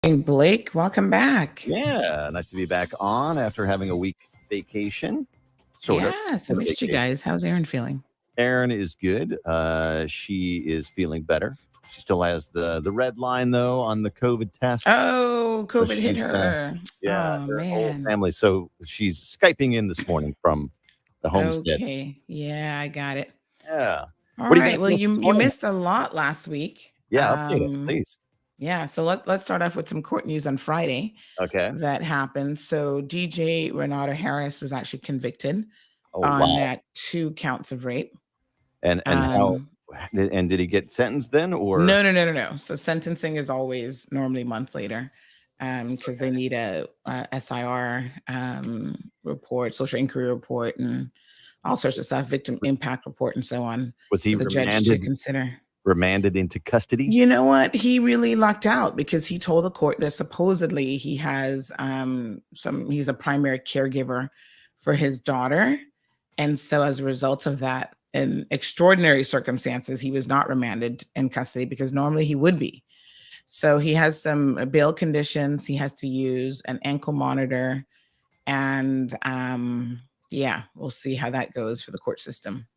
Blake, welcome back. Yeah, nice to be back on after having a week vacation. Sort of. Yes, I Sort of missed you vacation. guys. How's Aaron feeling? Erin is good. She is feeling better. She still has the red line though on the COVID test. Oh, So COVID hit she's her. yeah, Oh, her whole man. family. So she's Skyping in this morning from the homestead. Okay. Yeah, I got it. Yeah. All What do you right. got Well, for us you this you morning? missed a lot last week. Yeah, update us, please. Yeah, so let's start off with some court news on Friday Okay. that happened. So DJ Renato Harris was actually convicted Oh on wow. 2 counts of rape. And how Um, and did he get sentenced then or No. So sentencing is always normally months later, because they need a SIR report, social inquiry report, and all sorts of stuff, victim impact report, and so on, was he for the judge to consider. remanded into custody? You know what? He really lucked out because he told the court that supposedly he has he's a primary caregiver for his daughter. And so as a result of that, in extraordinary circumstances, he was not remanded in custody because normally he would be. So he has some bail conditions. He has to use an ankle monitor. And yeah, we'll see how that goes for the court system.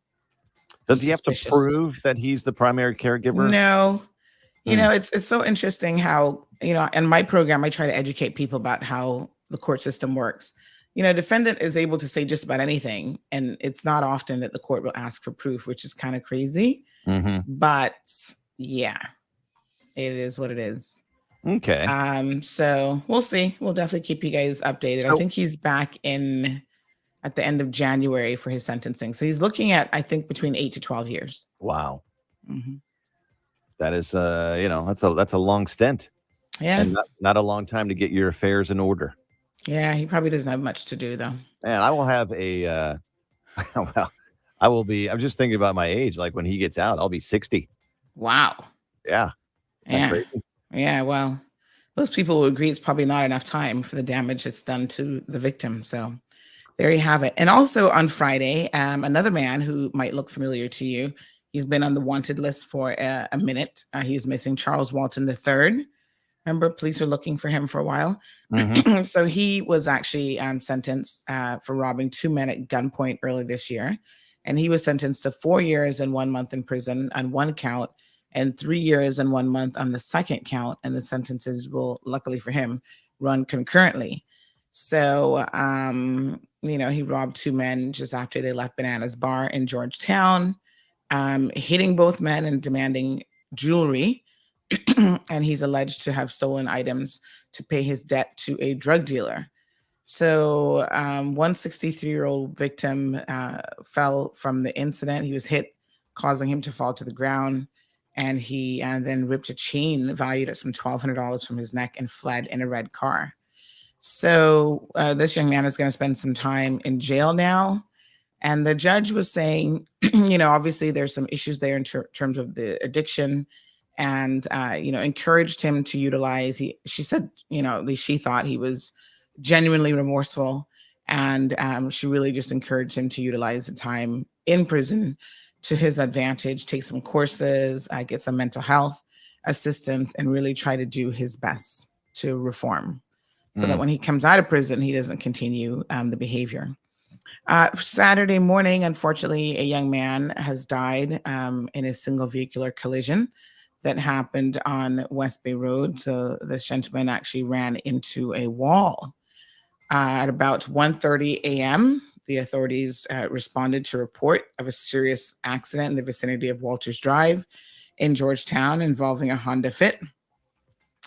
I'm Does he have to suspicious. prove that he's the primary caregiver? No, Hmm. it's so interesting how, in my program, I try to educate people about how the court system works. Defendant is able to say just about anything, and it's not often that the court will ask for proof, which is kind of crazy. Mhm. But yeah, it is what it is. Okay. So we'll see. We'll definitely keep you guys updated. I So think he's back in at the end of January for his sentencing. So he's looking at, I think, between 8 to 12 years. wow. Mhm. That is that's a long stint Yeah. and not a long time to get your affairs in order. Yeah. He probably doesn't have much to do, though. And I will have a well, I will be I'm just thinking about my age. Like when he gets out, I'll be 60. Wow. Yeah. Isn't that Yeah. crazy? Yeah. Well, most people will agree it's probably not enough time for the damage that's done to the victim. So there you have it. And also on Friday, another man who might look familiar to you, he's been on the wanted list for a minute. He's missing, Charles Walton III. Remember, police were looking for him for a while. Mhm. So he was actually sentenced for robbing 2 men at gunpoint early this year. And he was sentenced to 4 years and 1 month in prison on one count and 3 years and 1 month on the second count. And the sentences will, luckily for him, run concurrently. So, he robbed 2 men just after they left Banana's bar in Georgetown, hitting both men and demanding jewelry. And he's alleged to have stolen items to pay his debt to a drug dealer. So, one 63-year-old victim fell from the incident. He was hit, causing him to fall to the ground. And he then ripped a chain valued at some $1,200 from his neck and fled in a red car. So, this young man is going to spend some time in jail now. And the judge was saying, obviously there's some issues there in terms of the addiction, and encouraged him to utilize. She said, at least she thought he was genuinely remorseful, and she really just encouraged him to utilize the time in prison to his advantage, take some courses, get some mental health assistance, and really try to do his best to reform, so that Mm. when he comes out of prison, he doesn't continue the behavior. Saturday morning, unfortunately, a young man has died in a single vehicular collision that happened on West Bay Road. So this gentleman actually ran into a wall. At about 1:30 a.m., the authorities responded to a report of a serious accident in the vicinity of Walters Drive in Georgetown involving a Honda Fit.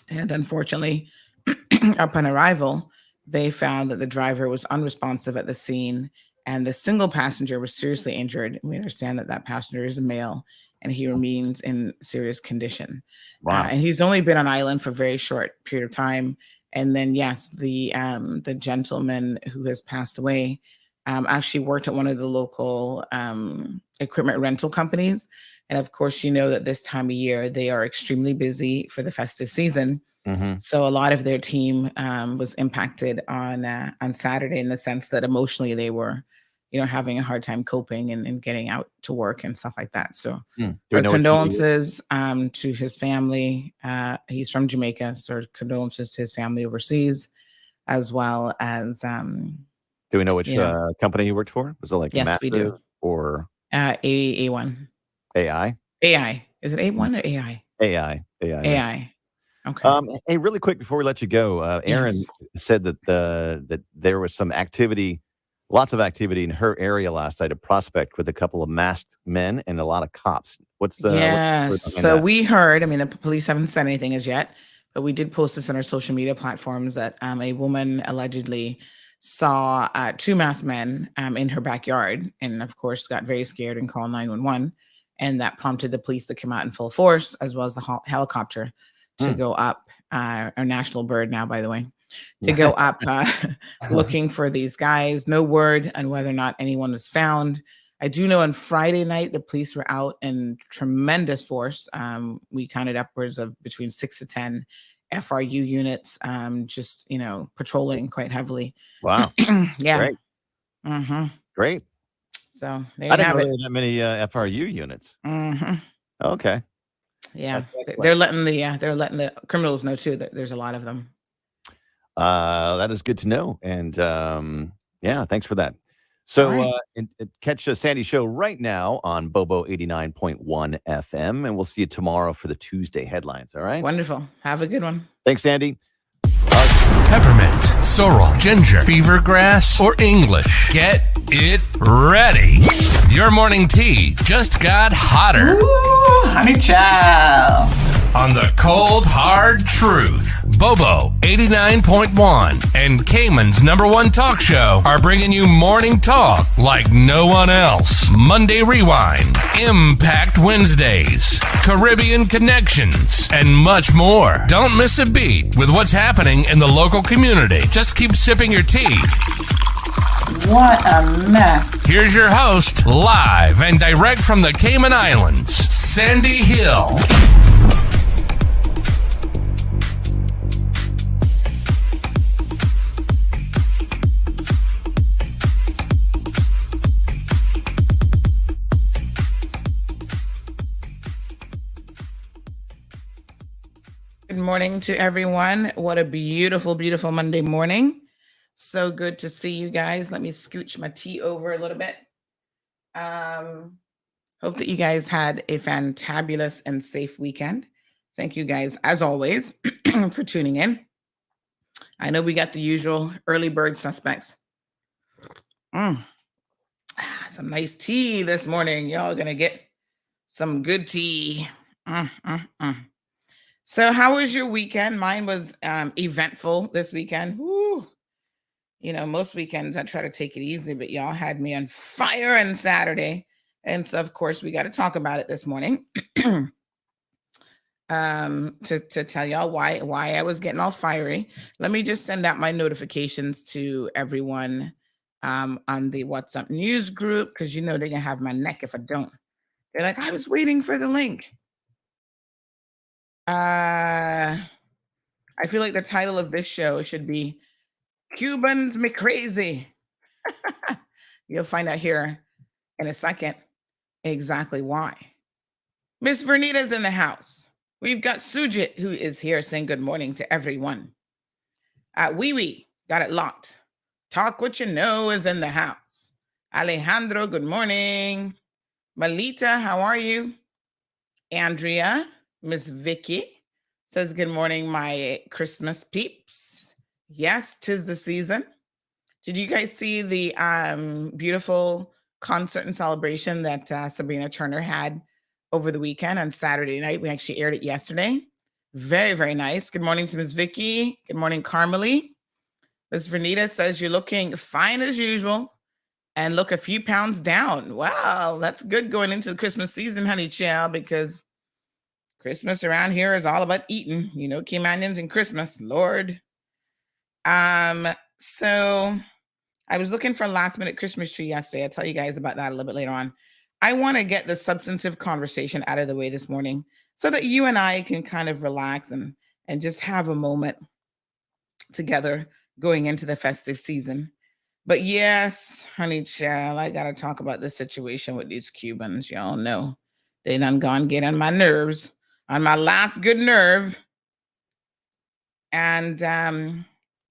And unfortunately, upon arrival, they found that the driver was unresponsive at the scene, and the single passenger was seriously injured. We understand that that passenger is a male, and he remains in serious condition. Wow. And he's only been on island for a very short period of time. And then, yes, the gentleman who has passed away actually worked at one of the local equipment rental companies. And of course, you know that this time of year they are extremely busy for the festive season. Mhm. So a lot of their team was impacted on Saturday, in the sense that emotionally they were having a hard time coping and getting out to work and stuff like that. So our condolences to his family. He's from Jamaica, so condolences to his family overseas, as well as do we know which company he worked for? Was it like yes, we do. Or A1? AI? AI. Is it A1 or AI? AI. Okay. Hey, really quick before we let you go, Aaron said that that there was some activity, lots of activity in her area last night, a prospect with a couple of masked men and a lot of cops. What's the so we heard, the police haven't said anything as yet, but we did post this on our social media platforms that a woman allegedly saw 2 masked men in her backyard, and of course got very scared and called 911, and that prompted the police to come out in full force, as well as the helicopter to go up, our national bird now, by the way, to go up looking for these guys. No word on whether or not anyone was found. I do know on Friday night, the police were out in tremendous force. We counted upwards of between 6 to 10 FRU units, just, patrolling quite heavily. Wow. Yeah. Great. Mm-hmm. Great. So I didn't know there were that many FRU units. Mm-hmm. Okay. Yeah. They're letting the criminals know too that there's a lot of them. That is good to know. And thanks for that. So catch Sandy's show right now on Bobo 89.1 FM, and we'll see you tomorrow for the Tuesday headlines. All right. Wonderful. Have a good one. Thanks, Sandy. Peppermint, sorrel, ginger, beaver grass, or English. Get it ready. Your morning tea just got hotter. Ooh, honey child. On the cold, hard truth. Bobo 89.1 and Cayman's #1 talk show are bringing you morning talk like no one else. Monday Rewind, Impact Wednesdays, Caribbean Connections, and much more. Don't miss a beat with what's happening in the local community. Just keep sipping your tea. What a mess. Here's your host, live and direct from the Cayman Islands, Sandy Hill. Good morning to everyone. What a beautiful, beautiful Monday morning. So good to see you guys. Let me scooch my tea over a little bit. Hope that you guys had a fantabulous and safe weekend. Thank you guys, as always, for tuning in. I know we got the usual early bird suspects. Some nice tea this morning. Y'all gonna get some good tea. So how was your weekend? Mine was eventful this weekend. Woo. Most weekends I try to take it easy, but y'all had me on fire on Saturday. And so, of course, we got to talk about it this morning to tell y'all why I was getting all fiery. Let me just send out my notifications to everyone on the WhatsApp news group, because they're going to have my neck if I don't. They're like, I was waiting for the link. I feel like the title of this show should be Cubans Me Crazy. You'll find out here in a second exactly why. Miss Vernita's in the house. We've got Sujit, who is here saying good morning to everyone. Wee got it locked. Talk What You Know is in the house. Alejandro, good morning. Malita, how are you? Andrea, Miss Vicky says, good morning, my Christmas peeps. Yes, 'tis the season. Did you guys see the beautiful concert and celebration that Sabrina Turner had over the weekend on Saturday night? We actually aired it yesterday. Very, very nice. Good morning to Miss Vicky. Good morning, Carmelie. Miss Vernita says, you're looking fine as usual and look a few pounds down. Wow, that's good going into the Christmas season, honey child, because Christmas around here is all about eating, Caymanians and Christmas, Lord. So I was looking for a last minute Christmas tree yesterday. I'll tell you guys about that a little bit later on. I want to get the substantive conversation out of the way this morning so that you and I can kind of relax and just have a moment together going into the festive season. But yes, honey child, I got to talk about the situation with these Cubans. Y'all know they done gone get on my nerves, on my last good nerve. And I'm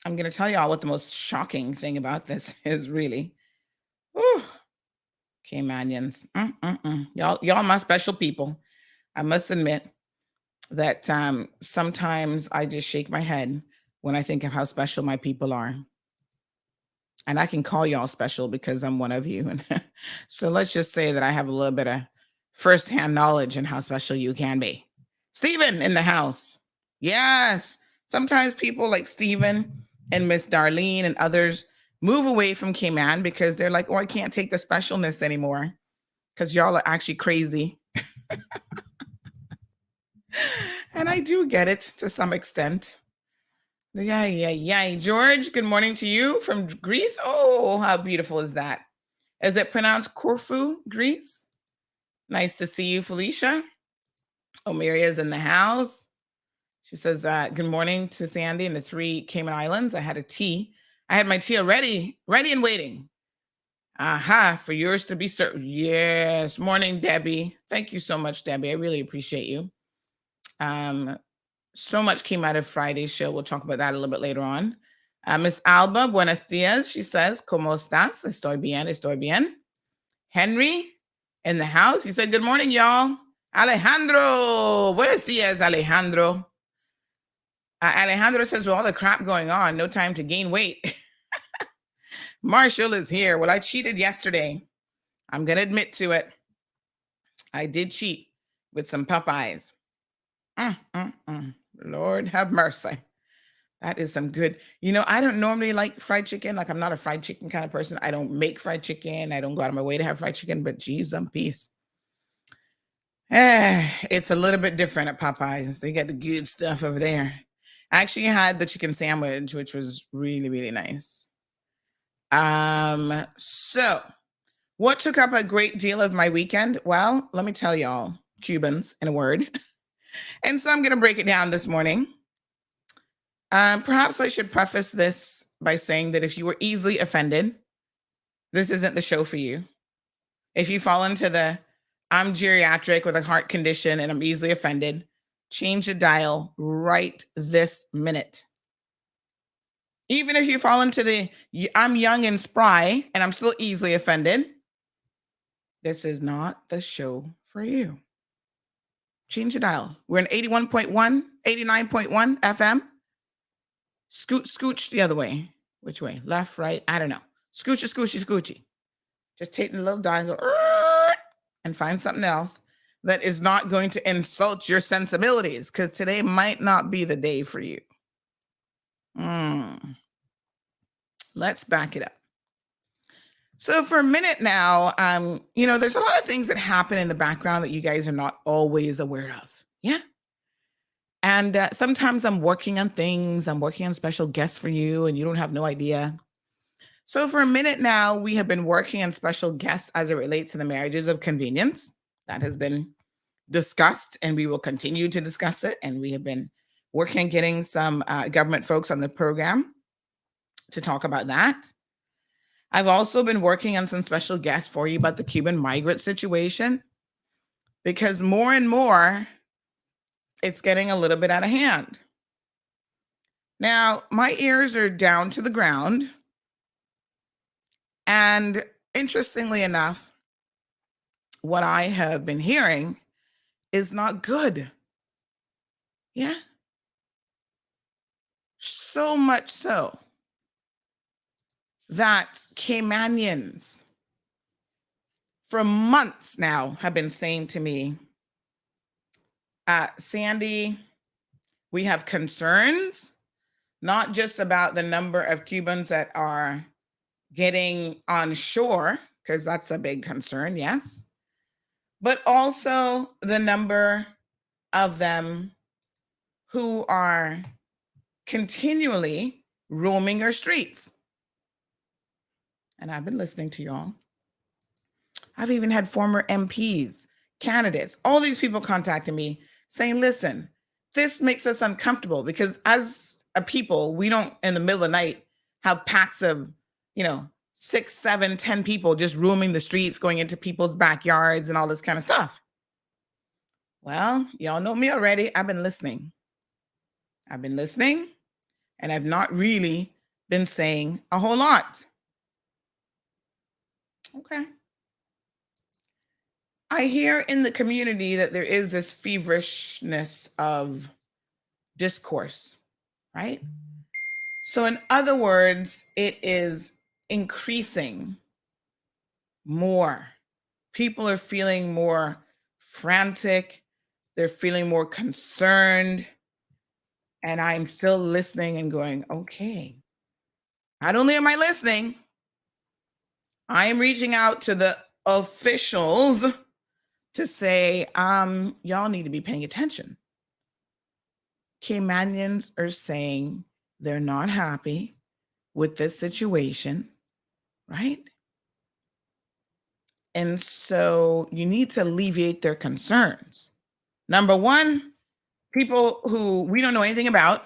going to tell y'all what the most shocking thing about this is really. Whew, Caymanians. Y'all my special people. I must admit that sometimes I just shake my head when I think of how special my people are. And I can call y'all special because I'm one of you. And so let's just say that I have a little bit of firsthand knowledge in how special you can be. Stephen in the house. Yes. Sometimes people like Stephen and Miss Darlene and others move away from Cayman because they're like, oh, I can't take the specialness anymore because y'all are actually crazy. And I do get it to some extent. Yeah. George, good morning to you from Greece. Oh, how beautiful is that? Is it pronounced Corfu, Greece? Nice to see you, Felicia. Omaria's in the house. She says, good morning to Sandy and the 3 Cayman Islands. I had a tea. I had my tea already, ready and waiting. Aha, for yours to be served. Yes. Morning, Debbie. Thank you so much, Debbie. I really appreciate you. So much came out of Friday's show. We'll talk about that a little bit later on. Miss Alba, buenos dias. She says, ¿Cómo estás? Estoy bien. Henry in the house. He said, good morning, y'all. Alejandro. Buenos dias, Alejandro. Alejandro says, with all the crap going on, no time to gain weight. Marshall is here. Well, I cheated yesterday. I'm going to admit to it. I did cheat with some Popeyes. Lord have mercy. That is some good. I don't normally like fried chicken. Like, I'm not a fried chicken kind of person. I don't make fried chicken. I don't go out of my way to have fried chicken, but geez, I'm peace. It's a little bit different at Popeyes. They got the good stuff over there. I actually had the chicken sandwich, which was really, really nice. So what took up a great deal of my weekend? Well, let me tell y'all, Cubans in a word. And so I'm going to break it down this morning. Perhaps I should preface this by saying that if you were easily offended, this isn't the show for you. If you fall into the I'm geriatric with a heart condition and I'm easily offended, change the dial right this minute. Even if you fall into the I'm young and spry and I'm still easily offended, this is not the show for you. Change the dial. We're in 81.1, 89.1 FM. Scooch the other way. Which way? Left, right? I don't know. Scoochy. Just take the little dial and go and find something else that is not going to insult your sensibilities, because today might not be the day for you. Let's back it up. So for a minute now, there's a lot of things that happen in the background that you guys are not always aware of. Yeah. And sometimes I'm working on things. I'm working on special guests for you, and you don't have no idea. So for a minute now, we have been working on special guests as it relates to the marriages of convenience. That has been discussed, and we will continue to discuss it. And we have been working on getting some government folks on the program to talk about that. I've also been working on some special guests for you about the Cuban migrant situation, because more and more, it's getting a little bit out of hand. Now, my ears are down to the ground. And interestingly enough, what I have been hearing is not good. Yeah. So much so that Caymanians for months now have been saying to me, Sandy, we have concerns, not just about the number of Cubans that are getting on shore, because that's a big concern, yes, but also the number of them who are continually roaming our streets. And I've been listening to y'all. I've even had former MPs, candidates, all these people contacting me saying, listen, this makes us uncomfortable because as a people, we don't in the middle of the night have packs of, 6, 7, 10 people just roaming the streets, going into people's backyards and all this kind of stuff. Well, y'all know me already. I've been listening. And I've not really been saying a whole lot. Okay. I hear in the community that there is this feverishness of discourse, right? So in other words, it is increasing more. People are feeling more frantic. They're feeling more concerned. And I'm still listening and going, okay. Not only am I listening, I am reaching out to the officials to say, y'all need to be paying attention. Caymanians are saying they're not happy with this situation, right? And so you need to alleviate their concerns. Number one, people who we don't know anything about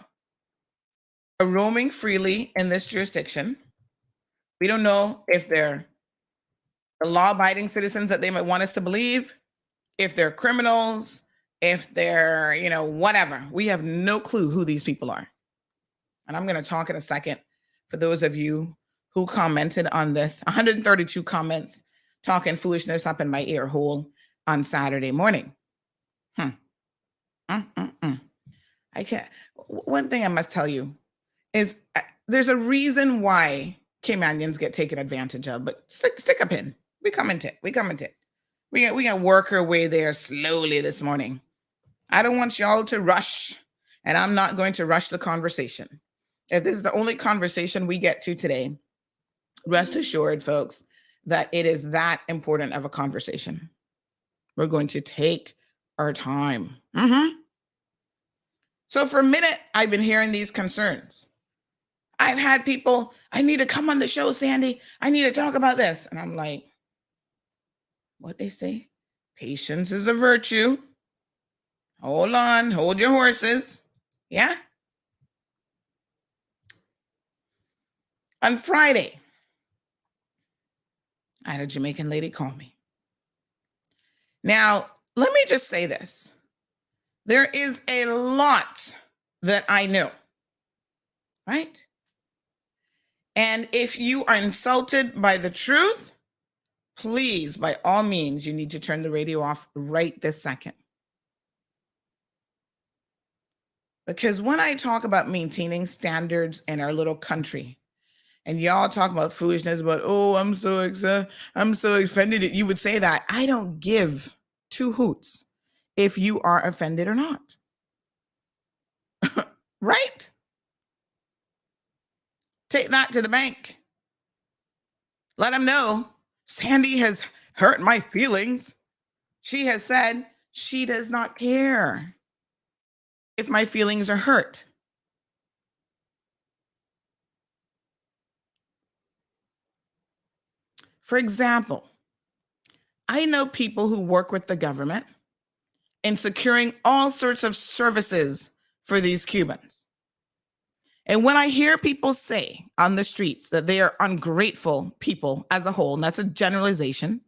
are roaming freely in this jurisdiction. We don't know if they're the law-abiding citizens that they might want us to believe, if they're criminals, if they're, whatever. We have no clue who these people are. And I'm going to talk in a second for those of you who commented on this. 132 comments talking foolishness up in my ear hole on Saturday morning. I can't. One thing I must tell you is there's a reason why Caymanians get taken advantage of, but stick a pin. We come into it. We got to work our way there slowly this morning. I don't want y'all to rush, and I'm not going to rush the conversation. If this is the only conversation we get to today, rest assured, folks, that it is that important of a conversation. We're going to take our time. So for a minute, I've been hearing these concerns. I've had people, I need to come on the show, Sandy. I need to talk about this. And I'm like, what they say? Patience is a virtue. Hold on, hold your horses. Yeah? On Friday, I had a Jamaican lady call me. Now, let me just say this. There is a lot that I know, right? And if you are insulted by the truth, please, by all means, you need to turn the radio off right this second. Because when I talk about maintaining standards in our little country, and y'all talk about foolishness about, oh, I'm so offended that you would say that. I don't give two hoots if you are offended or not. Right? Take that to the bank. Let them know Sandy has hurt my feelings. She has said she does not care if my feelings are hurt. For example, I know people who work with the government in securing all sorts of services for these Cubans. And when I hear people say on the streets that they are ungrateful people as a whole, and that's a generalization,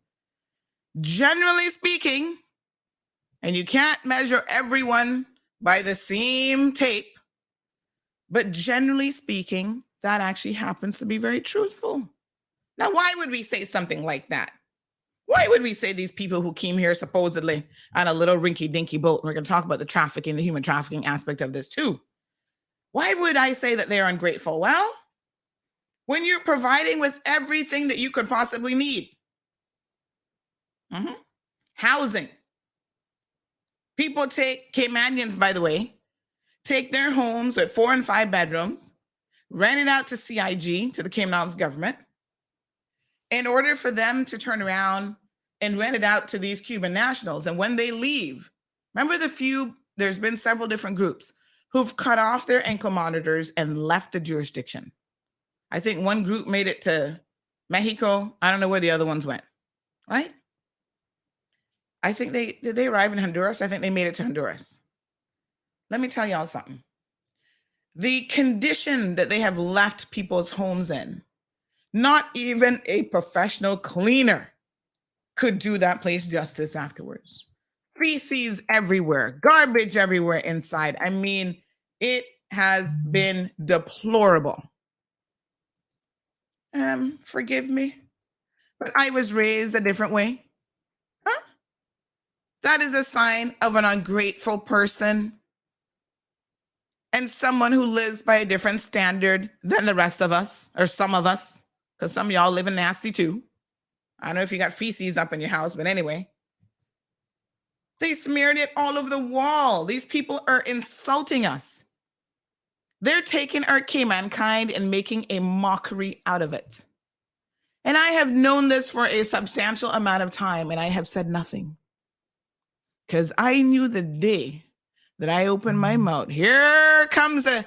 generally speaking, and you can't measure everyone by the same tape, but generally speaking, that actually happens to be very truthful. Now, why would we say something like that? Why would we say these people who came here supposedly on a little rinky-dinky boat, we're going to talk about the trafficking, the human trafficking aspect of this too. Why would I say that they're ungrateful? Well, when you're providing with everything that you could possibly need. Housing. People Caymanians, by the way, take their homes with 4 and 5 bedrooms, rent it out to CIG, to the Cayman Islands government, in order for them to turn around and rent it out to these Cuban nationals. And when they leave, remember there's been several different groups who've cut off their ankle monitors and left the jurisdiction. I think one group made it to Mexico. I don't know where the other ones went, right? I think did they arrive in Honduras? I think they made it to Honduras. Let me tell y'all something. The condition that they have left people's homes in Not even a professional cleaner could do that place justice afterwards. Feces everywhere, garbage everywhere inside. I mean, it has been deplorable. Forgive me, but I was raised a different way. Huh? That is a sign of an ungrateful person and someone who lives by a different standard than the rest of us, or some of us, because some of y'all living nasty too. I don't know if you got feces up in your house, but anyway. They smeared it all over the wall. These people are insulting us. They're taking our mankind and making a mockery out of it. And I have known this for a substantial amount of time, and I have said nothing. Because I knew the day that I opened my mouth, here comes the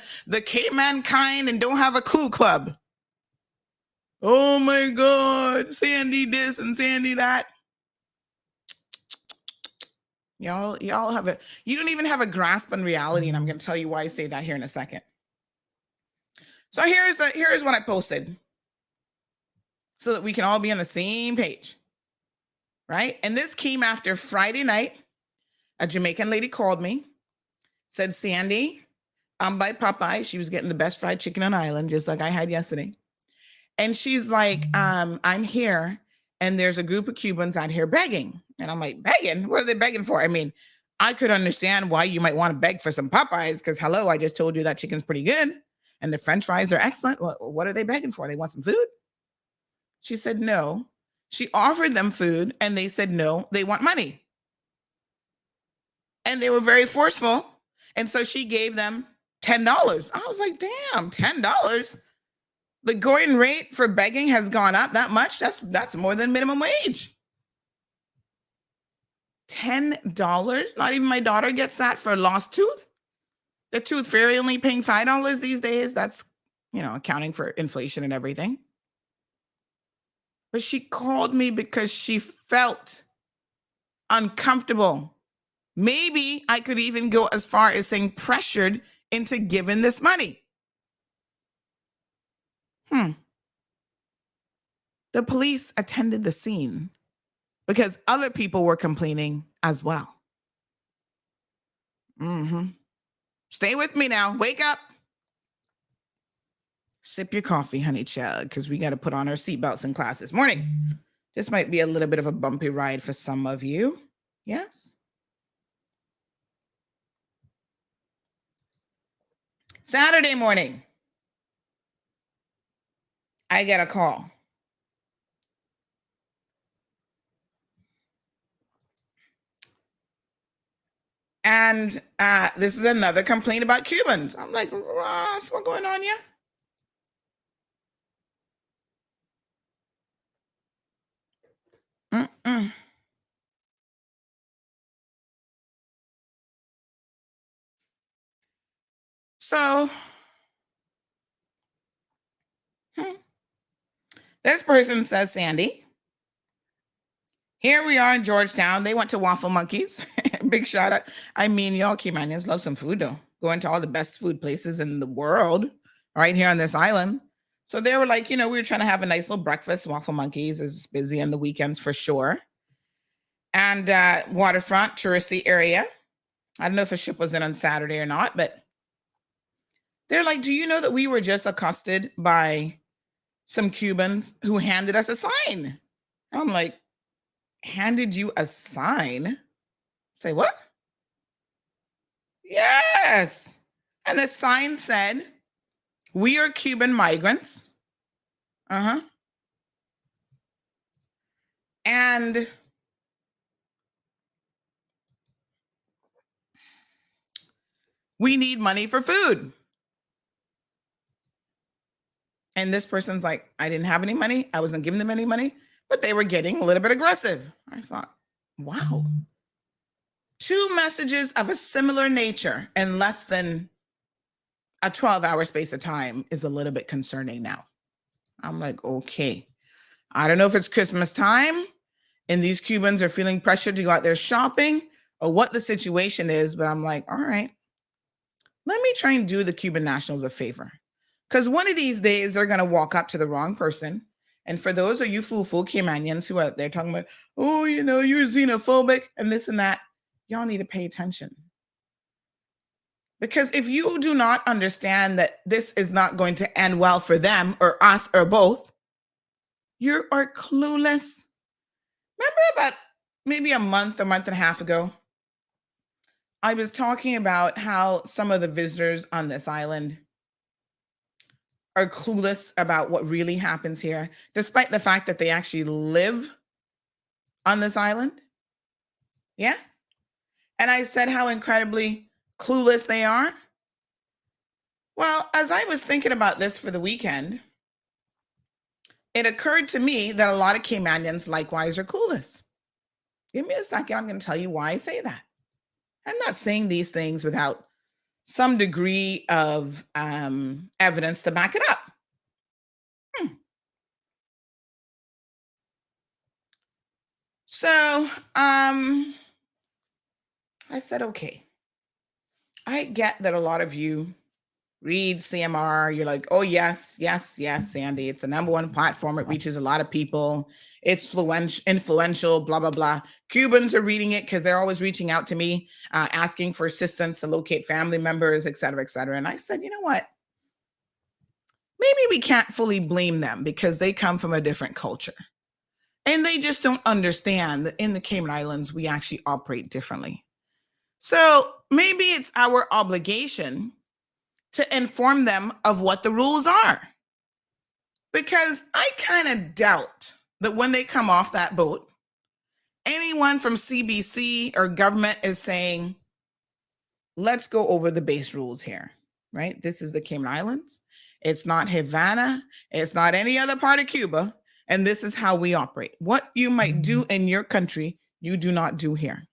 mankind and don't have a clue club. Oh my God, Sandy this and Sandy that. Y'all have you don't even have a grasp on reality, and I'm going to tell you why I say that here in a second. So here's what I posted so that we can all be on the same page, right? And this came after Friday night. A Jamaican lady called me, said, Sandy, I'm by Popeye. She was getting the best fried chicken on island, just like I had yesterday. And she's like, I'm here, and there's a group of Cubans out here begging. And I'm like, begging? What are they begging for? I mean, I could understand why you might want to beg for some Popeyes, because hello, I just told you that chicken's pretty good and the French fries are excellent. What are they begging for? They want some food? She said no. She offered them food and they said no, they want money. And they were very forceful. And so she gave them $10. I was like, damn, $10? The going rate for begging has gone up that much. That's more than minimum wage. $10? Not even my daughter gets that for a lost tooth. The tooth fairy only paying $5 these days. That's, accounting for inflation and everything. But she called me because she felt uncomfortable. Maybe I could even go as far as saying pressured into giving this money. The police attended the scene because other people were complaining as well. Stay with me now. Wake up. Sip your coffee, honey child, because we got to put on our seatbelts in class this morning. This might be a little bit of a bumpy ride for some of you. Yes. Saturday morning, I get a call. And this is another complaint about Cubans. I'm like, Ross, what's going on here? So, this person says, Sandy, here we are in Georgetown. They went to Waffle Monkeys. Big shout out. I mean, y'all Caymanians love some food, though. Going to all the best food places in the world right here on this island. So they were like, we were trying to have a nice little breakfast. Waffle Monkeys is busy on the weekends for sure. And waterfront, touristy area. I don't know if a ship was in on Saturday or not, but they're like, do you know that we were just accosted by some Cubans who handed us a sign? I'm like, handed you a sign? Say what? Yes. And the sign said, we are Cuban migrants. And we need money for food. And this person's like, I didn't have any money. I wasn't giving them any money, but they were getting a little bit aggressive. I thought, wow. 2 messages of a similar nature in less than a 12-hour space of time is a little bit concerning now. I'm like, okay. I don't know if it's Christmas time and these Cubans are feeling pressured to go out there shopping or what the situation is, but I'm like, all right, let me try and do the Cuban nationals a favor. Because one of these days, they're going to walk up to the wrong person And for those of you fool Caymanians who are out there talking about, oh, you know, you're xenophobic and this and that, y'all need to pay attention. Because if you do not understand that this is not going to end well for them or us or both, you are clueless. Remember about maybe a month and a half ago, I was talking about how some of the visitors on this island are clueless about what really happens here, despite the fact that they actually live on this island. Yeah. And I said how incredibly clueless they are. Well, as I was thinking about this for the weekend, it occurred to me that a lot of Caymanians likewise are clueless. Give me a second. I'm going to tell you why I say that. I'm not saying these things without some degree of evidence to back it up. So I said, okay, I get that a lot of you read CMR. You're like, oh, yes, Sandy. It's the #1 platform. It reaches a lot of people. It's influential, blah, blah, blah. Cubans are reading it because they're always reaching out to me, asking for assistance to locate family members, et cetera, et cetera. And I said, you know what? Maybe we can't fully blame them because they come from a different culture. And they just don't understand that in the Cayman Islands, we actually operate differently. So maybe it's our obligation to inform them of what the rules are. Because I kind of doubt that when they come off that boat, anyone from CBC or government is saying, let's go over the base rules here, right? This is the Cayman Islands. It's not Havana. It's not any other part of Cuba. And this is how we operate. What you might do in your country, you do not do here.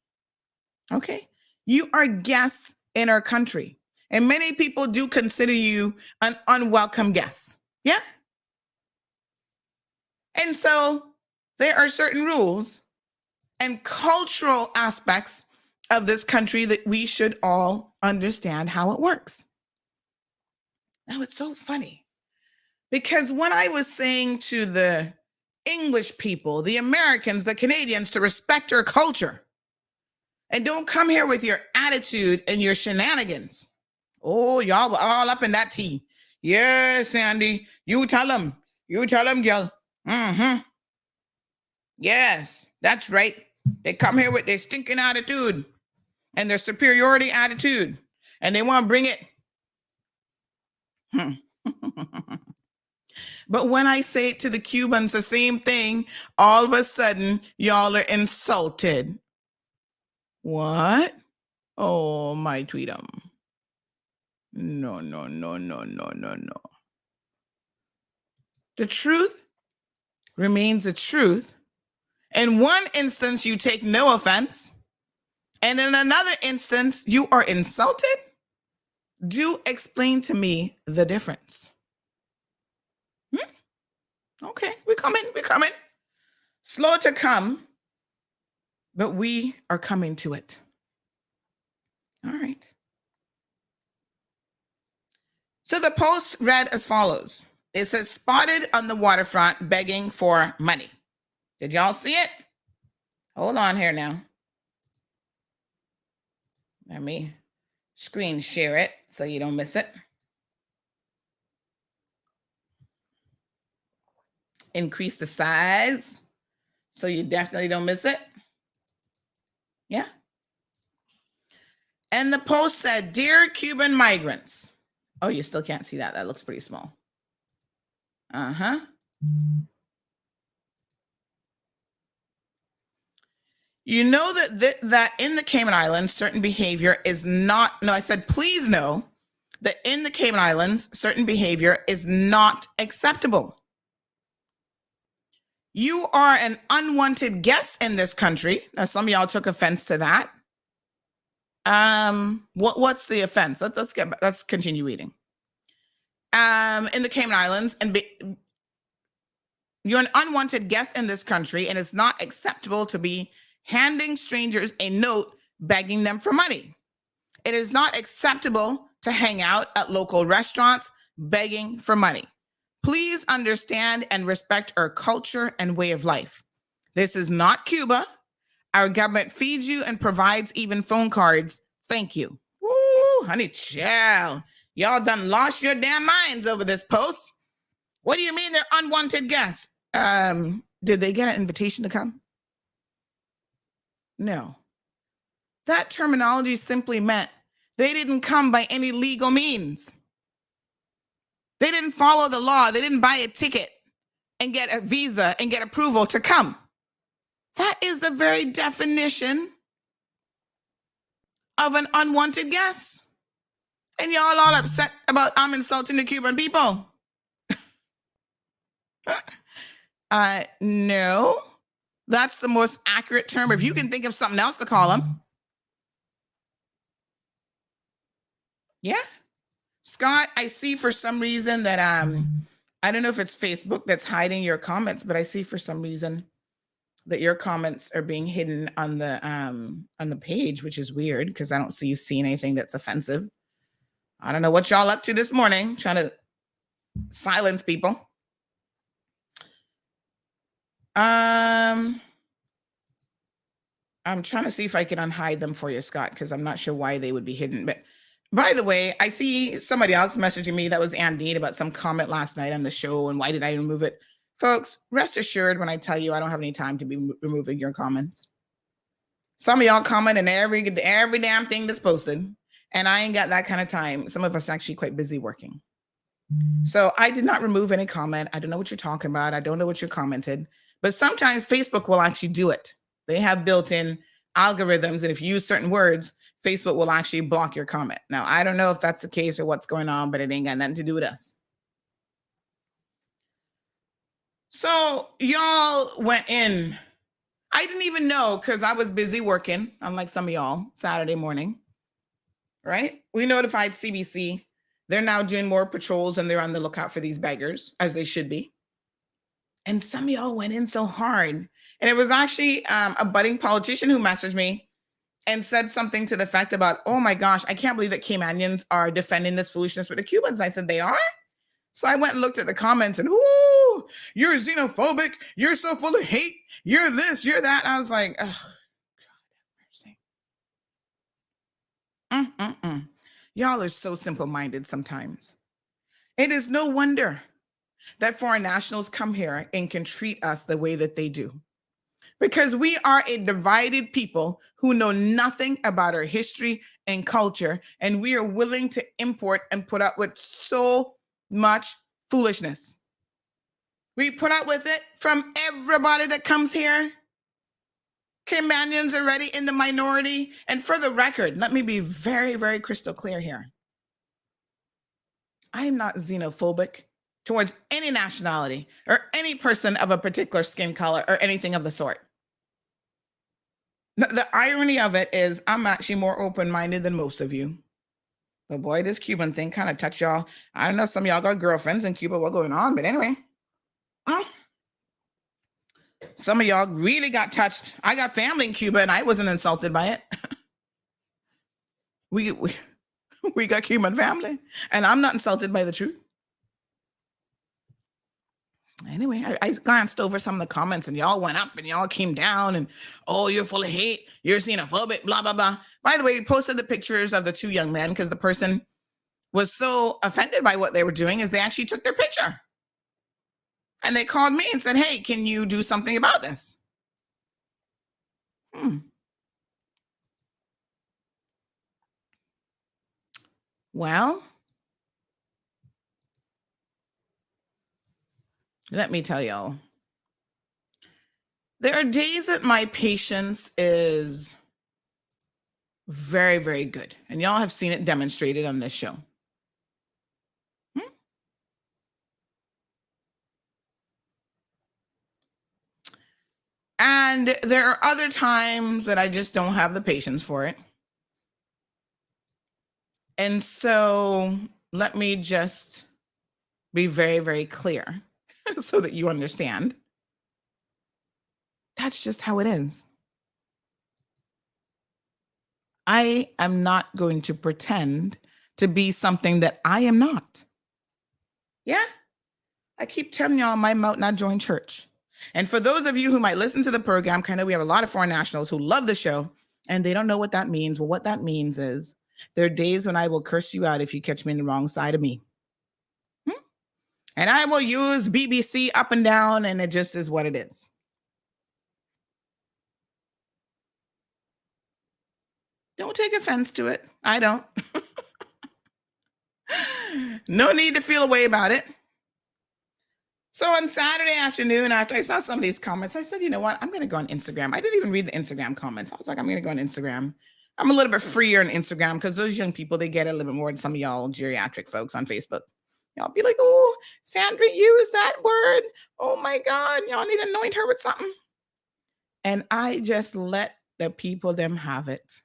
Okay? You are guests in our country. And many people do consider you an unwelcome guest. Yeah? And so there are certain rules and cultural aspects of this country that we should all understand how it works. Now, it's so funny because when I was saying to the English people, the Americans, the Canadians to respect our culture and don't come here with your attitude and your shenanigans. Oh, y'all were all up in that tea. Yes, Sandy, you tell them, girl. Mm-hmm. Yes, that's right. They come here with their stinking attitude and their superiority attitude, and they want to bring it. But when I say it to the Cubans, the same thing, all of a sudden, y'all are insulted. What? Oh, my tweetum. No. The truth remains the truth. In one instance, you take no offense. And in another instance, you are insulted. Do explain to me the difference. Okay, we're coming. Slow to come, but we are coming to it. All right. So the post read as follows. It says, spotted on the waterfront begging for money. Did y'all see it? Hold on here now. Let me screen share it so you don't miss it. Increase the size so you definitely don't miss it. Yeah. And the post said, Dear Cuban migrants. Oh, you still can't see that. That looks pretty small. Uh-huh. You know that in the Cayman Islands, certain behavior is not, no, I said, please know that in the Cayman Islands, certain behavior is not acceptable. You are an unwanted guest in this country. Now, some of y'all took offense to that. What's the offense? Let's continue reading. In the Cayman Islands, you're an unwanted guest in this country, and it's not acceptable to be handing strangers a note begging them for money. It is not acceptable to hang out at local restaurants begging for money. Please understand and respect our culture and way of life. This is not Cuba. Our government feeds you and provides even phone cards. Thank you. Woo, honey, chill. Y'all done lost your damn minds over this post. What do you mean they're unwanted guests? Did they get an invitation to come? No. That terminology simply meant they didn't come by any legal means. They didn't follow the law. They didn't buy a ticket and get a visa and get approval to come. That is the very definition of an unwanted guest. And y'all all upset about I'm insulting the Cuban people. No, that's the most accurate term. If you can think of something else to call them. Yeah. Scott, I see for some reason that I don't know if it's Facebook that's hiding your comments, but I see for some reason that your comments are being hidden on the page, which is weird because I don't see you seeing anything that's offensive. I don't know what y'all up to this morning, trying to silence people. I'm trying to see if I can unhide them for you, Scott, because I'm not sure why they would be hidden. But by the way, I see somebody else messaging me. That was Andy about some comment last night on the show. And why did I remove it? Folks, rest assured when I tell you I don't have any time to be removing your comments. Some of y'all comment on every damn thing that's posted. And I ain't got that kind of time. Some of us are actually quite busy working. So I did not remove any comment. I don't know what you're talking about. I don't know what you commented. But sometimes Facebook will actually do it. They have built-in algorithms. And if you use certain words, Facebook will actually block your comment. Now, I don't know if that's the case or what's going on, but it ain't got nothing to do with us. So y'all went in. I didn't even know because I was busy working, unlike some of y'all, Saturday morning, right? We notified CBC. They're now doing more patrols and they're on the lookout for these beggars, as they should be. And some of y'all went in so hard. And it was actually a budding politician who messaged me and said something to the effect about, oh my gosh, I can't believe that Caymanians are defending this foolishness with the Cubans. I said, they are? So I went and looked at the comments and, ooh, you're xenophobic. You're so full of hate. You're this, you're that. And I was like, oh, God have mercy. Y'all are so simple-minded sometimes. It is no wonder that foreign nationals come here and can treat us the way that they do. Because we are a divided people who know nothing about our history and culture, and we are willing to import and put up with so much foolishness. We put up with it from everybody that comes here. Caymanians are already in the minority. And for the record, let me be very, very crystal clear here. I am not xenophobic towards any nationality or any person of a particular skin color or anything of the sort. The irony of it is I'm actually more open-minded than most of you. But boy, this Cuban thing kind of touched y'all. I don't know, some of y'all got girlfriends in Cuba, what's going on? But anyway, some of y'all really got touched. I got family in Cuba and I wasn't insulted by it. We got Cuban family and I'm not insulted by the truth. Anyway, I glanced over some of the comments and y'all went up and y'all came down and, oh, you're full of hate. You're xenophobic, blah, blah, blah. By the way, we posted the pictures of the two young men because the person was so offended by what they were doing is they actually took their picture. And they called me and said, hey, can you do something about this? Well, let me tell y'all. There are days that my patience is very, very good. And y'all have seen it demonstrated on this show. And there are other times that I just don't have the patience for it. And so let me just be very, very clear so that you understand. That's just how it is. I am not going to pretend to be something that I am not. Yeah? I keep telling y'all my mouth not join church. And for those of you who might listen to the program, kind of, we have a lot of foreign nationals who love the show and they don't know what that means. Well, what that means is there are days when I will curse you out if you catch me on the wrong side of me. And I will use BBC up and down, and it just is what it is. Don't take offense to it. I don't. No need to feel a way about it. So on Saturday afternoon, after I saw some of these comments, I said, you know what? I'm going to go on Instagram. I didn't even read the Instagram comments. I was like, I'm going to go on Instagram. I'm a little bit freer on Instagram because those young people, they get a little bit more than some of y'all geriatric folks on Facebook. Y'all be like, oh, Sandra used that word. Oh my God, y'all need to anoint her with something. And I just let the people them have it.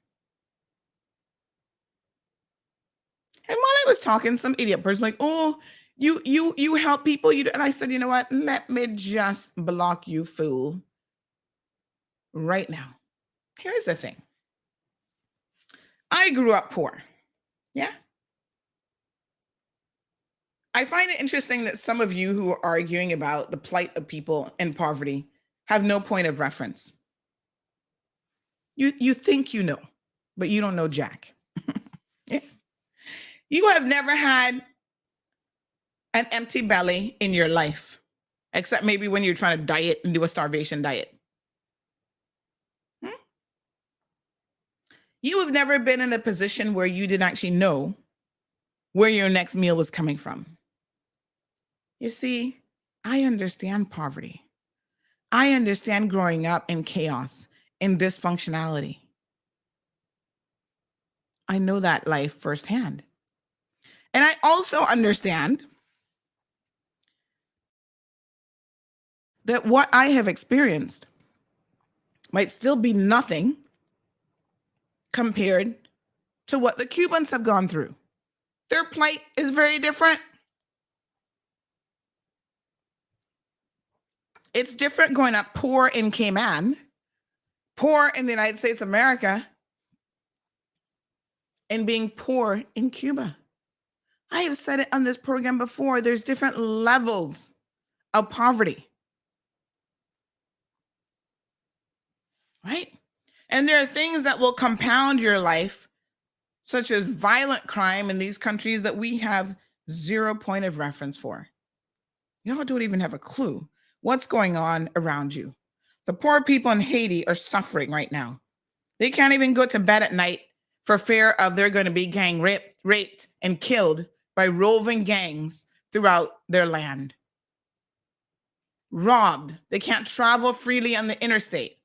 And while I was talking, some idiot person like, oh, you help people. You do. And I said, you know what? Let me just block you, fool. Right now. Here's the thing. I grew up poor. Yeah. I find it interesting that some of you who are arguing about the plight of people in poverty have no point of reference. You think you know, but you don't know jack. Yeah. You have never had an empty belly in your life, except maybe when you're trying to diet and do a starvation diet. You have never been in a position where you didn't actually know where your next meal was coming from. You see, I understand poverty. I understand growing up in chaos, in dysfunctionality. I know that life firsthand. And I also understand that what I have experienced might still be nothing compared to what the Cubans have gone through. Their plight is very different. It's different growing up poor in Cayman, poor in the United States of America, and being poor in Cuba. I have said it on this program before. There's different levels of poverty. Right? And there are things that will compound your life, such as violent crime in these countries that we have zero point of reference for. Y'all don't even have a clue what's going on around you. The poor people in Haiti are suffering right now. They can't even go to bed at night for fear of they're going to be gang raped and killed by roving gangs throughout their land. Robbed. They can't travel freely on the interstate.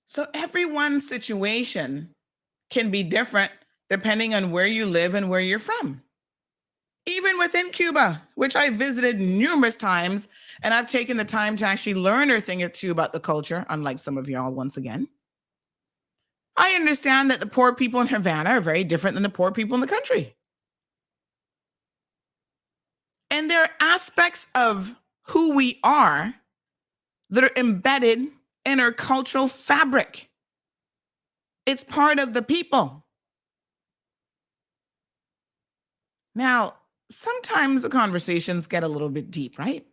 So everyone's situation can be different depending on where you live and where you're from. Even within Cuba, which I visited numerous times, and I've taken the time to actually learn a thing or two about the culture, unlike some of y'all once again. I understand that the poor people in Havana are very different than the poor people in the country. And there are aspects of who we are that are embedded in our cultural fabric. It's part of the people. Now, sometimes the conversations get a little bit deep, right?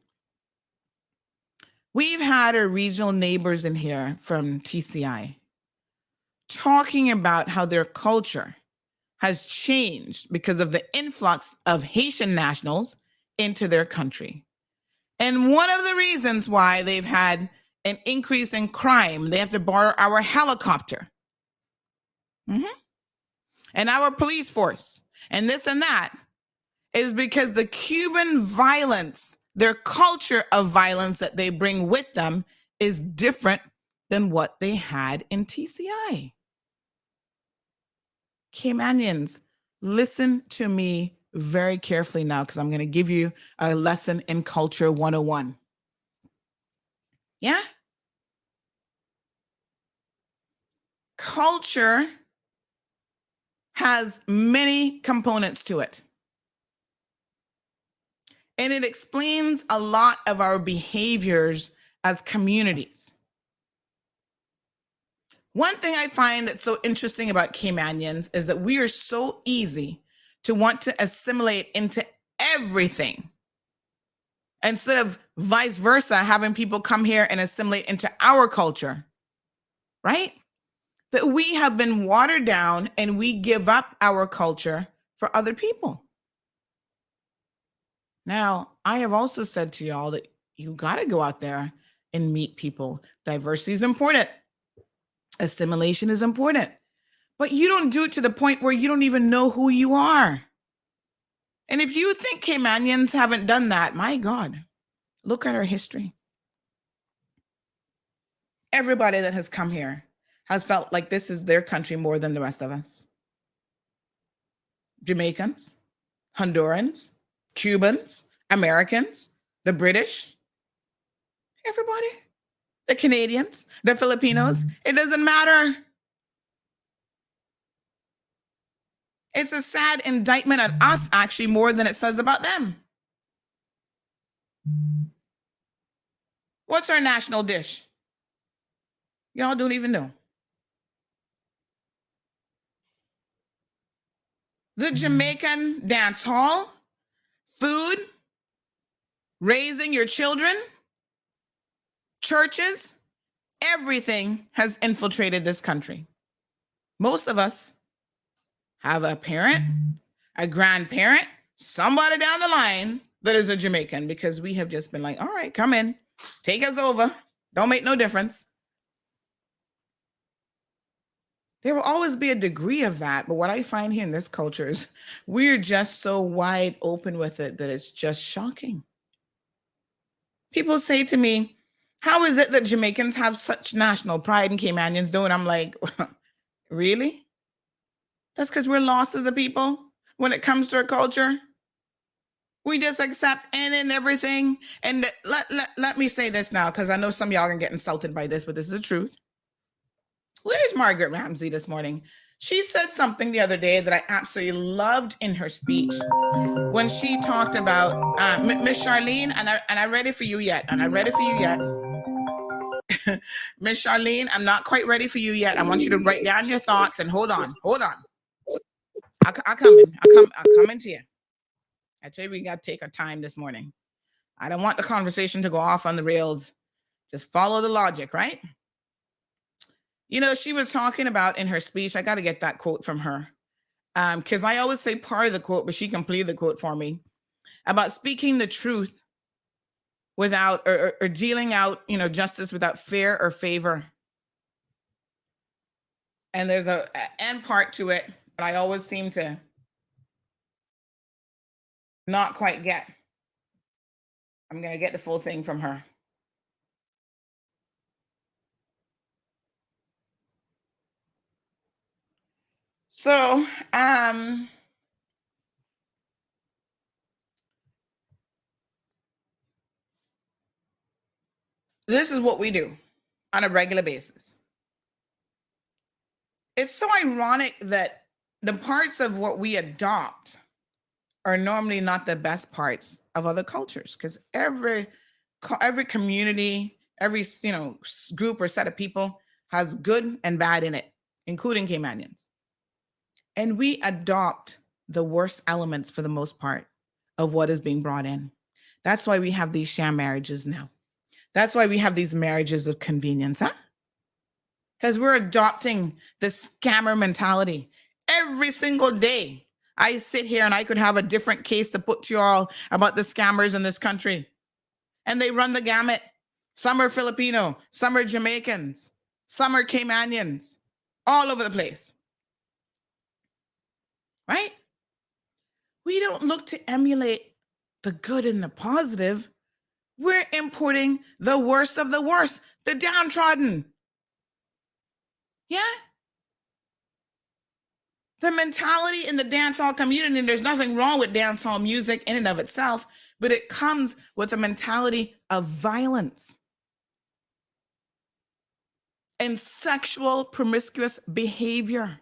We've had our regional neighbors in here from TCI talking about how their culture has changed because of the influx of Haitian nationals into their country. And one of the reasons why they've had an increase in crime, they have to borrow our helicopter and our police force and this and that, is because the Cuban violence, their culture of violence that they bring with them is different than what they had in TCI. Caymanians, listen to me very carefully now, because I'm going to give you a lesson in Culture 101. Yeah? Culture has many components to it. And it explains a lot of our behaviors as communities. One thing I find that's so interesting about Caymanians is that we are so easy to want to assimilate into everything. Instead of vice versa, having people come here and assimilate into our culture, right? That we have been watered down and we give up our culture for other people. Now, I have also said to y'all that you got to go out there and meet people. Diversity is important. Assimilation is important. But you don't do it to the point where you don't even know who you are. And if you think Caymanians haven't done that, my God, look at our history. Everybody that has come here has felt like this is their country more than the rest of us. Jamaicans, Hondurans, Cubans, Americans, the British, everybody, the Canadians, the Filipinos, it doesn't matter. It's a sad indictment on us, actually, more than it says about them. What's our national dish? Y'all don't even know. The Jamaican dance hall, food, raising your children, churches, everything has infiltrated this country. Most of us have a parent, a grandparent, somebody down the line that is a Jamaican, because we have just been like, all right, come in, take us over. Don't make no difference. There will always be a degree of that. But what I find here in this culture is we're just so wide open with it that it's just shocking. People say to me, how is it that Jamaicans have such national pride and Caymanians don't? I'm like, really? That's because we're lost as a people when it comes to our culture. We just accept any and everything. And let me say this now, because I know some of y'all are going to get insulted by this, but this is the truth. Where's Margaret Ramsey this morning? She said something the other day that I absolutely loved in her speech when she talked about Miss Charlene, and I read it for you yet. Miss Charlene, I'm not quite ready for you yet. I want you to write down your thoughts and hold on. I'll come into you. I tell you, we got to take our time this morning. I don't want the conversation to go off on the rails. Just follow the logic, right? You know, she was talking about in her speech, I got to get that quote from her, because I always say part of the quote, but she completed the quote for me, about speaking the truth without, or dealing out, justice without fear or favor. And there's a end part to it, but I always seem to not quite get. I'm going to get the full thing from her. So, this is what we do on a regular basis. It's so ironic that the parts of what we adopt are normally not the best parts of other cultures, because every community, every group or set of people has good and bad in it, including Caymanians. And we adopt the worst elements for the most part of what is being brought in. That's why we have these sham marriages now. That's why we have these marriages of convenience, huh? Because we're adopting the scammer mentality. Every single day, I sit here and I could have a different case to put to you all about the scammers in this country. And they run the gamut. Some are Filipino, some are Jamaicans, some are Caymanians, all over the place. Right? We don't look to emulate the good and the positive. We're importing the worst of the worst, the downtrodden. Yeah? The mentality in the dancehall community, and there's nothing wrong with dancehall music in and of itself, but it comes with a mentality of violence and sexual promiscuous behavior.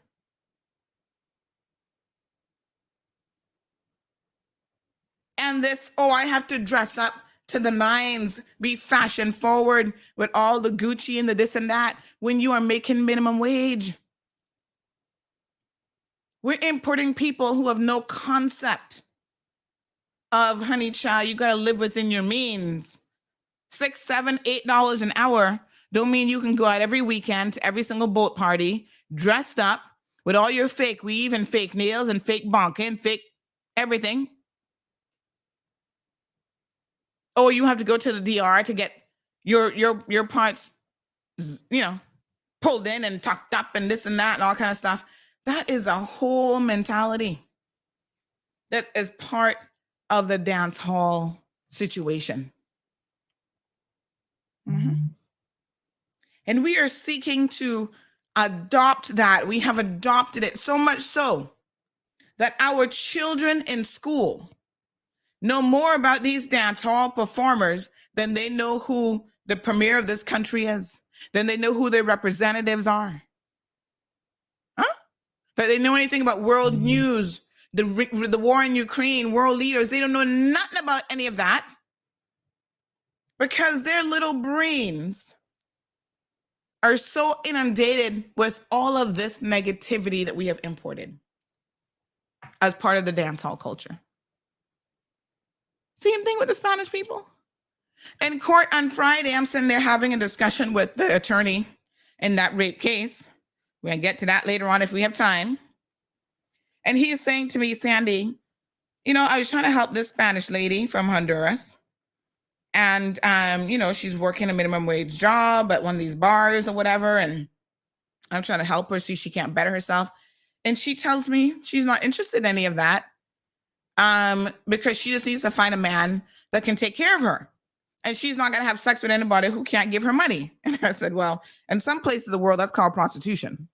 And this, I have to dress up to the nines, be fashion forward with all the Gucci and the this and that, when you are making minimum wage. We're importing people who have no concept of, honey child, you got to live within your means. $6, $7, $8 an hour don't mean you can go out every weekend to every single boat party dressed up with all your fake weave and fake nails and fake bonka and fake everything. Or you have to go to the DR to get your parts, pulled in and tucked up and this and that and all kind of stuff. That is a whole mentality that is part of the dance hall situation. Mm-hmm. And we are seeking to adopt that. We have adopted it so much so that our children in school know more about these dance hall performers than they know who the premier of this country is, than they know who their representatives are. Huh? That they know anything about world news, the war in Ukraine, world leaders. They don't know nothing about any of that because their little brains are so inundated with all of this negativity that we have imported as part of the dance hall culture. Same thing with the Spanish people. In court on Friday, I'm sitting there having a discussion with the attorney in that rape case. We're going to get to that later on if we have time. And he is saying to me, Sandy, I was trying to help this Spanish lady from Honduras. And, she's working a minimum wage job at one of these bars or whatever. And I'm trying to help her see she can't better herself. And she tells me she's not interested in any of that because she just needs to find a man that can take care of her. And she's not going to have sex with anybody who can't give her money. And I said, well, in some places of the world, that's called prostitution.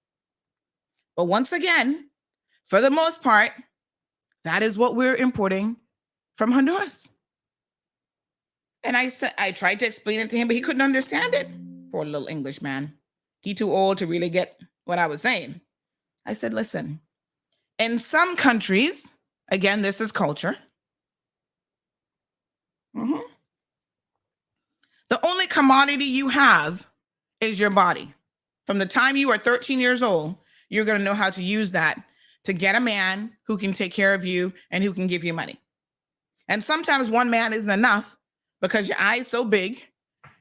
But once again, for the most part, that is what we're importing from Honduras. And I tried to explain it to him, but he couldn't understand it. Poor little English man. He too old to really get what I was saying. I said, listen, in some countries, again, this is culture. Mm-hmm. The only commodity you have is your body. From the time you are 13 years old, you're going to know how to use that to get a man who can take care of you and who can give you money. And sometimes one man isn't enough because your eye's so big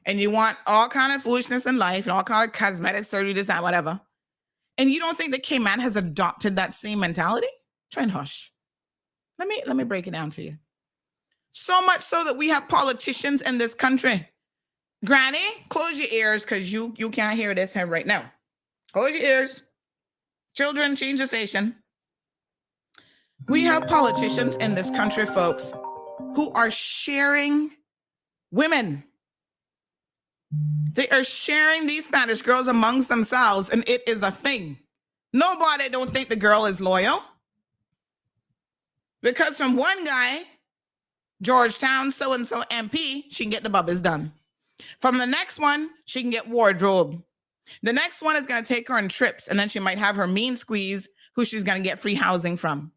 and you want all kind of foolishness in life and all kind of cosmetic surgery, this, that, whatever. And you don't think that K-Man has adopted that same mentality? Try and hush. Let me break it down to you. So much so that we have politicians in this country. Granny, close your ears because you can't hear this here right now. Close your ears. Children, change the station. We have politicians in this country, folks, who are sharing women. They are sharing these Spanish girls amongst themselves, and it is a thing. Nobody don't think the girl is loyal. Because from one guy, Georgetown, so-and-so MP, she can get the bubbles done. From the next one, she can get wardrobe. The next one is going to take her on trips, and then she might have her mean squeeze who she's going to get free housing from.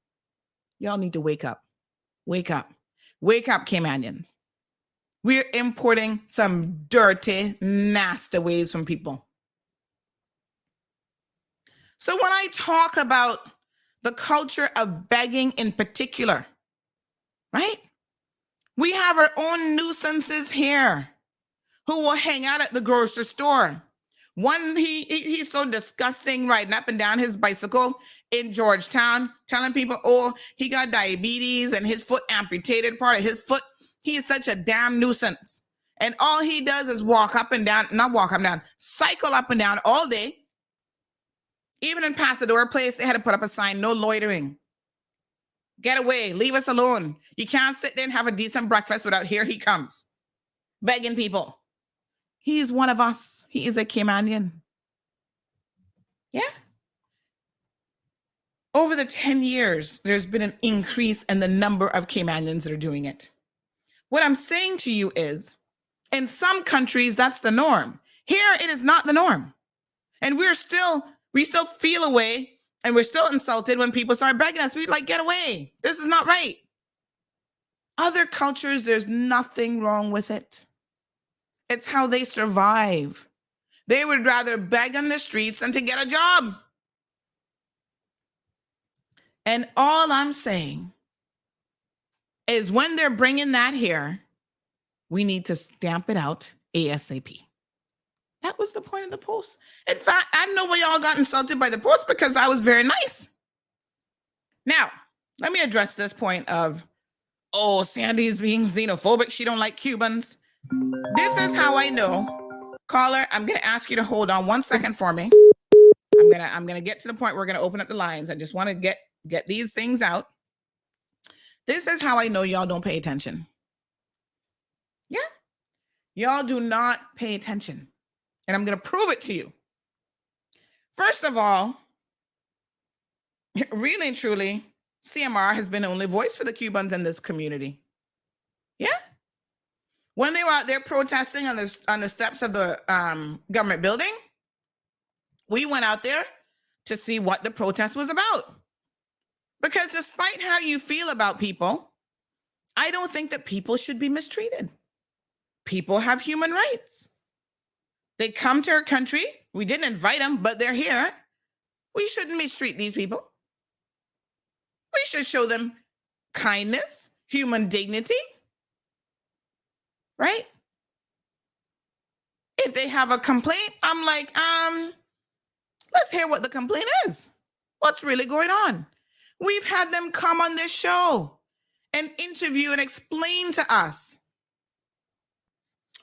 Y'all need to wake up. Wake up. Wake up, Caymanians. We're importing some dirty, nasty ways from people. So when I talk about the culture of begging in particular, right? We have our own nuisances here who will hang out at the grocery store. One, he's so disgusting riding up and down his bicycle in Georgetown, telling people, oh, he got diabetes and his foot amputated part of his foot. He is such a damn nuisance. And all he does is cycle up and down all day. Even in Pasadena Place, they had to put up a sign, no loitering. Get away, leave us alone. You can't sit there and have a decent breakfast without here he comes, begging people. He's one of us. He is a Caymanian. Yeah. Over the 10 years, there's been an increase in the number of Caymanians that are doing it. What I'm saying to you is, in some countries, that's the norm. Here, it is not the norm. And we still feel away and we're still insulted when people start begging us. We're like, get away. This is not right. Other cultures, there's nothing wrong with it. It's how they survive. They would rather beg on the streets than to get a job. And all I'm saying is when they're bringing that here, we need to stamp it out ASAP. That was the point of the post. In fact, I know why y'all got insulted by the post because I was very nice. Now, let me address this point of, oh, Sandy's being xenophobic. She don't like Cubans. This is how I know. Caller, I'm going to ask you to hold on 1 second for me. I'm gonna get to the point. We're gonna open up the lines. I just want to get these things out. This is how I know y'all don't pay attention. Yeah, y'all do not pay attention, and I'm gonna prove it to you. First of all, really and truly, CMR has been the only voice for the Cubans in this community. Yeah, when they were out there protesting on the steps of the government building, we went out there to see what the protest was about. Because despite how you feel about people, I don't think that people should be mistreated. People have human rights. They come to our country. We didn't invite them, but they're here. We shouldn't mistreat these people. We should show them kindness, human dignity, right? If they have a complaint, I'm like, let's hear what the complaint is. What's really going on? We've had them come on this show and interview and explain to us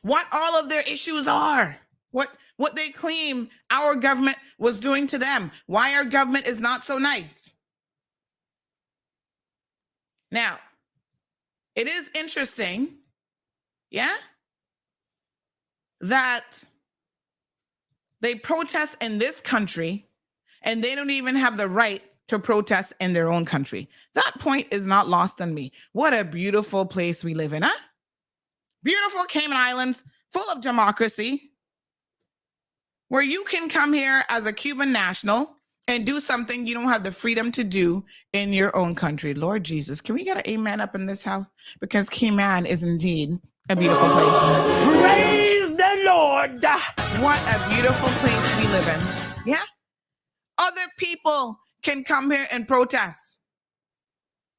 what all of their issues are, what they claim our government was doing to them, why our government is not so nice. Now, it is interesting, yeah, that they protest in this country and they don't even have the right to protest in their own country. That point is not lost on me. What a beautiful place we live in, huh? Beautiful Cayman Islands, full of democracy, where you can come here as a Cuban national and do something you don't have the freedom to do in your own country. Lord Jesus, can we get an amen up in this house? Because Cayman is indeed a beautiful place. Praise the Lord. What a beautiful place we live in. Yeah. Other people can come here and protest.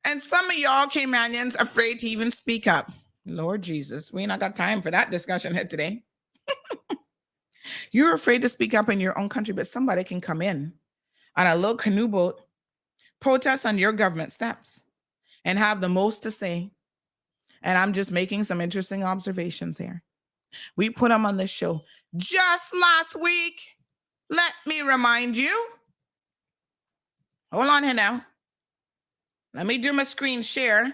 And some of y'all Caymanians afraid to even speak up. Lord Jesus, we ain't not got time for that discussion here today. You're afraid to speak up in your own country, but somebody can come in on a little canoe boat, protest on your government steps, and have the most to say. And I'm just making some interesting observations here. We put them on this show just last week. Let me remind you. Hold on here now. Let me do my screen share,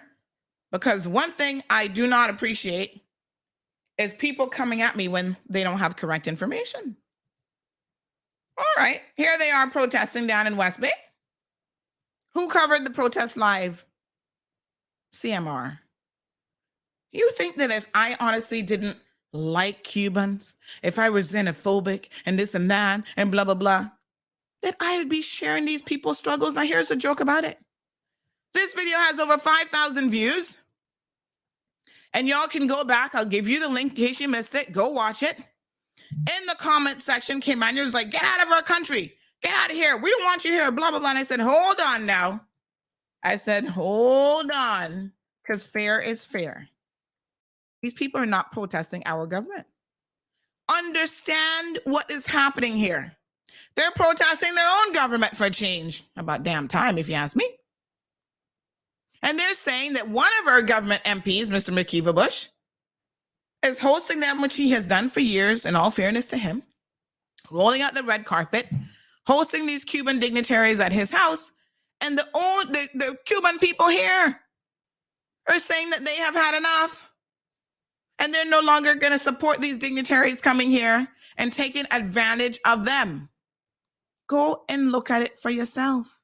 because one thing I do not appreciate is people coming at me when they don't have correct information. All right, here they are protesting down in West Bay. Who covered the protest live? CMR. You think that if I honestly didn't like Cubans, if I was xenophobic and this and that and blah, blah, blah, that I would be sharing these people's struggles? Now, here's a joke about it. This video has over 5,000 views. And y'all can go back. I'll give you the link in case you missed it. Go watch it. In the comment section, Caymanians like, get out of our country. Get out of here. We don't want you here. Blah, blah, blah. And I said, hold on now. I said, hold on, because fair is fair. These people are not protesting our government. Understand what is happening here. They're protesting their own government for change. About damn time, if you ask me. And they're saying that one of our government MPs, Mr. McKeever Bush, is hosting them, which he has done for years, in all fairness to him, rolling out the red carpet, hosting these Cuban dignitaries at his house, and the Cuban people here are saying that they have had enough, and they're no longer going to support these dignitaries coming here and taking advantage of them. Go and look at it for yourself.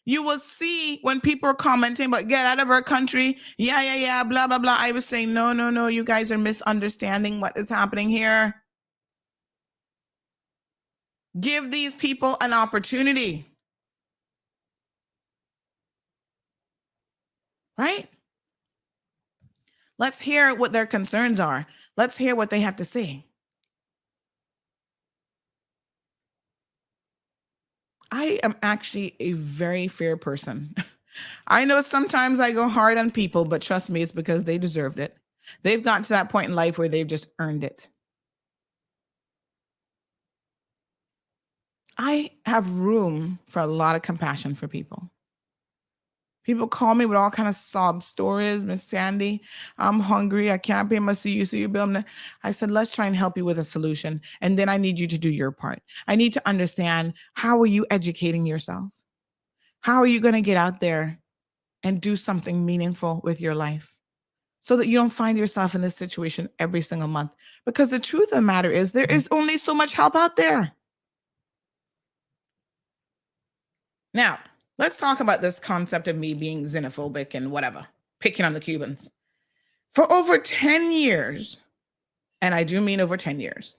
You will see when people are commenting, but get out of our country. Yeah, blah, blah, blah. I was saying, no, you guys are misunderstanding what is happening here. Give these people an opportunity. Right? Let's hear what their concerns are. Let's hear what they have to say. I am actually a very fair person. I know sometimes I go hard on people, but trust me, it's because they deserved it. They've gotten to that point in life where they've just earned it. I have room for a lot of compassion for people. People call me with all kind of sob stories. Miss Sandy, I'm hungry. I can't pay my CUC bill. I said, let's try and help you with a solution. And then I need you to do your part. I need to understand, how are you educating yourself? How are you going to get out there and do something meaningful with your life so that you don't find yourself in this situation every single month? Because the truth of the matter is, there is only so much help out there. Now, let's talk about this concept of me being xenophobic and whatever, picking on the Cubans. For over 10 years, and I do mean over 10 years,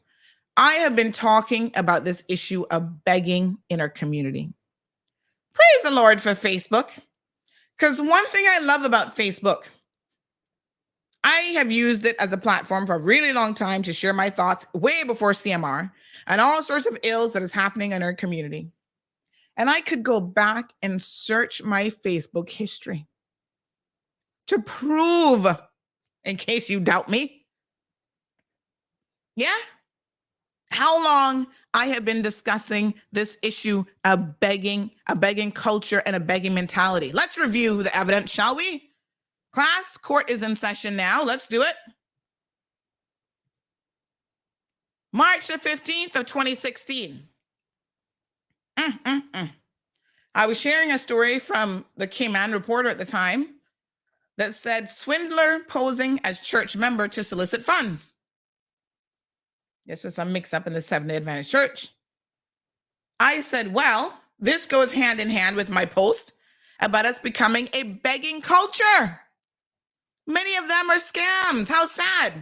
I have been talking about this issue of begging in our community. Praise the Lord for Facebook. Because one thing I love about Facebook, I have used it as a platform for a really long time to share my thoughts way before CMR and all sorts of ills that is happening in our community. And I could go back and search my Facebook history to prove, in case you doubt me, how long I have been discussing this issue of begging, a begging culture and a begging mentality. Let's review the evidence, shall we? Class, court is in session now. Let's do it. March the 15th of 2016. I was sharing a story from the Cayman Reporter at the time that said, swindler posing as church member to solicit funds. This was some mix-up in the Seventh-day Adventist Church. I said, well, this goes hand in hand with my post about us becoming a begging culture. Many of them are scams. How sad.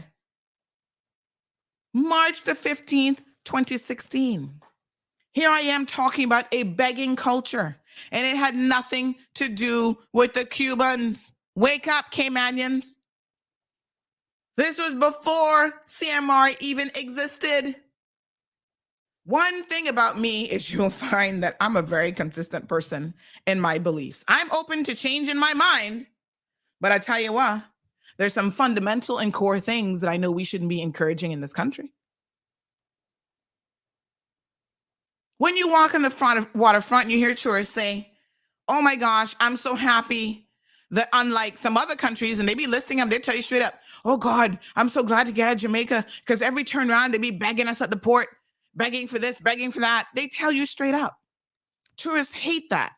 March the 15th, 2016. Here I am talking about a begging culture, and it had nothing to do with the Cubans. Wake up, Caymanians. This was before CMR even existed. One thing about me is you'll find that I'm a very consistent person in my beliefs. I'm open to change in my mind, but I tell you what, there's some fundamental and core things that I know we shouldn't be encouraging in this country. When you walk on the front of waterfront, you hear tourists say, oh my gosh, I'm so happy that unlike some other countries, and they be listing them, they tell you straight up, oh God, I'm so glad to get out of Jamaica, because every turn around, they be begging us at the port, begging for this, begging for that. They tell you straight up. Tourists hate that.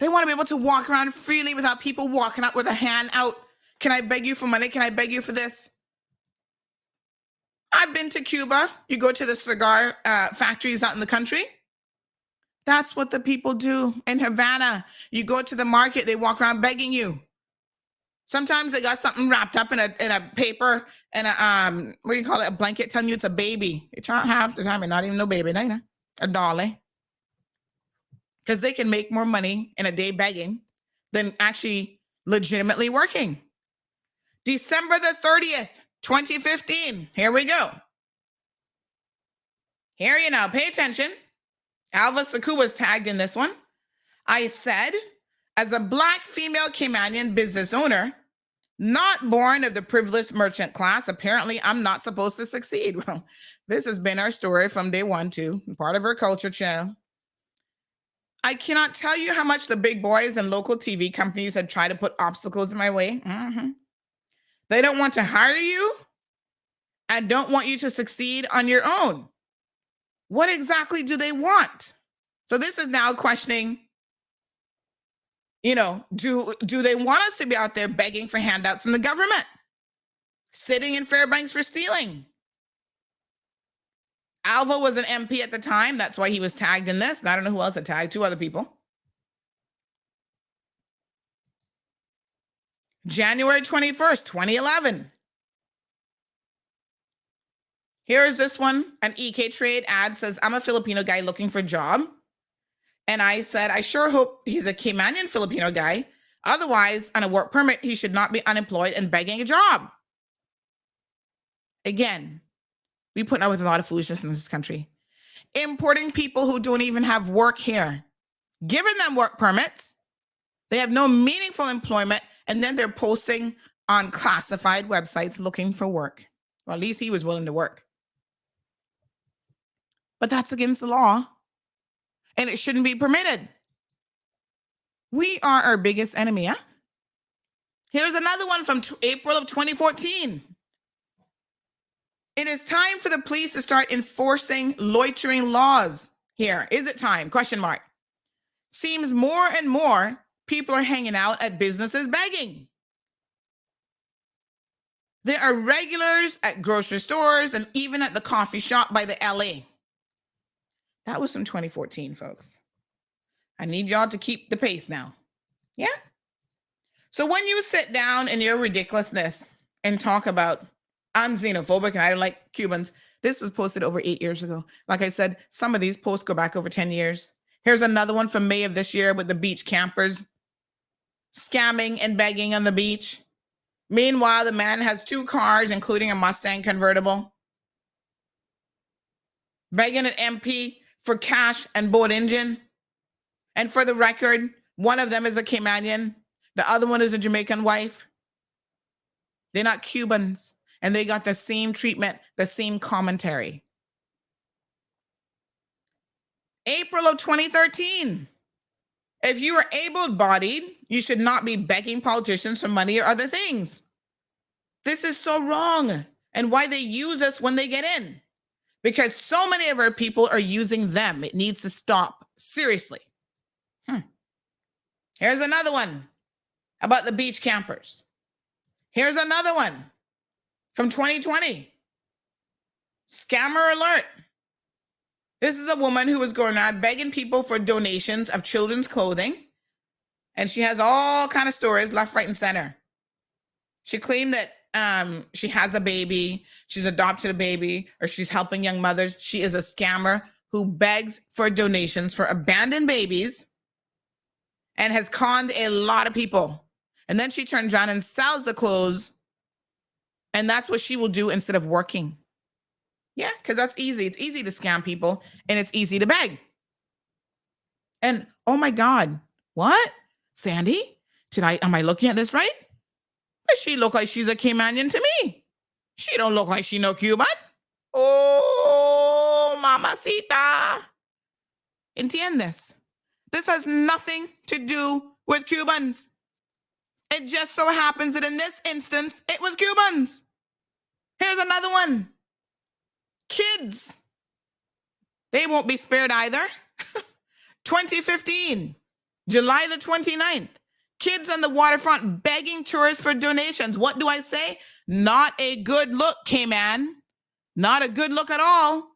They want to be able to walk around freely without people walking up with a hand out. Can I beg you for money? Can I beg you for this? I've been to Cuba. You go to the cigar factories out in the country. That's what the people do in Havana. You go to the market, they walk around begging you. Sometimes they got something wrapped up in a paper and a what do you call it? A blanket telling you it's a baby. They try half the time, and not even no baby, a dolly. Because they can make more money in a day begging than actually legitimately working. December the 30th, 2015. Here we go. Here you now, pay attention. Alva Saku was tagged in this one. I said, as a Black female Caymanian business owner, not born of the privileged merchant class, apparently I'm not supposed to succeed. Well, this has been our story from day one too, part of our culture, child. I cannot tell you how much the big boys and local TV companies had tried to put obstacles in my way. They don't want to hire you and don't want you to succeed on your own. What exactly do they want? So this is now questioning, do they want us to be out there begging for handouts from the government? Sitting in Fairbanks for stealing? Alva was an MP at the time. That's why he was tagged in this. And I don't know who else had tagged, 2 other people. January 21st, 2011. Here's this one. An EK Trade ad says, I'm a Filipino guy looking for a job. And I said, I sure hope he's a Caymanian Filipino guy. Otherwise, on a work permit, he should not be unemployed and begging a job. Again, we put up with a lot of foolishness in this country. Importing people who don't even have work here. giving them work permits. They have no meaningful employment, and then they're posting on classified websites looking for work. Well, at least he was willing to work. But that's against the law, and it shouldn't be permitted. We are our biggest enemy, huh? Here's another one from April of 2014. It is time for the police to start enforcing loitering laws here. Is it time? Question mark. Seems more and more people are hanging out at businesses begging. There are regulars at grocery stores and even at the coffee shop by the LA. That was from 2014, folks. I need y'all to keep the pace now. Yeah? So when you sit down in your ridiculousness and talk about, I'm xenophobic and I don't like Cubans, this was posted over 8 years ago. Like I said, some of these posts go back over 10 years. Here's another one from May of this year with the beach campers scamming and begging on the beach. Meanwhile, the man has 2 cars, including a Mustang convertible, begging an MP for cash and boat engine. And for the record, one of them is a Caymanian. The other one is a Jamaican wife. They're not Cubans. And they got the same treatment, the same commentary. April of 2013. If you are able-bodied, you should not be begging politicians for money or other things. This is so wrong. And why they use us when they get in. Because so many of our people are using them. It needs to stop. Seriously. Here's another one about the beach campers. Here's another one from 2020. Scammer alert. This is a woman who was going around begging people for donations of children's clothing. And she has all kind of stories left, right, and center. She claimed that she has a baby, she's adopted a baby, or she's helping young mothers. She is a scammer who begs for donations for abandoned babies and has conned a lot of people. And then she turns around and sells the clothes. And that's what she will do instead of working. Yeah, because that's easy. It's easy to scam people and it's easy to beg. And oh my God, what? Sandy? Am I looking at this right? Does she look like she's a Caymanian to me? She don't look like she no Cuban. Oh, mamacita. Entiendes? This has nothing to do with Cubans. It just so happens that in this instance, it was Cubans. Here's another one. Kids. They won't be spared either. 2015, July the 29th. Kids on the waterfront begging tourists for donations. What do I say? Not a good look, Cayman. Not a good look at all.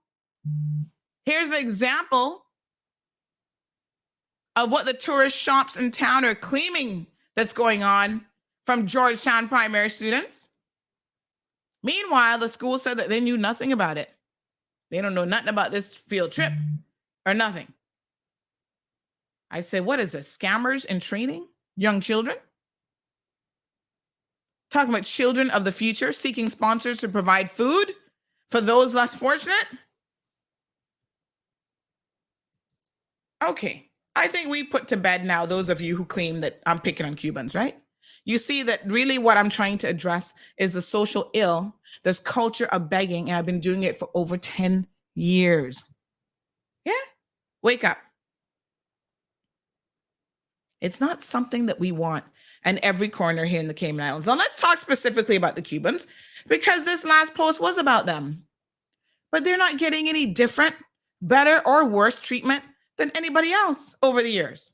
Here's an example of what the tourist shops in town are claiming that's going on from Georgetown primary students. Meanwhile, the school said that they knew nothing about it. They don't know nothing about this field trip or nothing. I said, what is this? Scammers in training? Young children? Talking about children of the future seeking sponsors to provide food for those less fortunate? Okay. I think we put to bed now those of you who claim that I'm picking on Cubans, right? You see that really what I'm trying to address is the social ill, this culture of begging, and I've been doing it for over 10 years. Yeah? Wake up. It's not something that we want in every corner here in the Cayman Islands. Now let's talk specifically about the Cubans, because this last post was about them. But they're not getting any different, better, or worse treatment than anybody else over the years.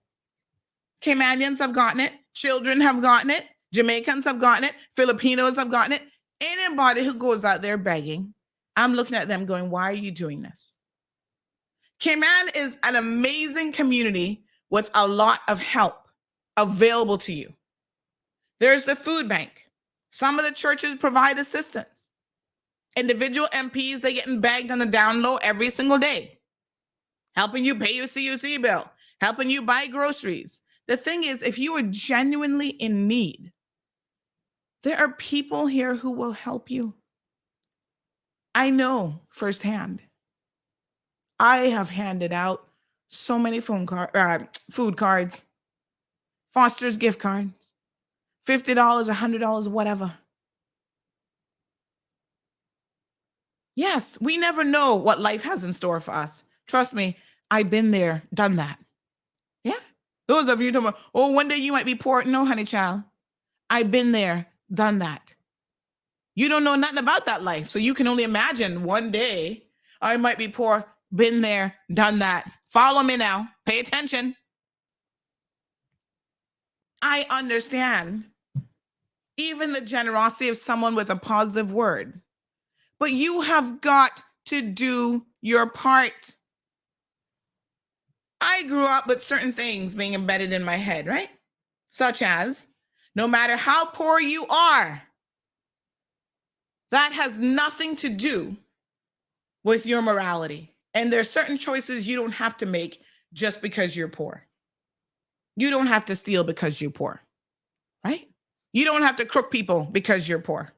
Caymanians have gotten it. Children have gotten it. Jamaicans have gotten it. Filipinos have gotten it. Anybody who goes out there begging, I'm looking at them going, why are you doing this? Cayman is an amazing community with a lot of help available to you. There's the food bank. Some of the churches provide assistance. Individual MPs, they getting begged on the down low every single day, helping you pay your CUC bill, helping you buy groceries. The thing is, if you are genuinely in need, there are people here who will help you. I know firsthand. I have handed out So many food cards, Foster's gift cards, $50, $100, whatever. Yes, we never know what life has in store for us. Trust me, I've been there, done that. Yeah. Those of you talking about, oh, one day you might be poor. No, honey child. I've been there, done that. You don't know nothing about that life. So you can only imagine one day I might be poor, been there, done that. Follow me now. Pay attention. I understand even the generosity of someone with a positive word, but you have got to do your part. I grew up with certain things being embedded in my head, right? Such as, no matter how poor you are, that has nothing to do with your morality. And there are certain choices you don't have to make just because you're poor. You don't have to steal because you're poor, right? You don't have to crook people because you're poor.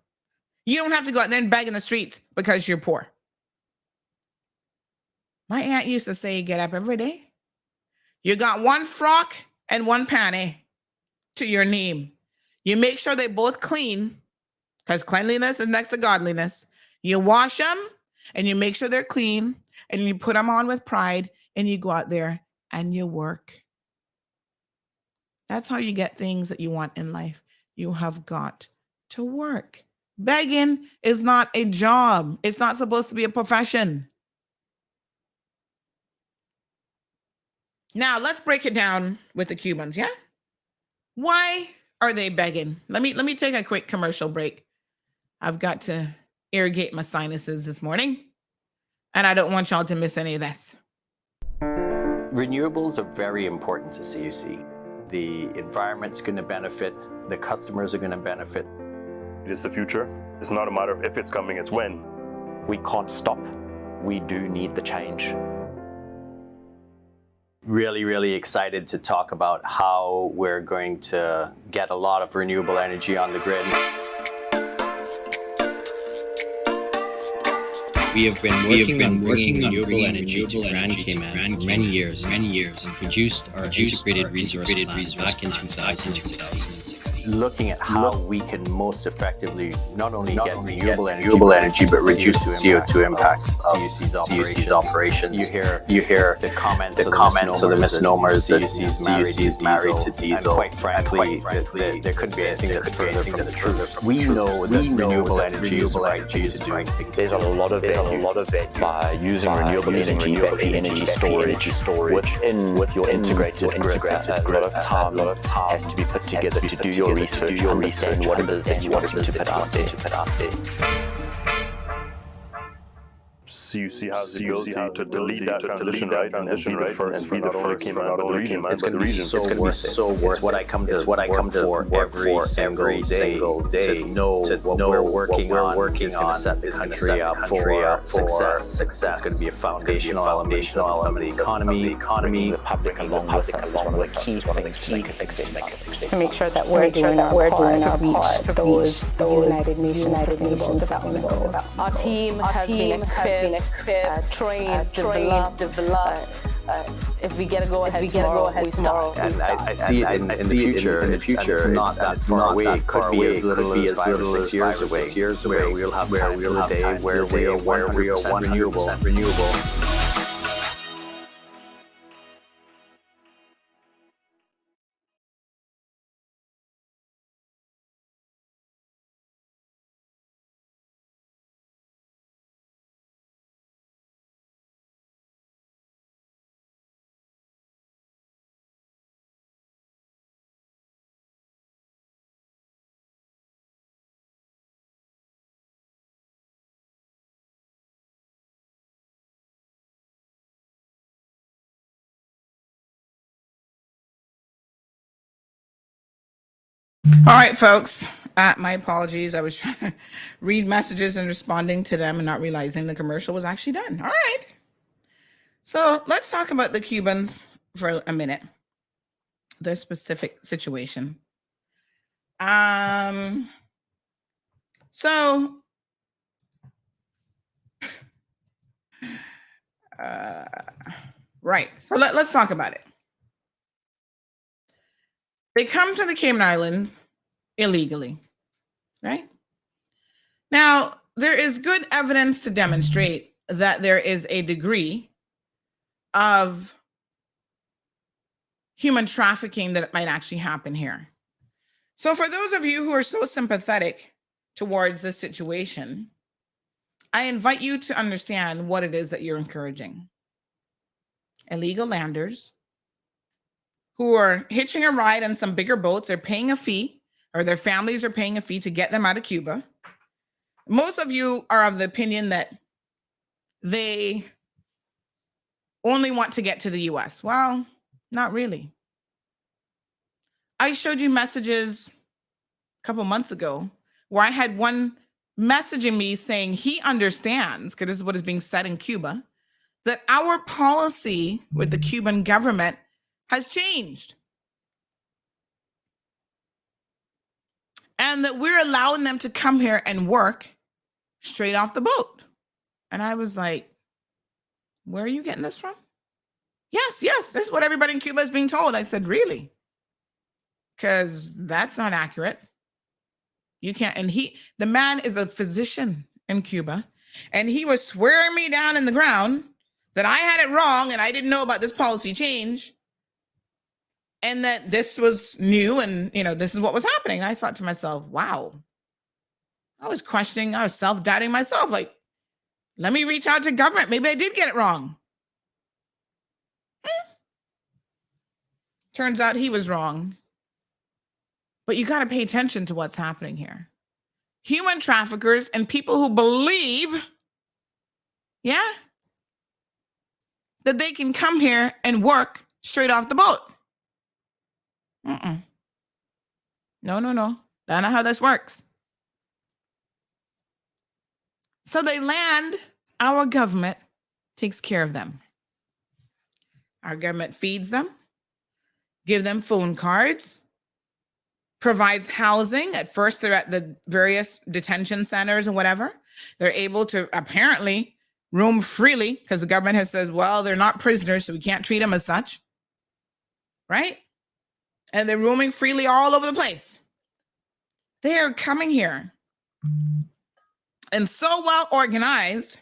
You don't have to go out there and beg in the streets because you're poor. My aunt used to say, get up every day. You got one frock and one panty to your name. You make sure they both clean, because cleanliness is next to godliness. You wash them and you make sure they're clean and you put them on with pride and you go out there and you work. That's how you get things that you want in life. You have got to work. Begging is not a job. It's not supposed to be a profession. Now, let's break it down with the Cubans, yeah? Why are they begging? Let me take a quick commercial break. I've got to irrigate my sinuses this morning, and I don't want y'all to miss any of this. Renewables are very important to CUC. The environment's going to benefit, the customers are going to benefit. It is the future. It's not a matter of if it's coming, it's when. We can't stop. We do need the change. Really, really excited to talk about how we're going to get a lot of renewable energy on the grid. We have been working on renewable energy to Grand Cayman for many years and produced our integrated resource plan back in 2016. Looking at how we can most effectively not only get renewable energy, but reduce the CO2 impact of CUC's operations. You hear the comments or the misnomers that CUC is married to diesel. And quite frankly, there couldn't be anything that's further from the truth. We know that renewable energy is the right thing to do. There's a lot of it by using renewable energy storage within your integrated grid. A lot of time has to be put together to do your research, understand what it is that you want to put out there. CUC has the ability to lead that transition, right? And be the first for not only Cayman, but the region. It's going to be so worth it. It's what I come to work for every single day. To know what we're working on is going to set the country up for success. It's going to be a foundational element of the economy. Bringing the public along with us is one of the key things to make a success. To make sure that we're doing our part to reach the United Nations Sustainable Development Goals. Our team has been equipped, trained, developed. If we get to go ahead tomorrow, we start. And I see it in the future. It's not that far away. It could be as little as 5 or 6 years away, where we'll have times of the day where we are 100% renewable. All right, folks. My apologies. I was trying to read messages and responding to them and not realizing the commercial was actually done. All right. So let's talk about the Cubans for a minute. Their specific situation. Right. So let's talk about it. They come to the Cayman Islands illegally, right? Now, there is good evidence to demonstrate that there is a degree of human trafficking that might actually happen here. So for those of you who are so sympathetic towards this situation, I invite you to understand what it is that you're encouraging. Illegal landers who are hitching a ride on some bigger boats, they're paying a fee, or their families are paying a fee to get them out of Cuba. Most of you are of the opinion that they only want to get to the US. Well, not really. I showed you messages a couple months ago where I had one messaging me saying he understands, because this is what is being said in Cuba, that our policy with the Cuban government has changed. And that we're allowing them to come here and work straight off the boat. And I was like, where are you getting this from? Yes, this is what everybody in Cuba is being told. I said, really? Because that's not accurate. You can't. And the man is a physician in Cuba, and he was swearing me down in the ground that I had it wrong and I didn't know about this policy change, and that this was new, and this is what was happening. I thought to myself, wow. I was questioning, I was self-doubting myself, like, let me reach out to government. Maybe I did get it wrong. Turns out he was wrong. But you got to pay attention to what's happening here. Human traffickers and people who believe, that they can come here and work straight off the boat. No. That's not how this works. So they land, our government takes care of them. Our government feeds them, give them phone cards, provides housing. At first, they're at the various detention centers and whatever. They're able to apparently roam freely because the government has says, well, they're not prisoners, so we can't treat them as such. Right? And they're roaming freely all over the place. They are coming here and so well organized.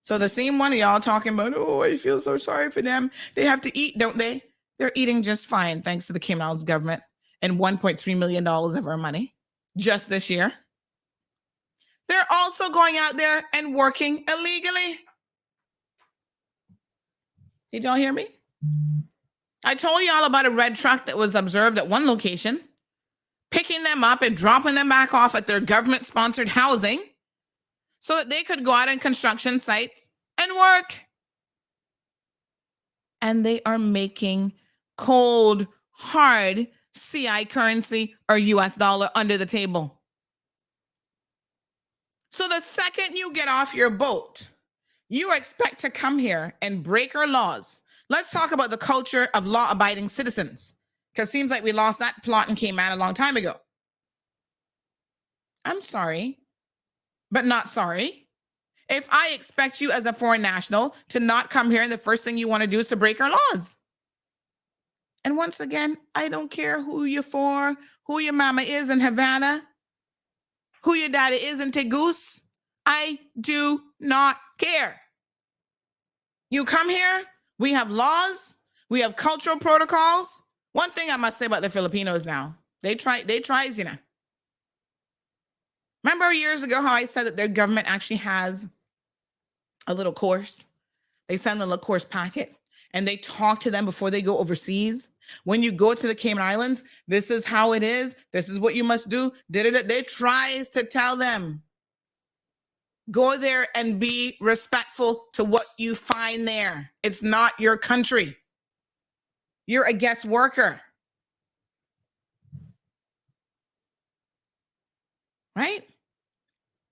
So the same one of y'all talking about, oh, I feel so sorry for them. They have to eat, don't they? They're eating just fine, thanks to the Cayman Islands government and $1.3 million of our money just this year. They're also going out there and working illegally. Did y'all hear me? I told y'all about a red truck that was observed at one location, picking them up and dropping them back off at their government-sponsored housing so that they could go out on construction sites and work. And they are making cold, hard CI currency or US dollar under the table. So the second you get off your boat, you expect to come here and break our laws. Let's talk about the culture of law-abiding citizens, because it seems like we lost that plot in Cayman a long time ago. I'm sorry, but not sorry. If I expect you as a foreign national to not come here and the first thing you want to do is to break our laws. And once again, I don't care who you're for, who your mama is in Havana, who your daddy is in Tegus. I do not care. You come here, we have laws, we have cultural protocols. One thing I must say about the Filipinos now, they try, Remember years ago how I said that their government actually has a little course? They send a little course packet and they talk to them before they go overseas. When you go to the Cayman Islands, this is how it is. This is what you must do. They tries to tell them. Go there and be respectful to what you find there. It's not your country. You're a guest worker. Right?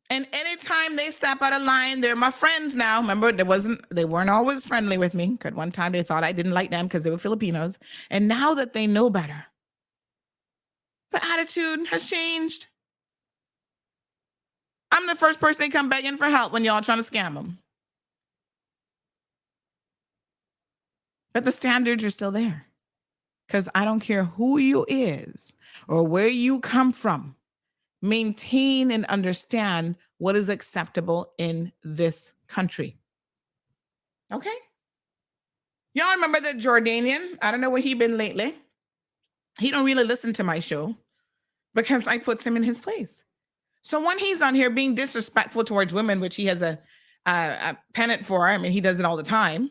And anytime they step out of line, they're my friends now. Remember, they weren't always friendly with me. Because one time they thought I didn't like them because they were Filipinos. And now that they know better, the attitude has changed. I'm the first person they come begging for help when y'all trying to scam them. But the standards are still there. Because I don't care who you is or where you come from. Maintain and understand what is acceptable in this country. Okay? Y'all remember the Jordanian? I don't know where he been lately. He don't really listen to my show because I puts him in his place. So when he's on here being disrespectful towards women, which he has a pennant for, I mean, he does it all the time,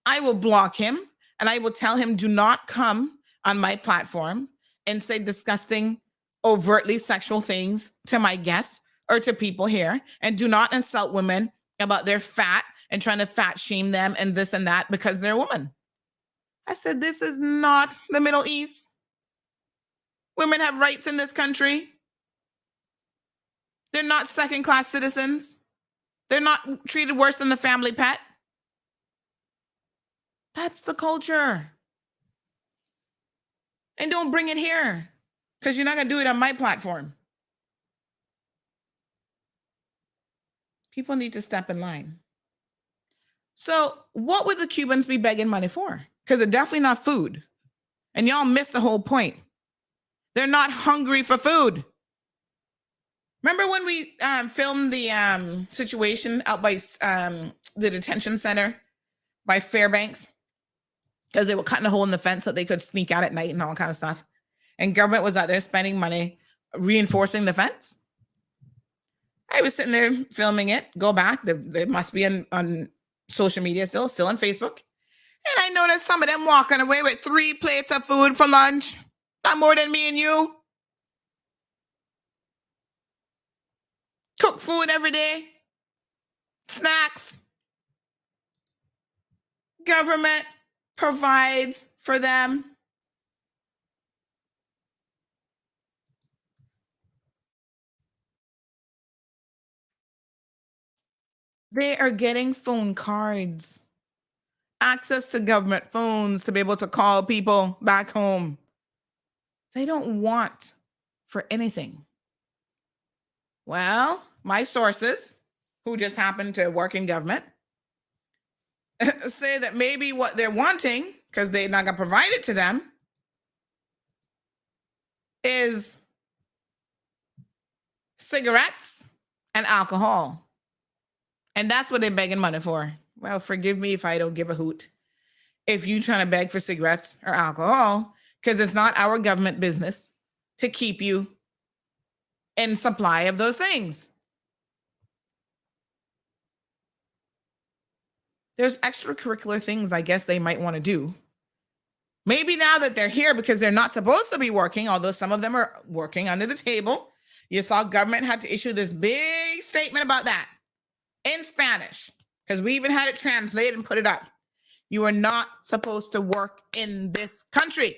I will block him and I will tell him, do not come on my platform and say disgusting, overtly sexual things to my guests or to people here. And do not insult women about their fat and trying to fat shame them and this and that because they're a woman. I said, this is not the Middle East. Women have rights in this country. They're not second-class citizens. They're not treated worse than the family pet. That's the culture. And don't bring it here because you're not going to do it on my platform. People need to step in line. So what would the Cubans be begging money for? Because they're definitely not food. And y'all missed the whole point. They're not hungry for food. Remember when we filmed the situation out by the detention center by Fairbanks? Because they were cutting a hole in the fence so they could sneak out at night and all kind of stuff. And government was out there spending money reinforcing the fence. I was sitting there filming it. Go back. They must be on social media still on Facebook. And I noticed some of them walking away with 3 plates of food for lunch. Not more than me and you. Cook food every day. Snacks. Government provides for them. They are getting phone cards, access to government phones to be able to call people back home. They don't want for anything. Well, my sources, who just happen to work in government, say that maybe what they're wanting, because they're not going to provide it to them, is cigarettes and alcohol. And that's what they're begging money for. Well, forgive me if I don't give a hoot if you trying to beg for cigarettes or alcohol, because it's not our government business to keep you in supply of those things. There's extracurricular things I guess they might want to do. Maybe now that they're here because they're not supposed to be working, although some of them are working under the table. You saw government had to issue this big statement about that in Spanish, because we even had it translated and put it up. You are not supposed to work in this country.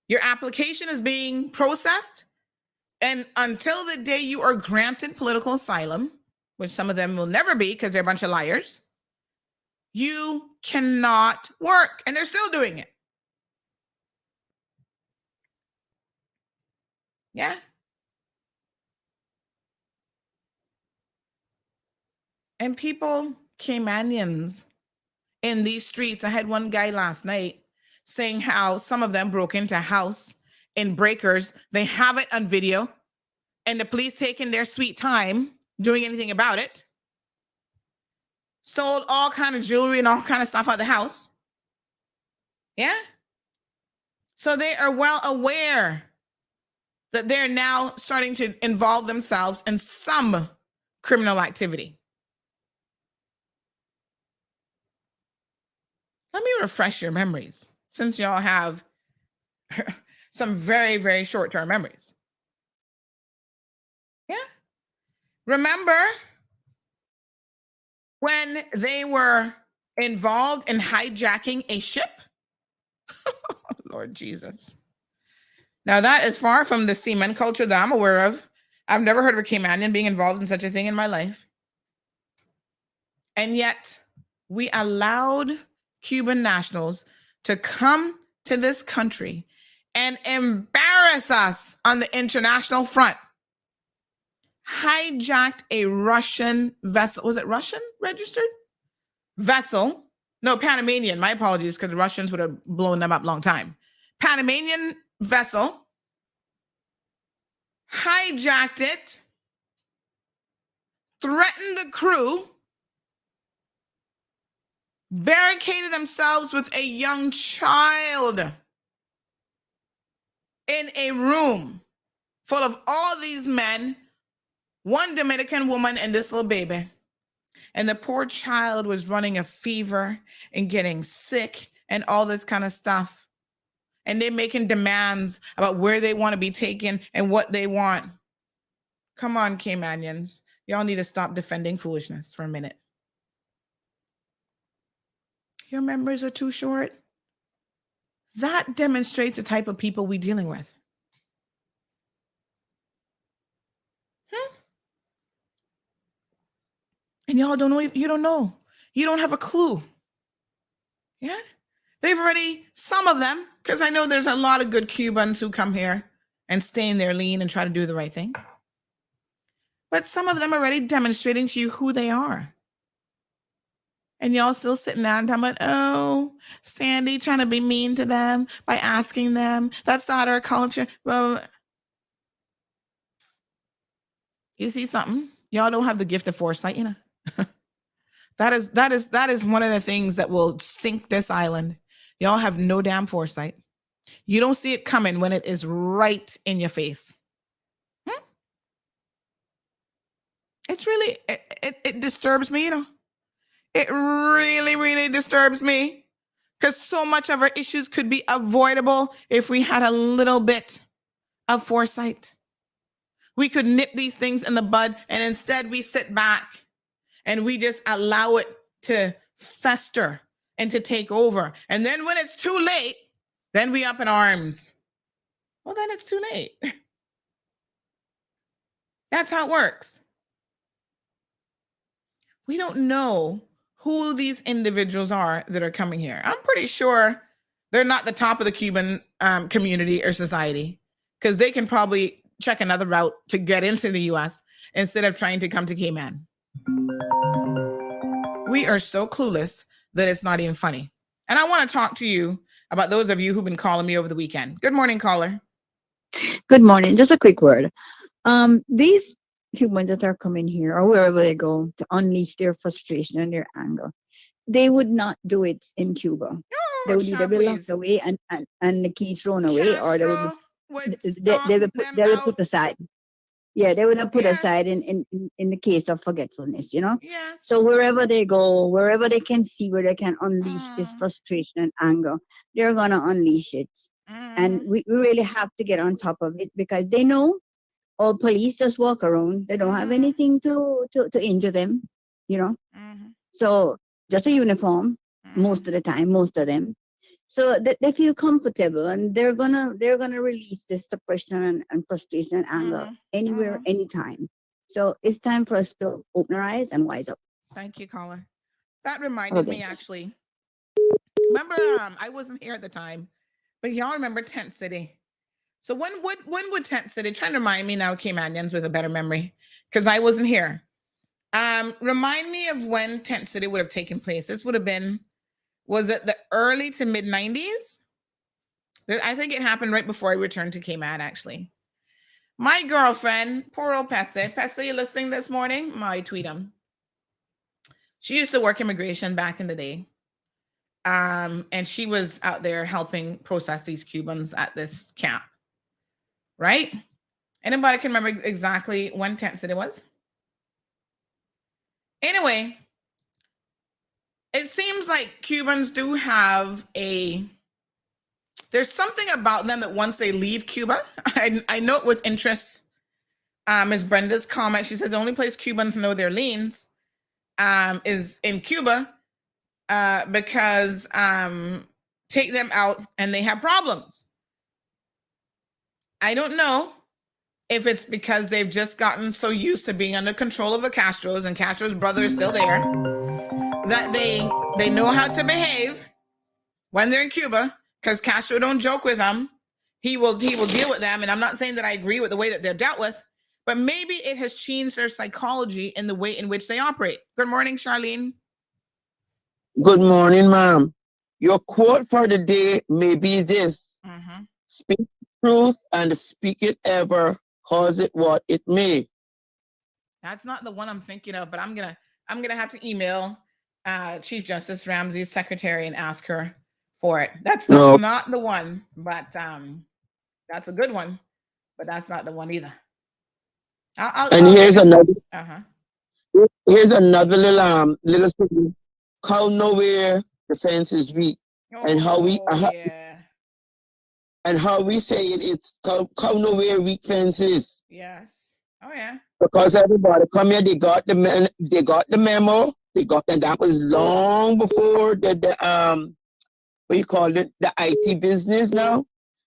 Your application is being processed, and until the day you are granted political asylum, which some of them will never be because they're a bunch of liars, you cannot work. And they're still doing it. Yeah. And people, Caymanians, in these streets. I had one guy last night saying how some of them broke into a house in breakers. They have it on video, and the police taking their sweet time doing anything about it. Stole all kind of jewelry and all kind of stuff out of the house. Yeah. So they are well aware that they're now starting to involve themselves in some criminal activity. Let me refresh your memories, since y'all have some very, very short-term memories. Yeah. Remember when they were involved in hijacking a ship? Lord Jesus. Now that is far from the seaman culture that I'm aware of. I've never heard of a Caymanian being involved in such a thing in my life. And yet we allowed Cuban nationals to come to this country and embarrass us on the international front. Hijacked a Russian vessel. Was it Russian registered? Vessel No, Panamanian. My apologies, because the Russians would have blown them up long time. Panamanian vessel hijacked it, threatened the crew, barricaded themselves with a young child in a room full of all these men, one Dominican woman, and this little baby. And the poor child was running a fever and getting sick and all this kind of stuff. And they're making demands about where they want to be taken and what they want. Come on, Caymanians. Y'all need to stop defending foolishness for a minute. Your members are too short. That demonstrates the type of people we're dealing with. And y'all don't know, you don't know. You don't have a clue. Yeah? They've already, some of them, because I know there's a lot of good Cubans who come here and stay in their lane and try to do the right thing. But some of them are already demonstrating to you who they are. And y'all still sitting down talking about, oh, Sandy trying to be mean to them by asking them. That's not our culture. Well, you see something? Y'all don't have the gift of foresight, you know. That is one of the things that will sink this island. Y'all have no damn foresight. You don't see it coming when it is right in your face. It's really, it disturbs me, you know. It really, really disturbs me, because so much of our issues could be avoidable if we had a little bit of foresight. We could nip these things in the bud, and instead we sit back and we just allow it to fester and to take over. And then when it's too late, then we up in arms. Well, then it's too late. That's how it works. We don't know who these individuals are that are coming here. I'm pretty sure they're not the top of the Cuban community or society, because they can probably check another route to get into the US instead of trying to come to Cayman. We are so clueless that it's not even funny. And I want to talk to you about those of you who've been calling me over the weekend. Good morning, caller. Good morning. Just a quick word. These Cubans that are coming here or wherever they go to unleash their frustration and their anger, they would not do it in Cuba. They would either be locked away and the key thrown away, or they would put aside. Yeah, they would have put aside in the case of forgetfulness, you know? Yes. So wherever they go, wherever they can see where they can unleash this frustration and anger, they're going to unleash it. And we really have to get on top of it, because they know all police just walk around. They don't have anything to injure them, you know? So just a uniform most of the time, most of them. So they feel comfortable, and they're gonna release this depression and frustration and anger anywhere, anytime. So it's time for us to open our eyes and wise up. Thank you, caller. That reminded me, actually. Remember, I wasn't here at the time, but y'all remember Tent City. So when would Tent City, trying to remind me now, Caymanians with a better memory, because I wasn't here. Remind me of when Tent City would have taken place. This would have been, was it the early to mid 90s? I think it happened right before I returned to Cayman, actually. My girlfriend, poor old Pesse. Pesse, you listening this morning? I tweet him. She used to work immigration back in the day. And she was out there helping process these Cubans at this camp. Right? Anybody can remember exactly when Tent City was? Anyway, it seems like Cubans do have there's something about them that once they leave Cuba, I note with interest, Ms. Brenda's comment. She says the only place Cubans know their lanes is in Cuba, because take them out and they have problems. I don't know if it's because they've just gotten so used to being under control of the Castros, and Castro's brother is still there, that they know how to behave when they're in Cuba, because Castro don't joke with them. He will deal with them. And I'm not saying that I agree with the way that they're dealt with, but maybe it has changed their psychology in the way in which they operate. Good morning, Charlene. Good morning, ma'am. Your quote for the day may be this: speak the truth and speak it ever, cause it what it may. That's not the one I'm thinking of, but I'm gonna have to email Chief Justice Ramsey's secretary and ask her for it. That's not the one, but that's a good one, but that's not the one either. Here's another. Here's another little thing. Cow nowhere, the fence is weak, and how we say it. It's cow nowhere, weak fences. Yes. Oh yeah. Because everybody come here, they got the memo. And that was long before the what you call it, the IT business now.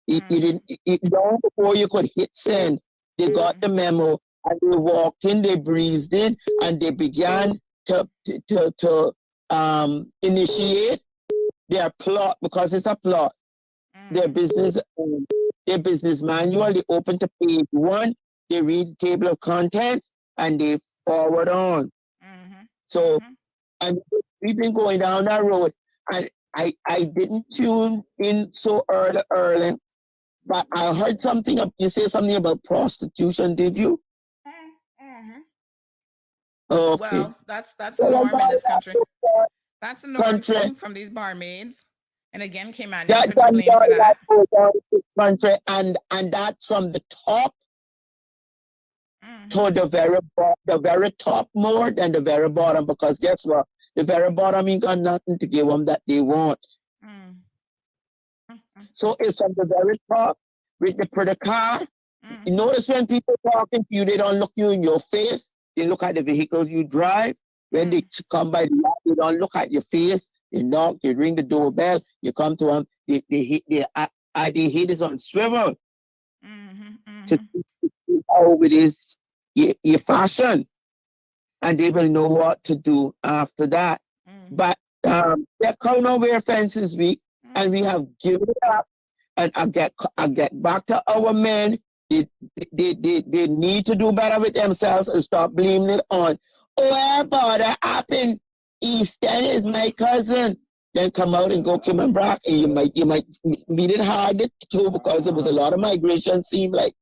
Long before you could hit send, they got the memo and they walked in, they breezed in, and they began to initiate their plot, because it's a plot. Their business manual, they open to page 1, they read table of contents, and they forward on. So, and we've been going down that road, and I didn't tune in so early, but I heard something. You say something about prostitution, did you? Okay. Well, that's the norm in this country. That's the norm from these barmaids. And again, Caymanians are to blame for that. Country, and that's from the top to the very top more than the very bottom, because guess what? The very bottom ain't got nothing to give them that they want. So it's from the very top with the pretty car. You notice when people talking to you, they don't look you in your face. They look at the vehicle you drive. When they come by the lot, they don't look at your face. They knock, you ring the doorbell, you come to them, they hit their ID head is on swivel to see how it is your fashion, and they will know what to do after that. But they're coming over fences week, and we have given it up. And I get back to our men. They need to do better with themselves and stop blaming it on, but that happened. Easton is my cousin. Then come out and go Kim and Brock, and you might meet it hard too, because there was a lot of migration, seemed like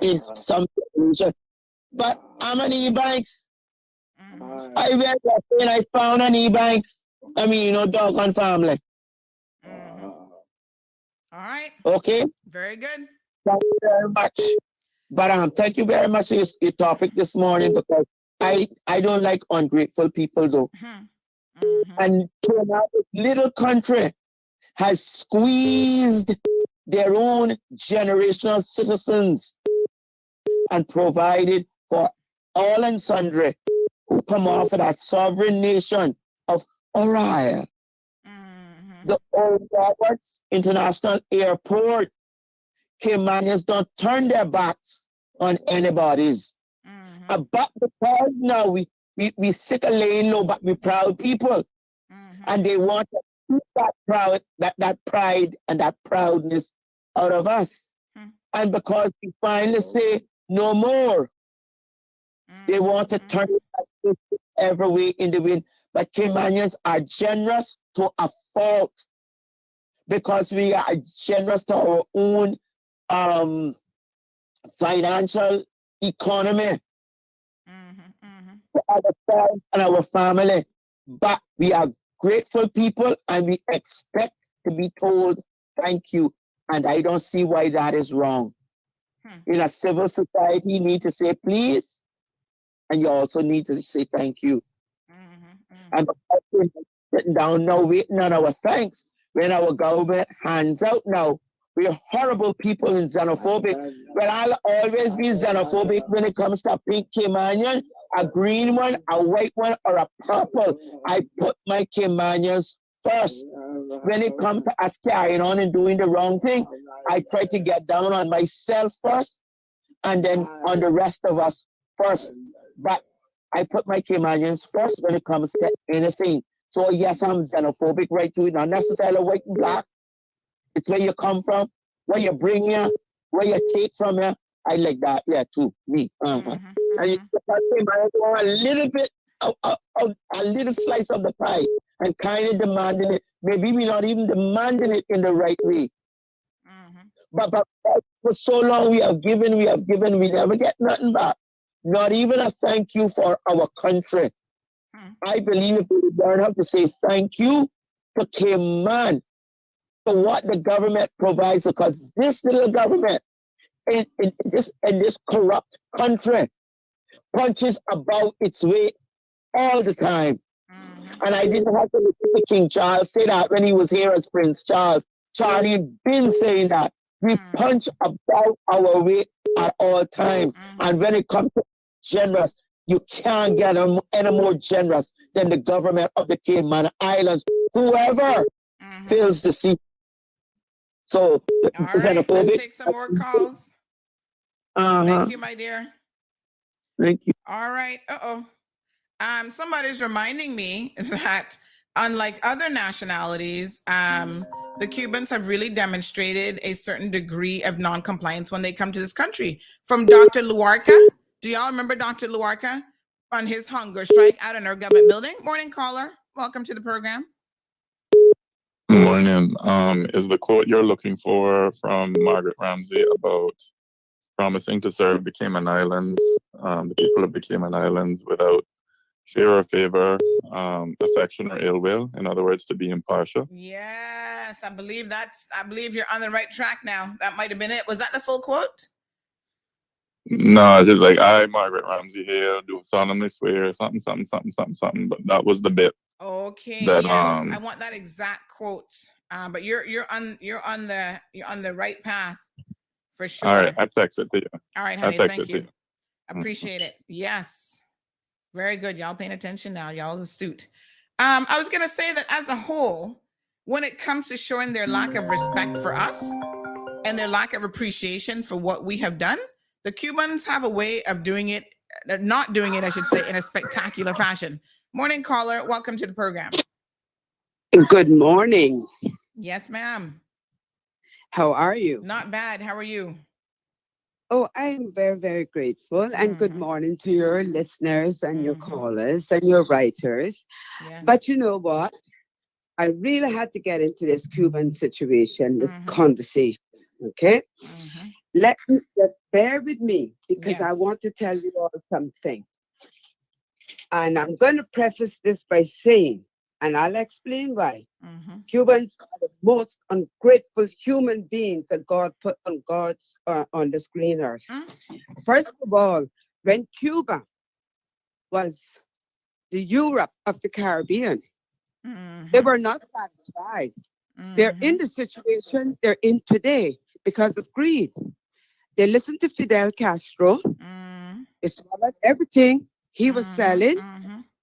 in some situation. But I'm an e-bikes. I went and I found an e-bikes. I mean, doggone family. All right. Okay. Very good. Thank you very much. But thank you very much for your topic this morning, because I don't like ungrateful people though. And this little country has squeezed their own generational citizens and provided for all and sundry who come off of that sovereign nation of Orion. The old Roberts International Airport, Caymanians don't turn their backs on anybody's. But because now we sit a lane low, but we proud people, and they want to keep that pride and that proudness out of us. And because we finally say no more, they want to turn it every way in the wind. But Caymanians are generous to a fault, because we are generous to our own financial economy, to ourselves and our family. But we are grateful people, and we expect to be told thank you. And I don't see why that is wrong. In a civil society, you need to say please, and you also need to say thank you. And because we're sitting down now waiting on our thanks, when our government hands out now, we're horrible people and xenophobic. Well, I'll always be xenophobic when it comes to a pink Caymanian, a green one, a white one, or a purple. I put my Caymanians first. When it comes to us carrying on and doing the wrong thing, I try to get down on myself first, and then on the rest of us first. But I put my Caymanians first when it comes to anything. So yes, I'm xenophobic right to it, not necessarily white and black. It's where you come from, where you bring here, where you take from here. I like that, yeah, too, me. And you a little bit, a little slice of the pie. and kind of demanding it. Maybe we're not even demanding it in the right way. But for so long we have given, we never get nothing back. Not even a thank you for our country. I believe if we learn how to say thank you to Cayman for what the government provides, because this little government in this corrupt country punches about its weight all the time. And I didn't have to listen to King Charles say that when he was here as Prince Charles. Charlie been saying that. We punch about our weight at all times. And when it comes to generous, you can't get any more generous than the government of the Cayman Islands, whoever fills the seat. So, all right, let's take some more calls. Thank you, my dear. Thank you. All right. Somebody's reminding me that unlike other nationalities, the Cubans have really demonstrated a certain degree of non-compliance when they come to this country. From Dr. Luarca, do y'all remember Dr. Luarca on his hunger strike out in our government building? Morning, caller. Welcome to the program. Morning. Is the quote you're looking for from Margaret Ramsey about promising to serve the Cayman Islands, the people of the Cayman Islands, without fear or favor, affection or ill will? In other words, to be impartial. Yes, I believe you're on the right track now. That might have been it. Was that the full quote? No, it's just like, I, Margaret Ramsey here, do solemnly swear something. But that was the bit. Okay. That, yes, I want that exact quote. But you're on the right path for sure. All right, I text it to you. All right, honey. Thank you. Appreciate it. Yes. Very good. Y'all paying attention now. Y'all astute. I was going to say that as a whole, when it comes to showing their lack of respect for us and their lack of appreciation for what we have done, the Cubans have a way of doing it, not doing it, I should say, in a spectacular fashion. Morning, caller. Welcome to the program. Good morning. Yes, ma'am. How are you? Not bad. How are you? Oh, I am very, very grateful. And good morning to your listeners and your callers and your writers. Yes. But you know what? I really had to get into this Cuban situation with conversation. Okay? Let me just bear with me because I want to tell you all something. And I'm going to preface this by saying, and I'll explain why. Cubans are the most ungrateful human beings that God put on this green earth. First of all, when Cuba was the Europe of the Caribbean, they were not satisfied. They're in the situation they're in today because of greed. They listened to Fidel Castro. They swallowed everything he was selling.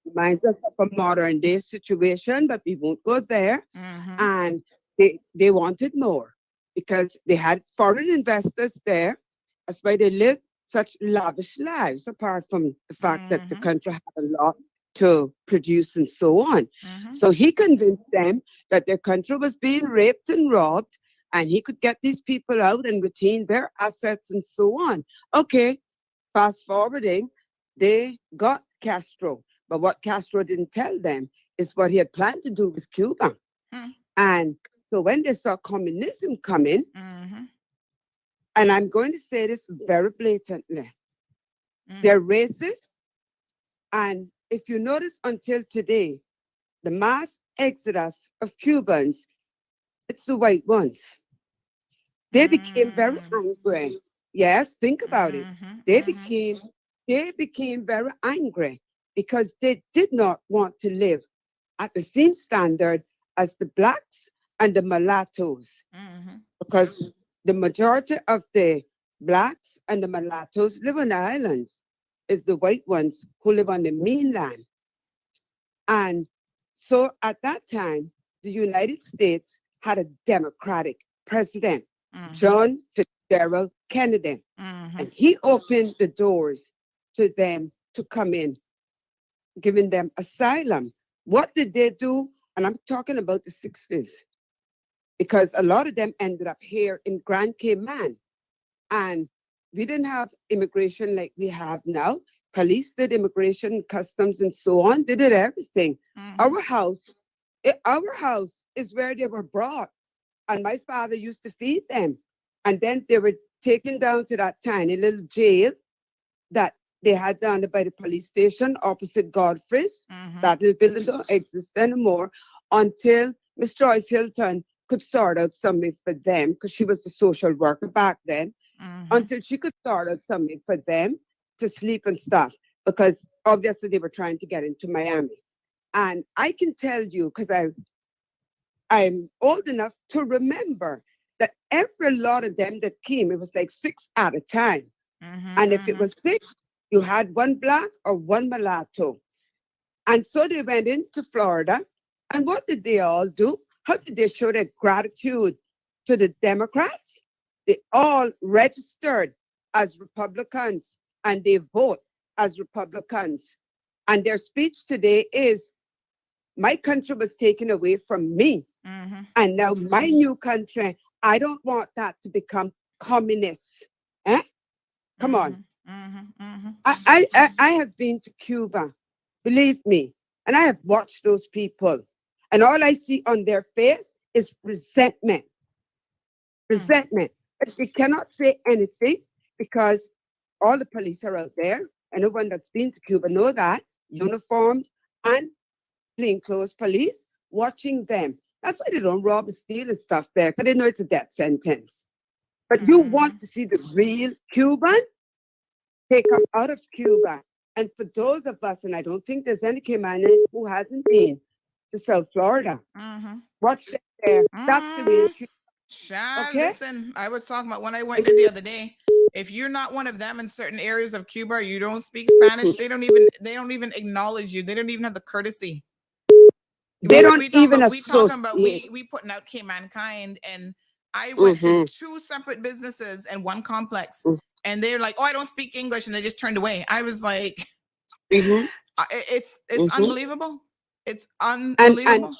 Reminds us of a modern day situation, but we won't go there. And they wanted more because they had foreign investors there. That's why they lived such lavish lives, apart from the fact that the country had a lot to produce and so on. So he convinced them that their country was being raped and robbed, and he could get these people out and retain their assets and so on. Okay, fast forwarding, they got Castro. But what Castro didn't tell them is what he had planned to do with Cuba. And so when they saw communism coming, and I'm going to say this very blatantly, they're racist. And if you notice until today, the mass exodus of Cubans, it's the white ones. They became very angry. Yes, think about it. They became very angry because they did not want to live at the same standard as the blacks and the mulattoes. Because the majority of the blacks and the mulattoes live on the islands. It's the white ones who live on the mainland. And so at that time, the United States had a Democratic president, John Fitzgerald Kennedy. And he opened the doors to them to come in, giving them asylum. What did they do? And I'm talking about the 60s, because a lot of them ended up here in Grand Cayman. And we didn't have immigration like we have now. Police did immigration, customs, and so on. They did everything. Our house Our house is where they were brought, and my father used to feed them. And then they were taken down to that tiny little jail that they had down there by the police station opposite Godfrey's. That little building don't exist anymore until Miss Joyce Hilton could sort out something for them, because she was a social worker back then, until she could sort out something for them to sleep and stuff, because obviously they were trying to get into Miami. And I can tell you, because I'm old enough to remember that every lot of them that came, it was like 6 at a time. And if it was 6, you had one black or one mulatto. And so they went into Florida. And what did they all do? How did they show their gratitude to the Democrats? They all registered as Republicans and they vote as Republicans. And their speech today is, my country was taken away from me. And now my new country, I don't want that to become communist. Eh? Come on. I have been to Cuba, believe me, and I have watched those people. And all I see on their face is resentment. Resentment. But they cannot say anything because all the police are out there. Anyone that's been to Cuba know that. Uniformed and plainclothes police watching them. That's why they don't rob and steal and stuff there, because they know it's a death sentence. But you want to see the real Cuban? Take them out of Cuba. And for those of us, and I don't think there's any Cayman who hasn't been to South Florida, watch them there. That's the real Cuba. Okay? Listen, I was talking about when I went there the other day. If you're not one of them in certain areas of Cuba, you don't speak Spanish, they don't even acknowledge you. They don't even have the courtesy. They don't even associate. We putting out K-Mankind, and I went to 2 separate businesses and 1 complex, and they're like, "Oh, I don't speak English," and they just turned away. I was like, "It's unbelievable. It's unbelievable."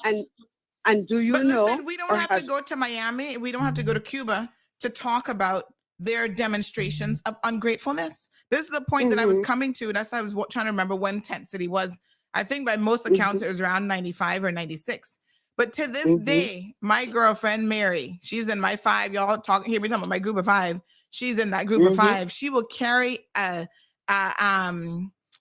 And do you know? Listen, we don't have to go to Miami. We don't have to go to Cuba to talk about their demonstrations of ungratefulness. This is the point that I was coming to. That's why I was trying to remember when Tent City was. I think by most accounts it was around 95 or 96. But to this day, my girlfriend Mary, she's in my 5. Y'all hear me talking about my group of 5. She's in that group of 5. She will carry a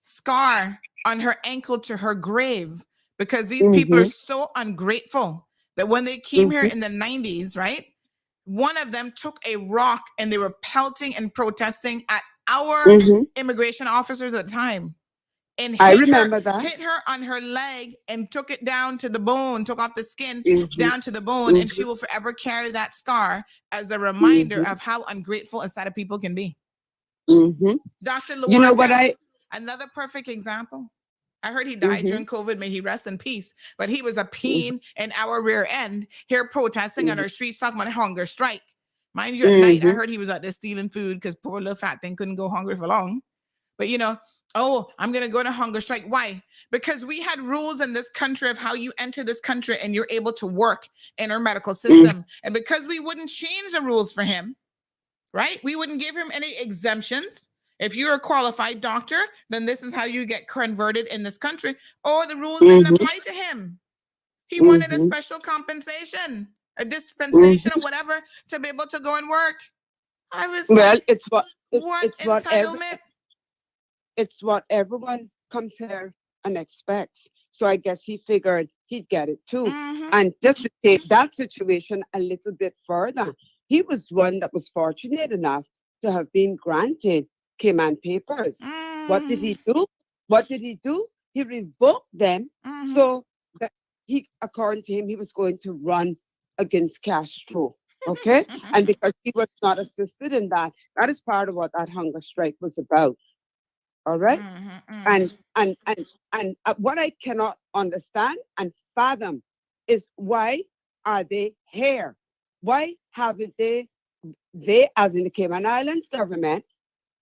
scar on her ankle to her grave because these people are so ungrateful that when they came here in the 90s, right? One of them took a rock and they were pelting and protesting at our immigration officers at the time. And I remember hit her on her leg and took it down to the bone, took off the skin down to the bone, and she will forever carry that scar as a reminder of how ungrateful a set of people can be. Dr. Luarca, you know what another perfect example. I heard he died during COVID. May he rest in peace. But he was a peen in our rear end here protesting on our streets talking about hunger strike. Mind you, at night, I heard he was out there stealing food because poor little fat thing couldn't go hungry for long. But you know, oh, I'm going to go to hunger strike. Why? Because we had rules in this country of how you enter this country and you're able to work in our medical system. And because we wouldn't change the rules for him, right? We wouldn't give him any exemptions. If you're a qualified doctor, then this is how you get converted in this country. Oh, the rules didn't apply to him. He wanted a special compensation, a dispensation or whatever to be able to go and work. I was like, it's what entitlement? It's what everyone comes here and expects. So I guess he figured he'd get it too. And just to take that situation a little bit further, he was one that was fortunate enough to have been granted Cayman papers. What did he do? He revoked them so that according to him, he was going to run against Castro. Okay? And because he was not assisted in that, that is part of what that hunger strike was about. All right? And what I cannot understand and fathom is why are they here? Why haven't they, as in the Cayman Islands government,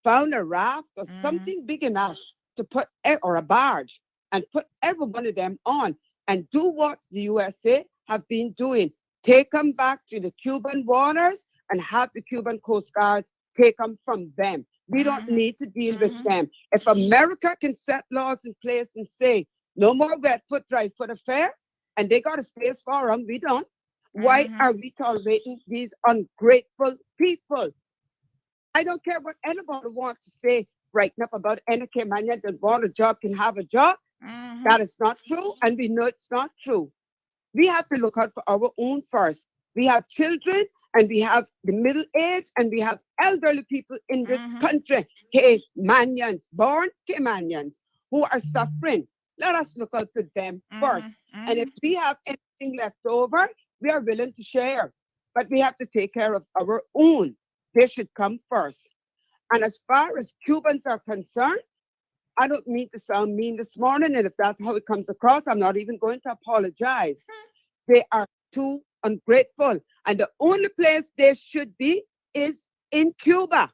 found a raft or something big enough to put, or a barge, and put every one of them on and do what the USA have been doing? Take them back to the Cuban waters and have the Cuban Coast Guards take them from them. We don't need to deal with them. If America can set laws in place and say, no more wet foot, dry foot affair, and they got a space for them. We don't. Why are we tolerating these ungrateful people? I don't care what anybody wants to say right now about any Cayman that want a job can have a job. That is not true, and we know it's not true. We have to look out for our own first. We have children, and we have the middle age, and we have elderly people in this country, Caymanians, born Caymanians, who are suffering. Let us look out for them first. And if we have anything left over, we are willing to share. But we have to take care of our own. They should come first. And as far as Cubans are concerned, I don't mean to sound mean this morning, and if that's how it comes across, I'm not even going to apologize. They are too ungrateful, and the only place they should be is in Cuba.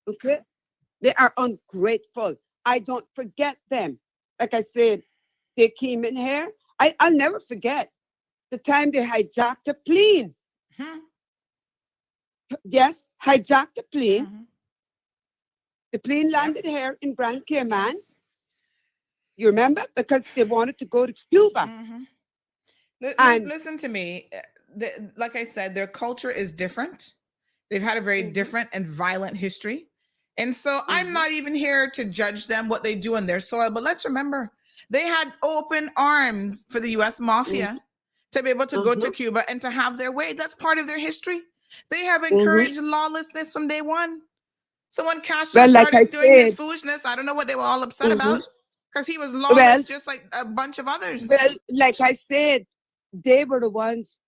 Okay? They are ungrateful. I don't forget them. Like I said, they came in here. I'll never forget the time they hijacked a plane. Yes, hijacked a plane. The plane landed here in Grand Cayman. You remember? Because they wanted to go to Cuba. Listen to me. Like I said, their culture is different. They've had a very different and violent history. And so I'm not even here to judge them, what they do on their soil. But let's remember, they had open arms for the U.S. mafia to be able to go to Cuba and to have their way. That's part of their history. They have encouraged lawlessness from day one. So when Castro started doing his foolishness, I don't know what they were all upset about, because he was lawless just like a bunch of others. Well, like I said, they were the ones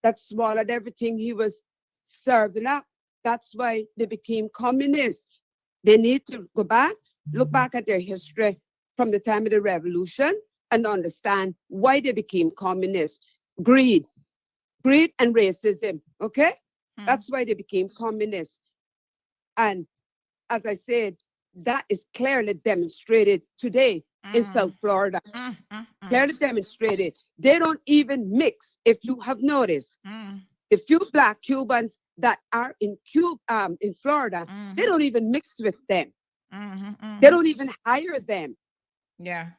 that swallowed everything he was serving up. That's why they became communists. They need to go back, look back at their history from the time of the revolution and understand why they became communists. Greed and racism, okay? That's why they became communists. And as I said, that is clearly demonstrated today in South Florida. Clearly demonstrated. They don't even mix, if you have noticed. The few Black Cubans that are in Florida, they don't even mix with them. They don't even hire them. Yeah.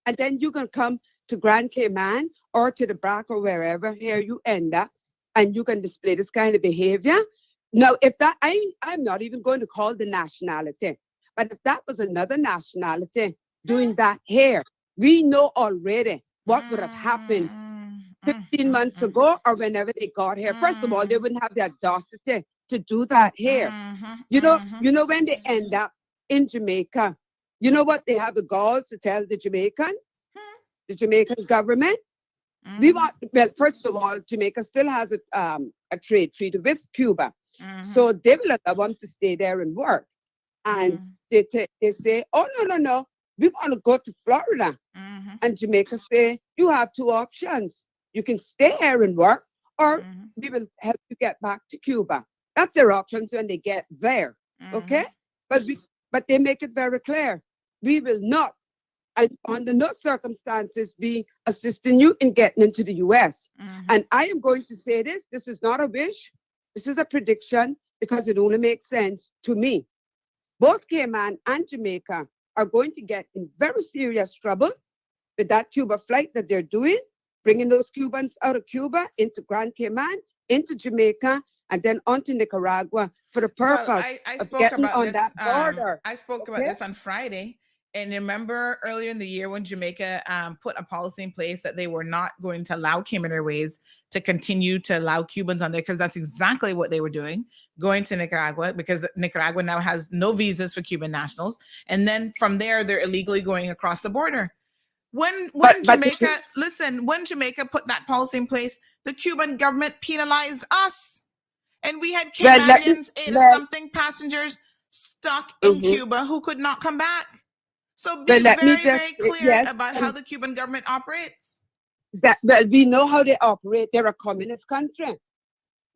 And then you can come to Grand Cayman or to the Back or wherever, here you end up, and you can display this kind of behavior. Now, if that, I'm not even going to call the nationality, but if that was another nationality doing that here, we know already what would have happened 15 months ago or whenever they got here. First of all, they wouldn't have the audacity to do that here. You know, when they end up in Jamaica, you know what they have the gall to tell the Jamaican government? We want, well, first of all, Jamaica still has a trade treaty with Cuba. So they will allow them to stay there and work. And they say, oh, no, we want to go to Florida. And Jamaica say, you have two options. You can stay here and work, or we will help you get back to Cuba. That's their options when they get there, okay? But they make it very clear. We will not, and under no circumstances, be assisting you in getting into the U.S. And I am going to say this is not a wish. This is a prediction, because it only makes sense to me. Both Cayman and Jamaica are going to get in very serious trouble with that Cuba flight that they're doing, bringing those Cubans out of Cuba into Grand Cayman, into Jamaica, and then onto Nicaragua for the purpose of getting on that border. I spoke about this on Friday. And remember earlier in the year when Jamaica put a policy in place that they were not going to allow Cayman Airways to continue to allow Cubans on there, because that's exactly what they were doing, going to Nicaragua, because Nicaragua now has no visas for Cuban nationals. And then from there, they're illegally going across the border. When Jamaica put that policy in place, the Cuban government penalized us. And we had Caymanians, 80-something passengers stuck in Cuba who could not come back. So be very, very clear about how the Cuban government operates. Well, we know how they operate. They're a communist country.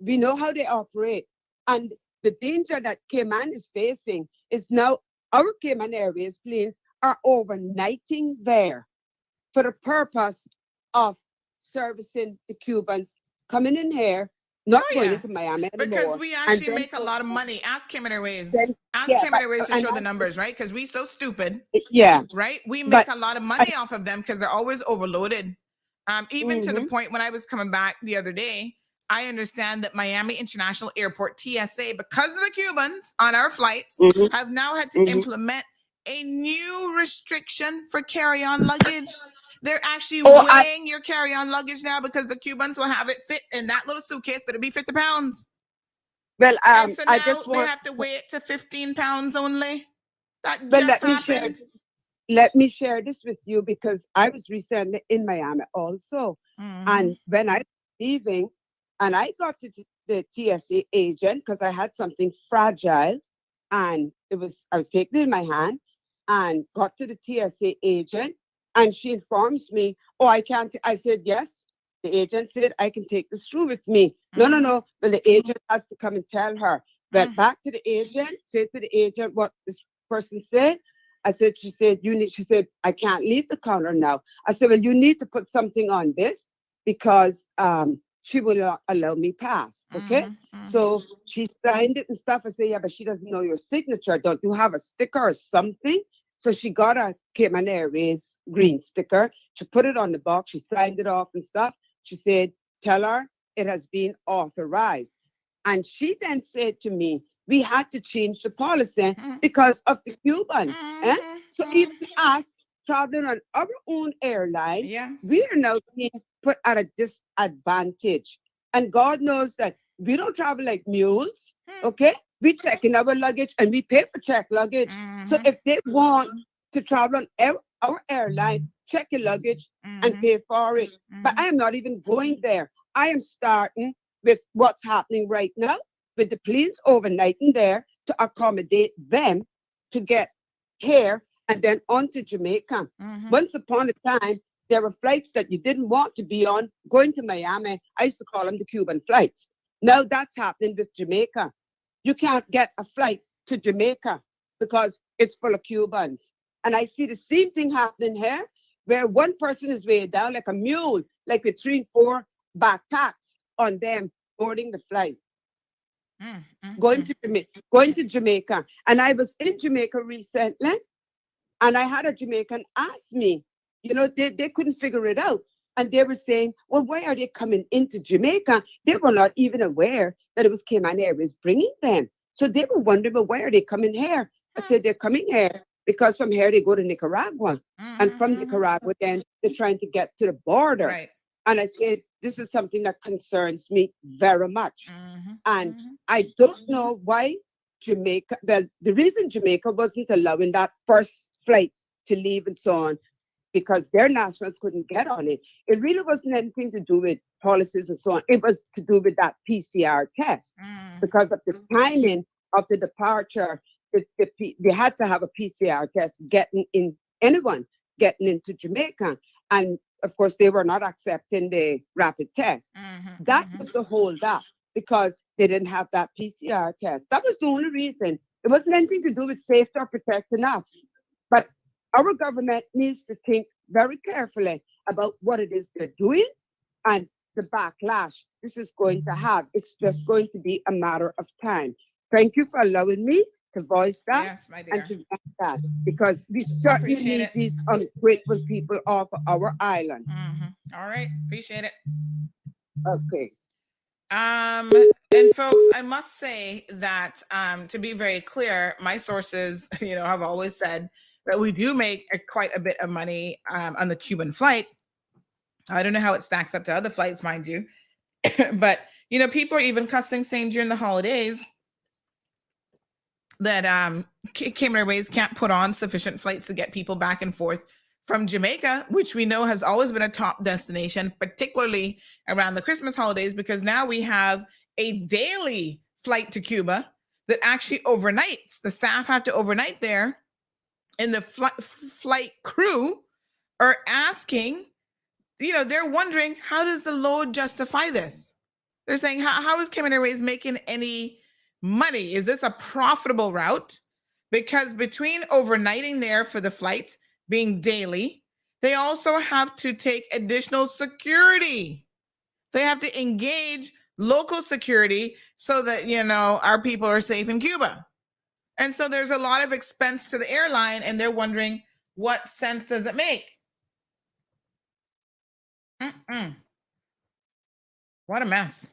We know how they operate. And the danger that Cayman is facing is now our Cayman Airways planes are overnighting there for the purpose of servicing the Cubans coming in here, not going into Miami anymore. Because we actually make a lot of money. Ask Cayman Airways. Ask Cayman Airways to show the numbers, right? Because we so stupid. Yeah. Right? We make a lot of money off of them because they're always overloaded. Even to the point when I was coming back the other day, I understand that Miami International Airport, TSA, because of the Cubans on our flights, have now had to implement a new restriction for carry-on luggage. They're actually weighing your carry-on luggage now because the Cubans will have it fit in that little suitcase, but it'll be 50 pounds. Well, and so now I just want they have to weigh it to 15 pounds only. That but just happened. Let me share this with you because I was recently in Miami also. And when I was leaving, and I got to the TSA agent because I had something fragile, and I was taking it in my hand, and got to the TSA agent, and she informs me, "Oh, I can't." I said, "Yes." The agent said, "I can take this through with me." No. Well, the agent has to come and tell her. Went back to the agent, said to the agent what this person said. She said, "I can't leave the counter now." I said, "Well, you need to put something on this because she will not allow me pass." Okay. So she signed it and stuff. I said, "Yeah, but she doesn't know your signature. Don't you have a sticker or something?" So she got a Cayman Airways green sticker. She put it on the box. She signed it off and stuff. She said, "Tell her it has been authorized." And she then said to me, "We had to change the policy because of the Cubans." So even us traveling on our own airline, we are now being put at a disadvantage. And God knows that we don't travel like mules, okay? We check in our luggage and we pay for check luggage. So if they want to travel on our airline, check your luggage and pay for it. But I am not even going there. I am starting with what's happening right now with the planes overnighting there to accommodate them to get here and then on to Jamaica. Once upon a time, there were flights that you didn't want to be on going to Miami. I used to call them the Cuban flights. Now that's happening with Jamaica. You can't get a flight to Jamaica because it's full of Cubans. And I see the same thing happening here, where one person is weighed down like a mule, like with 3 and 4 backpacks on them boarding the flight. Going to Jamaica. And I was in Jamaica recently, and I had a Jamaican ask me, they couldn't figure it out. And they were saying, "Well, why are they coming into Jamaica?" They were not even aware that it was Cayman Airways bringing them. So they were wondering, "Well, why are they coming here?" I said, "They're coming here because from here they go to Nicaragua. And from Nicaragua, then they're trying to get to the border." Right. And I said, "This is something that concerns me very much." And I don't know why Jamaica, well, the reason Jamaica wasn't allowing that first flight to leave and so on, because their nationals couldn't get on it. It really wasn't anything to do with policies and so on. It was to do with that PCR test because of the timing of the departure. They had to have a PCR test anyone getting into Jamaica. And of course, they were not accepting the rapid test. That was the hold up because they didn't have that PCR test. That was the only reason. It wasn't anything to do with safety or protecting us. But our government needs to think very carefully about what it is they're doing and the backlash this is going to have. It's just going to be a matter of time. Thank you for allowing me to voice that. Yes, my dear. And to voice that, because we certainly need these ungrateful people off our island. All right, appreciate it. Okay. And folks, I must say that to be very clear, my sources, have always said that we do make quite a bit of money on the Cuban flight. I don't know how it stacks up to other flights, mind you, but people are even cussing, saying during the holidays that Cayman Airways can't put on sufficient flights to get people back and forth from Jamaica, which we know has always been a top destination, particularly around the Christmas holidays, because now we have a daily flight to Cuba that actually overnights. The staff have to overnight there, and the flight crew are asking, they're wondering, how does the load justify this? They're saying, how is Cayman Airways making any money? Is this a profitable route? Because between overnighting there for the flights being daily, they also have to take additional security. They have to engage local security so that, our people are safe in Cuba. And so there's a lot of expense to the airline, and they're wondering, what sense does it make? What a mess.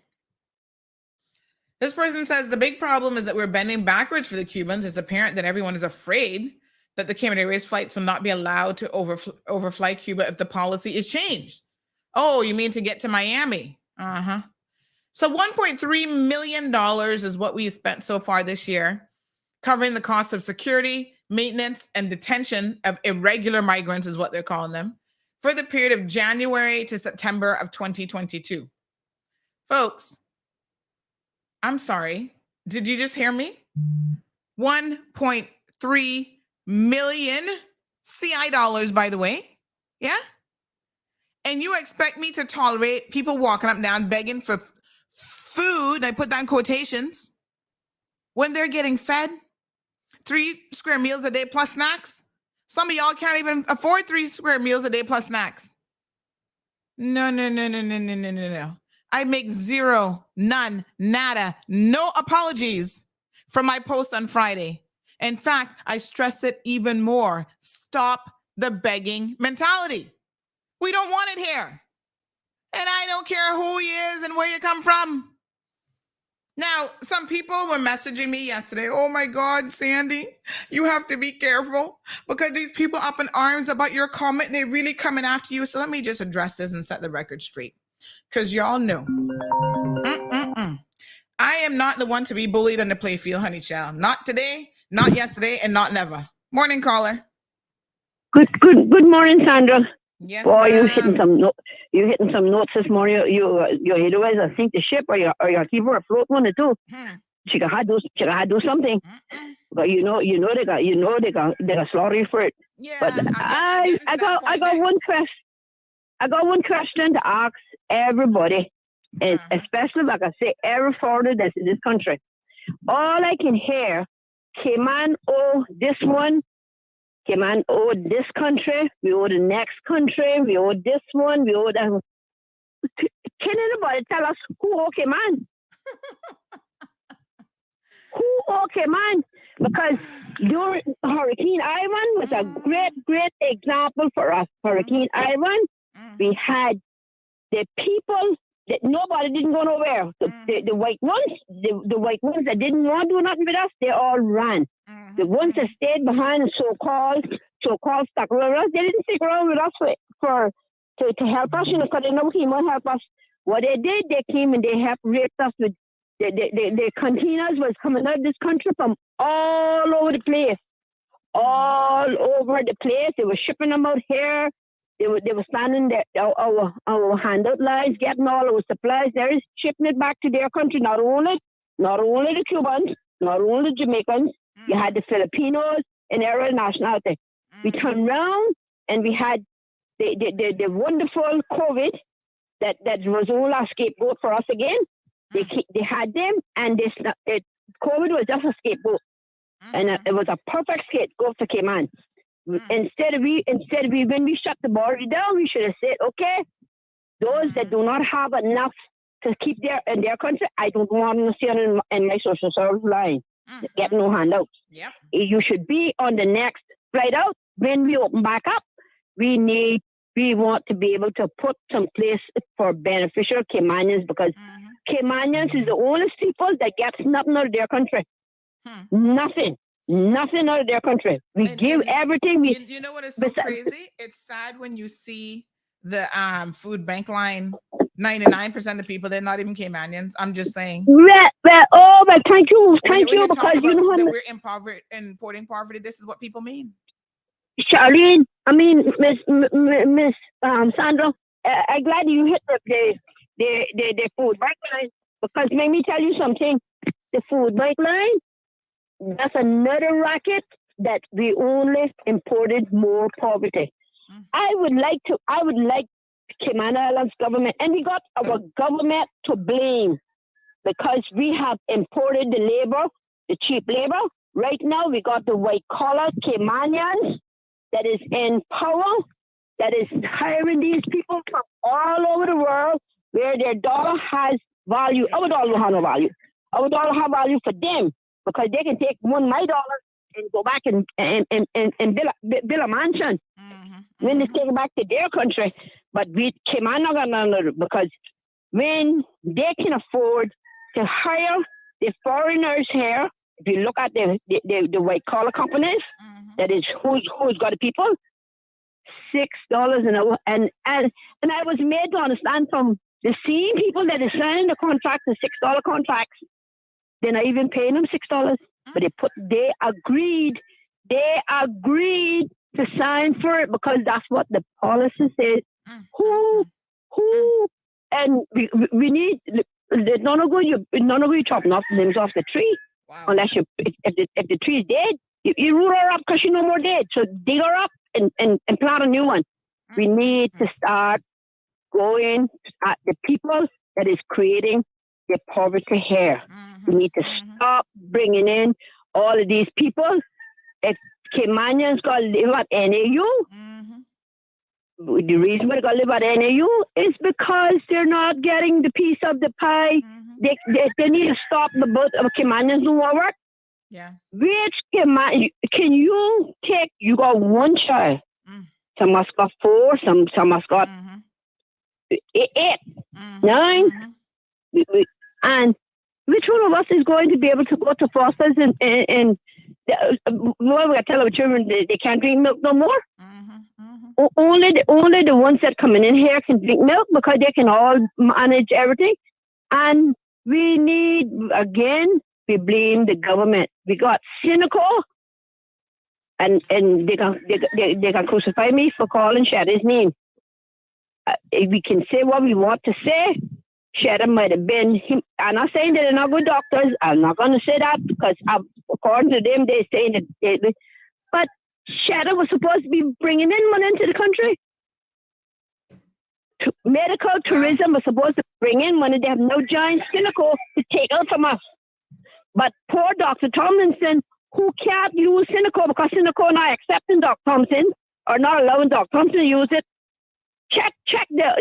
This person says the big problem is that we're bending backwards for the Cubans. It's apparent that everyone is afraid that the Cayman Airways flights will not be allowed to overfly Cuba if the policy is changed. Oh, you mean to get to Miami? So $1.3 million is what we spent so far this year, covering the cost of security, maintenance, and detention of irregular migrants, is what they're calling them, for the period of January to September of 2022. Folks, I'm sorry. Did you just hear me? 1.3 million CI dollars, by the way. Yeah? And you expect me to tolerate people walking up and down begging for food, I put that in quotations, when they're getting fed 3 square meals a day plus snacks? Some of y'all can't even afford 3 square meals a day plus snacks. No. I make zero, none, nada, no apologies for my post on Friday. In fact, I stress it even more. Stop the begging mentality. We don't want it here. And I don't care who he is and where you come from. Now, some people were messaging me yesterday. Oh my God, Sandy, you have to be careful because these people up in arms about your comment, they're really coming after you. So let me just address this and set the record straight. Because y'all know, I am not the one to be bullied on the playfield, honey child. Not today, not yesterday, and not never. Morning, caller. Good morning, Sandra. Yes, boy, you're hitting some notes this morning. You otherwise I think the ship or your keep her afloat one or two. She got to do something. But they got slaughter you for it. Yeah, but I got one question. I got one question to ask everybody, and especially, like I say, every foreigner that's in this country. All I can hear, Cayman owe this one, Cayman owe this country, we owe the next country, we owe this one, we owe that one. Can anybody tell us who owe Cayman? Who owe Cayman? Because during Hurricane Ivan was a great example for us. Hurricane Ivan, we had the people that nobody didn't go nowhere. The white ones, the white ones that didn't want to do nothing with us, they all ran. The ones that stayed behind and so-called stuck around us, they didn't stick around with us to help us, because they know he won't help us. What they did, they came and they helped rape us with the containers was coming out of this country from all over the place. All over the place. They were shipping them out here. They were standing there, our handout lines, getting all our supplies. They're shipping it back to their country. Not only the Cubans, not only the Jamaicans. You had the Filipinos and every nationality. We turned around and we had the wonderful COVID that was all our scapegoat for us again. They had them, and COVID was just a scapegoat, and it was a perfect scapegoat for Cayman. Instead of when we shut the border down, we should have said, okay, those that do not have enough to keep in their country, I don't want them to see in my social service line. Get no handouts. Yep. You should be on the next flight out. When we open back up, we want to be able to put some place for beneficial Caymanians, because Caymanians is the only people that gets nothing out of their country. Nothing out of their country. We give everything. You know what is so crazy? It's sad when you see the food bank line. 99% of the people, they're not even Caymanians. I'm just saying. But thank you, because you know that we're importing poverty. This is what people mean. Charlene, I mean, Miss Sandra, I'm glad you hit the food bank line, because let me tell you something. The food bank line, that's another racket that we only imported more poverty. I would like Cayman Islands government, and we got our government to blame, because we have imported the labor, the cheap labor. Right now, we got the white-collar Caymanians that is in power, that is hiring these people from all over the world, where their dollar has value. Our dollar don't have no value. Our dollar have value for them because they can take $1 my dollar and go back and build a mansion. When they take it back to their country. But we came on because when they can afford to hire the foreigners here, if you look at the white collar companies, that is who's got the people, $6 an hour. And I was made to understand from the same people that are signing the contracts, the $6 contracts, they're not even paying them $6. But they agreed to sign for it because that's what the policy says. Who and we need none of you chopping off the limbs off the tree unless if the tree is dead, you root her up because she's no more dead. So dig her up and plant a new one. We need to start going at the people that is creating the poverty here. We need to stop bringing in all of these people. If Caymanians got to live at NAU, the reason why they got to live at NAU is because they're not getting the piece of the pie. They need to stop the birth of Caymanians who work. Yes. Which can you take? You got one child. Some must got 4. Some must got 8, 9. And which one of us is going to be able to go to fosters and well, we tell our children they can't drink milk no more? Only the ones that coming in here can drink milk because they can all manage everything. And we need, again, we blame the government. We got cynical, and they can crucify me for calling Shadda's name. We can say what we want to say. Shadda might have been him. I'm not saying that they're not good doctors. I'm not going to say that because according to them, they're saying that. But Shadda was supposed to be bringing in money into the country. Medical tourism was supposed to bring in money. They have no giant cynical to take out from us. But poor Dr. Tomlinson, who can't use cynical because cynical not accepting Dr. Thompson or not allowing Dr. Thompson to use it. Check the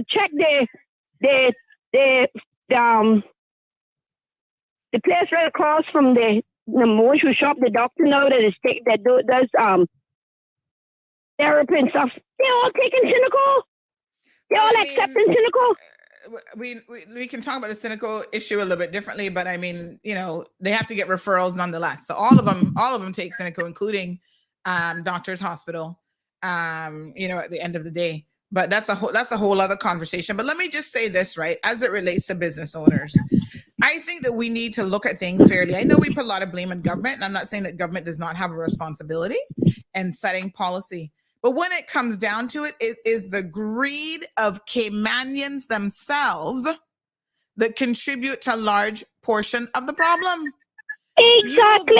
place right across from the motion shop, the doctor now that does therapy and stuff. They're all taking cynical. They're all accepting cynical. We can talk about the cynical issue a little bit differently, but I mean, they have to get referrals nonetheless. So all of them take cynical, including Doctors Hospital. At the end of the day. But that's a whole other conversation. But let me just say this, right? As it relates to business owners, I think that we need to look at things fairly. I know we put a lot of blame on government, and I'm not saying that government does not have a responsibility in setting policy. But when it comes down to it, it is the greed of Caymanians themselves that contribute to a large portion of the problem. Exactly.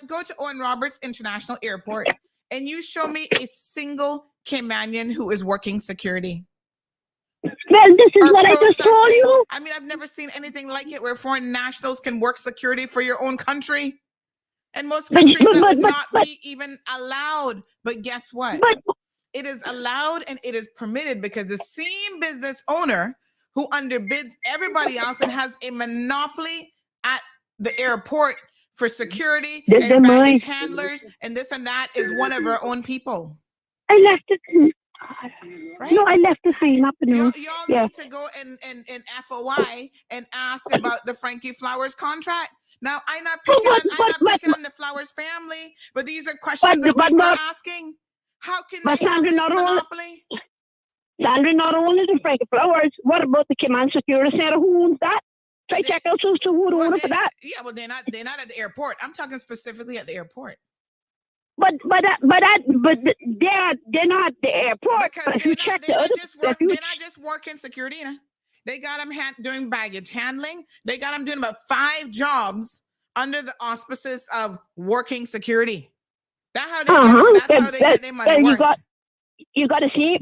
Go to Owen Roberts International Airport, and you show me a single Caymanian who is working security. Well, this is what I just told you. I mean, I've never seen anything like it where foreign nationals can work security for your own country. And most countries that would not be even allowed. But guess what? It is allowed and it is permitted because the same business owner who underbids everybody else and has a monopoly at the airport for security and baggage handlers and this and that is one of our own people. I left it. Right? No, I left the sign up. Y'all need to go and FOI and ask about the Frankie Flowers contract. Now, I'm not picking on the Flowers family, but these are questions that people are asking. How can they have this monopoly? Sandra, not only the Frankie Flowers, what about the Cayman Security Center? Who owns that? Try check out who owns for that. Yeah, well, they're not at the airport. I'm talking specifically at the airport. But they're not the airport. They're not just working security. They got them doing baggage handling. They got them doing about 5 jobs under the auspices of working security. That's how they get their money work. You got to see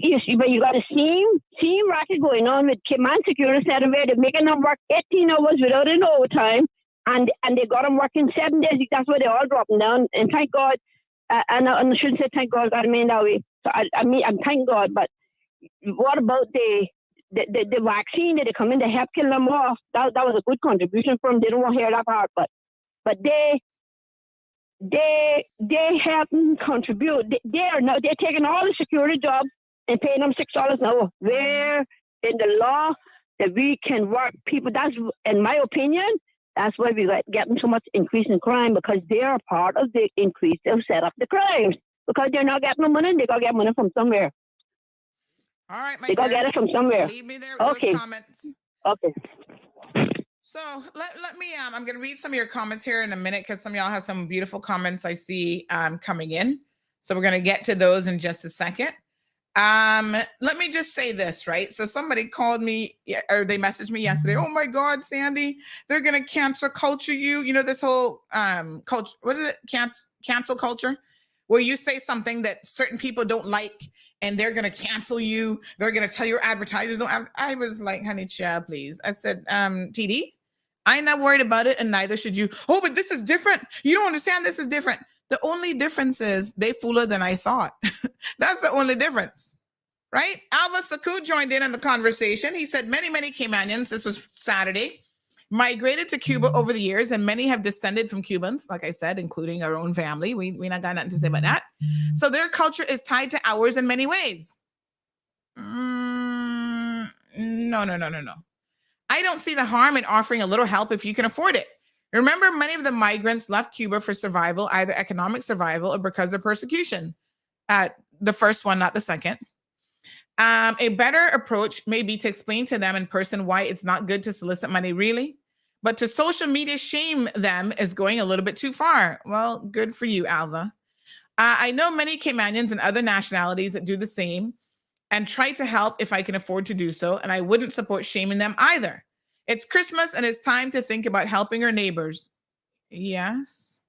racket going on with Cayman Security Center where they're making them work 18 hours without an overtime, and they got them working 7 days. That's why they're all dropping down. And thank God. And I shouldn't say thank God, I mean that way. So I mean, I'm thank God, but what about the the vaccine that they come in to help kill them off. That was a good contribution from them. They don't want to hear that part, but they help contribute. They're taking all the security jobs and paying them $6 an hour. Where in the law that we can work people? That's, in my opinion, that's why we got getting so much increase in crime, because they are part of the increase. They'll set up the crimes because they're not getting no money. They got to get money from somewhere. All right, my They got to get it from somewhere. Leave me there with those comments. Okay. So let me I'm going to read some of your comments here in a minute, because some of y'all have some beautiful comments I see coming in. So we're going to get to those in just a second. Let me just say this, right? So somebody called me, or they messaged me yesterday. Oh my God, Sandy, they're going to cancel culture you. You know, this whole culture, what is it? Cancel culture, where you say something that certain people don't like and they're going to cancel you. They're going to tell your advertisers. I was like, honey, child, please. I said, TD, I'm not worried about it, and neither should you. Oh, but this is different. You don't understand. This is different. The only difference is they fuller than I thought. That's the only difference, right? Alva Saku joined in on the conversation. He said many Caymanians, this was Saturday, migrated to Cuba over the years, and many have descended from Cubans, like I said, including our own family. We not got nothing to say about that. So their culture is tied to ours in many ways. No. I don't see the harm in offering a little help if you can afford it. Remember, many of the migrants left Cuba for survival, either economic survival or because of persecution. The first one, not the second. A better approach may be to explain to them in person why it's not good to solicit money, really. But to social media shame them is going a little bit too far. Well, good for you, Alva. I know many Caymanians and other nationalities that do the same and try to help if I can afford to do so, and I wouldn't support shaming them either. It's Christmas, and it's time to think about helping our neighbors. Yes.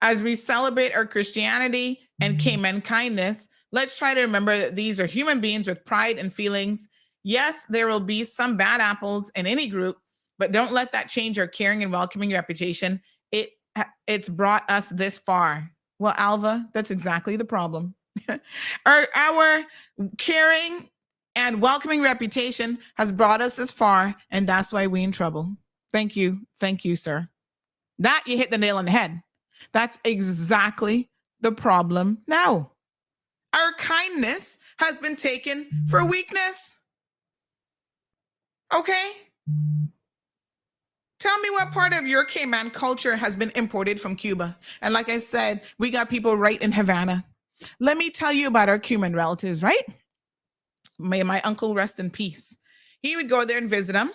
As we celebrate our Christianity and Cayman kindness, let's try to remember that these are human beings with pride and feelings. Yes, there will be some bad apples in any group, but don't let that change our caring and welcoming reputation. It's brought us this far. Well, Alva, that's exactly the problem. Our caring and welcoming reputation has brought us this far, and that's why we're in trouble. Thank you, sir. That you hit the nail on the head. That's exactly the problem now. Our kindness has been taken for weakness. Okay? Tell me what part of your Cayman culture has been imported from Cuba. And like I said, we got people right in Havana. Let me tell you about our Cuban relatives, right? May my uncle rest in peace. He would go there and visit them.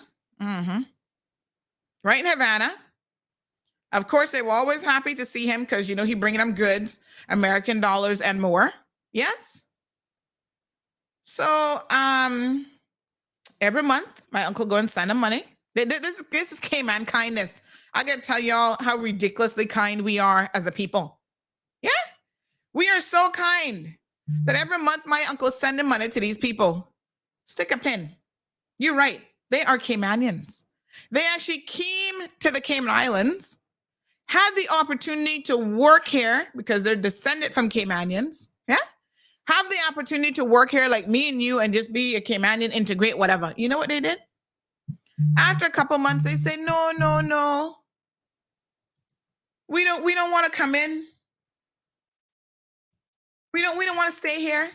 Right in Havana. Of course, they were always happy to see him because, you know, he bringing them goods, American dollars and more. Yes. So every month, my uncle go and send them money. This is Cayman kindness. I got to tell y'all how ridiculously kind we are as a people. Yeah. We are so kind that every month my uncle is sending money to these people. Stick a pin. You're right. They are Caymanians. They actually came to the Cayman Islands, had the opportunity to work here because they're descended from Caymanians. Yeah. Have the opportunity to work here like me and you and just be a Caymanian, integrate, whatever. You know what they did? After a couple months, they say, no. We don't want to come in. We don't want to stay here.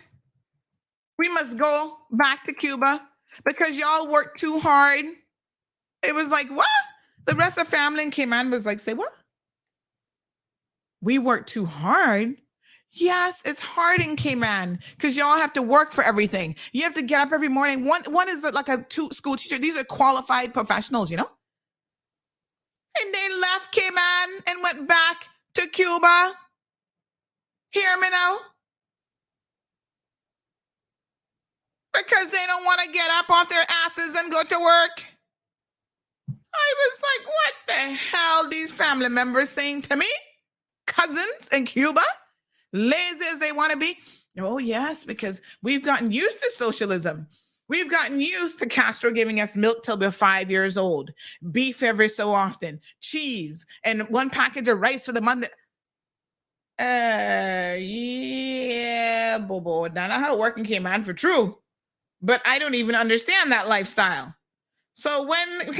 We must go back to Cuba because y'all worked too hard. It was like, what? The rest of the family in Cayman was like, say what? We work too hard? Yes, it's hard in Cayman because y'all have to work for everything. You have to get up every morning. One is like a school teacher. These are qualified professionals, you know? And they left Cayman and went back to Cuba. Hear me now? Because they don't want to get up off their asses and go to work. I was like, what the hell these family members saying to me? Cousins in Cuba? Lazy as they want to be? Oh, yes, because we've gotten used to socialism. We've gotten used to Castro giving us milk till we're 5 years old, beef every so often, cheese, and one package of rice for the month. Yeah, bobo. Now how it working Cayman for true. but I don't even understand that lifestyle. So when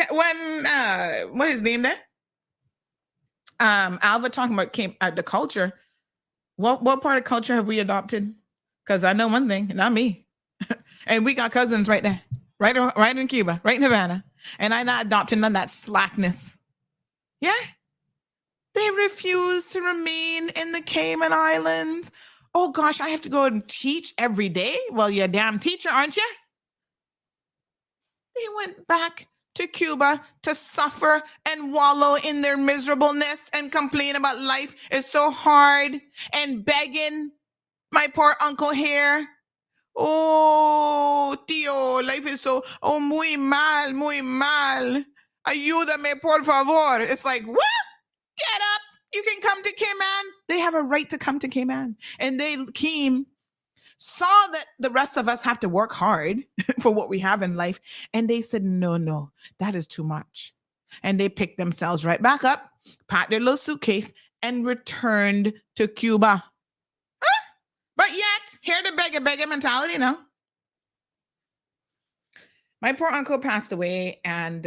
what his name there? Alva talking about the culture. What part of culture have we adopted? Because I know one thing, not me. And we got cousins right there, right in Cuba, right in Havana. And I'm not adopting none of that slackness. Yeah. They refuse to remain in the Cayman Islands. Oh gosh, I have to go and teach every day. Well, you're a damn teacher, aren't you? They went back to Cuba to suffer and wallow in their miserableness and complain about life is so hard and begging. My poor uncle here. Oh, tío, life is so, muy mal, muy mal. Ayúdame, por favor. It's like, what? Get up. You can come to Cayman. They have a right to come to Cayman. And they came, saw that the rest of us have to work hard for what we have in life. And they said, no, that is too much. And they picked themselves right back up, packed their little suitcase, and returned to Cuba. But yet, here the beggar mentality, no? My poor uncle passed away, and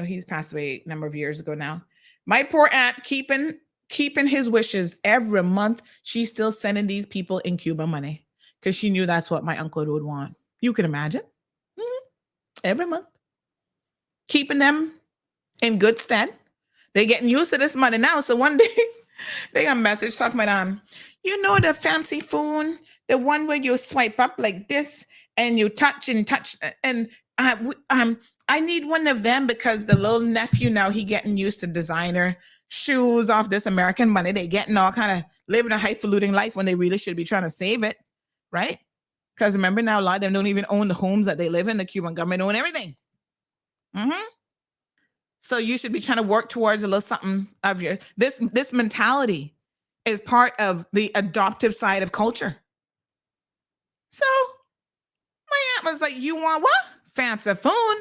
he's passed away a number of years ago now. My poor aunt keeping his wishes every month. She's still sending these people in Cuba money because she knew that's what my uncle would want. You can imagine. Every month. Keeping them in good stead. They're getting used to this money now. So one day they got a message talking about the fancy phone, the one where you swipe up like this and you touch and I need one of them because the little nephew now he getting used to designer shoes off this American money. They getting all kind of living a highfalutin life when they really should be trying to save it, right? Because remember now a lot of them don't even own the homes that they live in. The Cuban government own everything. So you should be trying to work towards a little something of your this mentality is part of the adoptive side of culture. So my aunt was like, you want what? Fancy phone.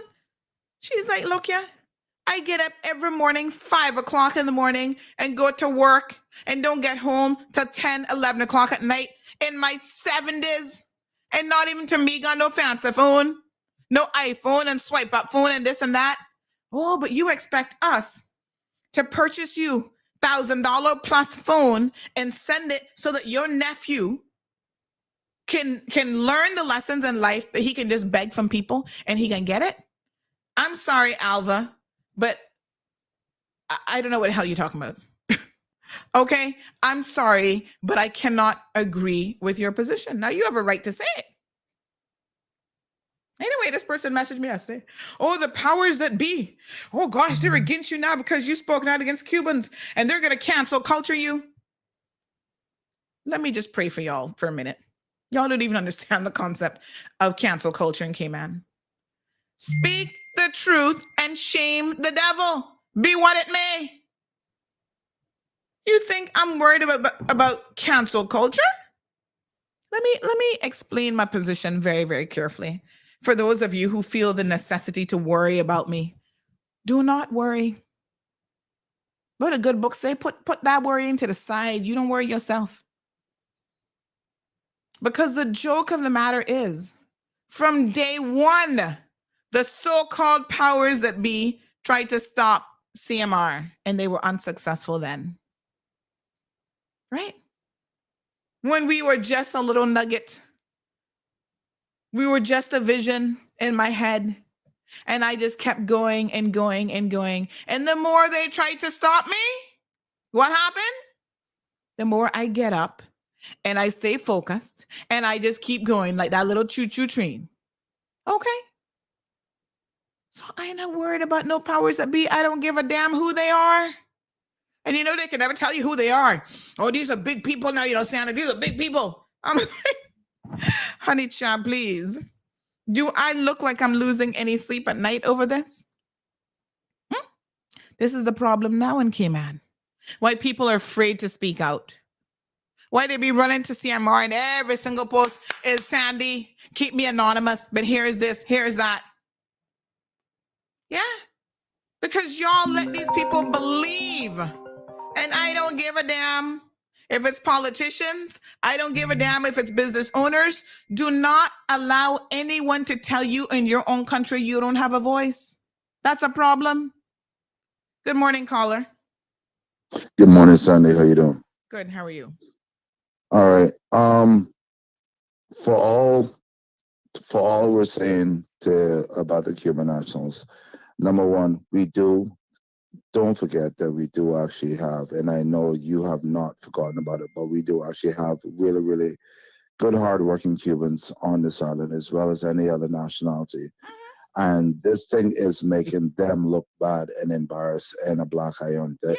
She's like, look, I get up every morning, 5 o'clock in the morning and go to work and don't get home till 10, 11 o'clock at night in my 70s. And not even to me got no fancy phone, no iPhone and swipe up phone and this and that. Oh, but you expect us to purchase you $1,000 plus phone and send it so that your nephew can learn the lessons in life that he can just beg from people and he can get it? I'm sorry, Alva, but I don't know what the hell you're talking about. Okay, I'm sorry, but I cannot agree with your position. Now you have a right to say it. Anyway, this person messaged me yesterday. Oh, the powers that be. Oh gosh, they're against you now because you spoke out against Cubans and they're going to cancel culture you. Let me just pray for y'all for a minute. Y'all don't even understand the concept of cancel culture in Cayman. Speak the truth and shame the devil. Be what it may. You think I'm worried about cancel culture? Let me explain my position very, very carefully. For those of you who feel the necessity to worry about me, do not worry. What a good book say, put that worrying to the side. You don't worry yourself. Because the joke of the matter is, from day one, the so-called powers that be tried to stop CMR, and they were unsuccessful then. Right? When we were just a little nugget, we were just a vision in my head, and I just kept going and going and going. And the more they tried to stop me, what happened? The more I get up and I stay focused and I just keep going like that little choo-choo train. Okay. So I ain't not worried about no powers that be. I don't give a damn who they are. And they can never tell you who they are. Oh, these are big people now, Santa, these are big people. I'm like, honey child, please. Do I look like I'm losing any sleep at night over this? This is the problem now in Cayman. Why people are afraid to speak out. Why they be running to CMR and every single post is Sandy, keep me anonymous, but here's this, here's that. Yeah, because y'all let these people believe. And I don't give a damn. If it's politicians, I don't give a damn if it's business owners. Do not allow anyone to tell you in your own country you don't have a voice. That's a problem. Good morning, caller. Good morning, Sandy. How you doing? Good. How are you? All right. For all we're saying about the Cuban nationals, number one, don't forget that we do actually have, and I know you have not forgotten about it, but we do actually have really, really good, hardworking Cubans on this island, as well as any other nationality. And this thing is making them look bad and embarrassed and a black eye on that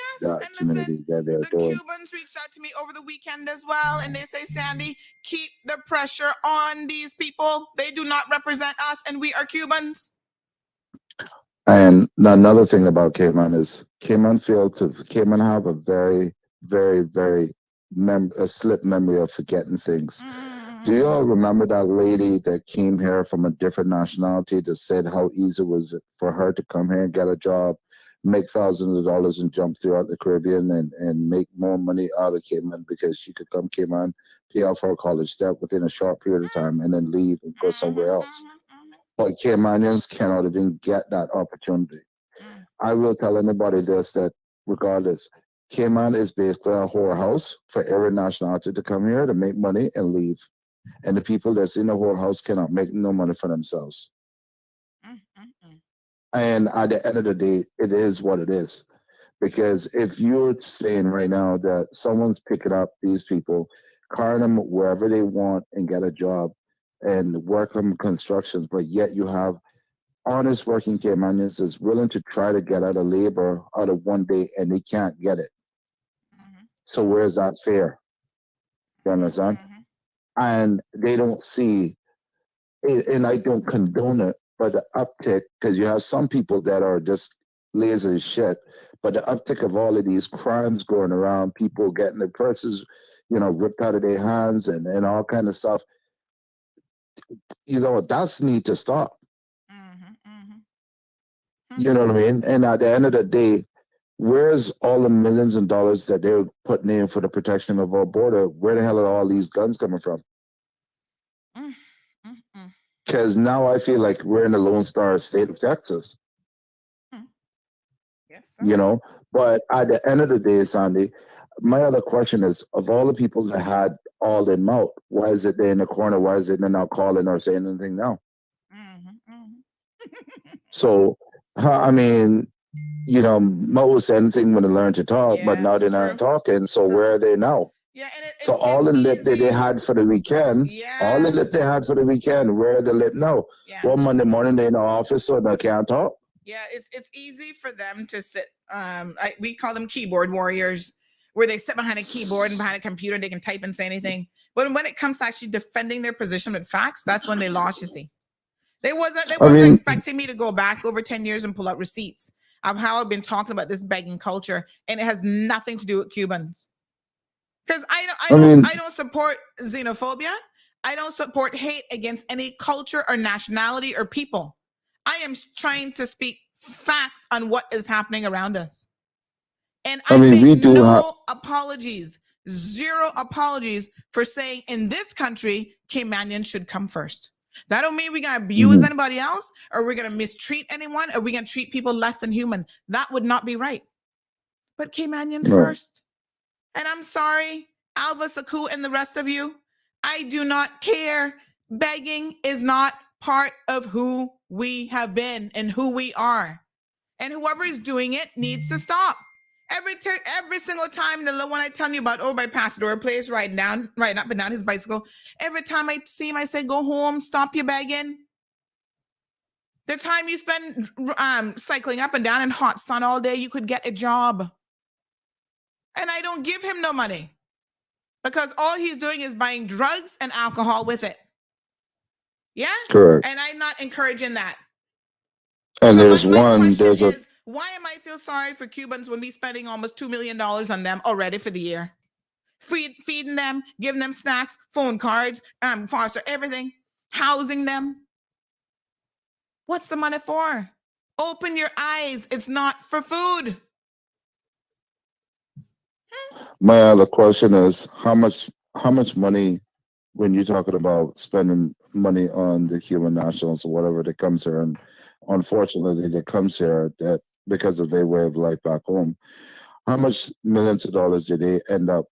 community that they're doing. Cubans reached out to me over the weekend as well, and they say, Sandy, keep the pressure on these people. They do not represent us, and we are Cubans. And another thing about Cayman is Cayman have a very, very, very a slip memory of forgetting things. Do you all remember that lady that came here from a different nationality that said how easy it was for her to come here and get a job, make thousands of dollars and jump throughout the Caribbean and make more money out of Cayman because she could come Cayman, pay off her college debt within a short period of time and then leave and go somewhere else? But Caymanians cannot even get that opportunity. I will tell anybody this, that regardless, Cayman is basically a whorehouse for every nationality to come here to make money and leave. And the people that's in the whorehouse cannot make no money for themselves. And at the end of the day, it is what it is. Because if you're saying right now that someone's picking up these people, carrying them wherever they want and get a job and work on constructions, but yet you have honest working Caymanians that's willing to try to get out of labor out of one day and they can't get it. So where's that fair? You understand? And they don't see it, and I don't condone it, but the uptick, because you have some people that are just lazy as shit, but the uptick of all of these crimes going around, people getting their purses, ripped out of their hands and all kind of stuff, that's need to stop. You know what I mean? And at the end of the day, where's all the millions of dollars that they're putting in for the protection of our border? Where the hell are all these guns coming from? Because now I feel like we're in the Lone Star State of Texas. Yes, but at the end of the day, Sandy, my other question is, of all the people that had all their mouth, why is it they're in the corner? Why is it they're not calling or saying anything now? So, I mean, most anything when they learn to talk, but now they're not talking. So where are they now? Yeah, so all the lip that they had for the weekend, all the lip they had for the weekend, where are the lip now? Well, Monday morning they in the office, so they can't talk. Yeah, it's easy for them to sit. We call them keyboard warriors, where they sit behind a keyboard and behind a computer and they can type and say anything. But when it comes to actually defending their position with facts, that's when they lost. You see, they wasn't expecting me to go back over 10 years and pull out receipts of how I've been talking about this begging culture, and it has nothing to do with Cubans. Because I don't support xenophobia. I don't support hate against any culture or nationality or people. I am trying to speak facts on what is happening around us. And I make apologies, zero apologies for saying in this country, Caymanians should come first. That don't mean we're going to abuse anybody else, or we're going to mistreat anyone, or we're going to treat people less than human. That would not be right. But Caymanians first. And I'm sorry, Alva Saku and the rest of you, I do not care. Begging is not part of who we have been and who we are. And whoever is doing it needs to stop. Every single time, the one I tell you about, my Pasador place, riding up and down his bicycle, every time I see him, I say, go home, stop your begging. The time you spend cycling up and down in hot sun all day, you could get a job. And I don't give him no money because all he's doing is buying drugs and alcohol with it. Yeah? Correct. And I'm not encouraging that. And so why am I feel sorry for Cubans when we're spending almost $2 million on them already for the year? Feeding them, giving them snacks, phone cards, foster everything, housing them. What's the money for? Open your eyes. It's not for food. My other question is how much money, when you're talking about spending money on the Cuban nationals or whatever that comes here, and unfortunately that comes here that because of their way of life back home, how much millions of dollars did they end up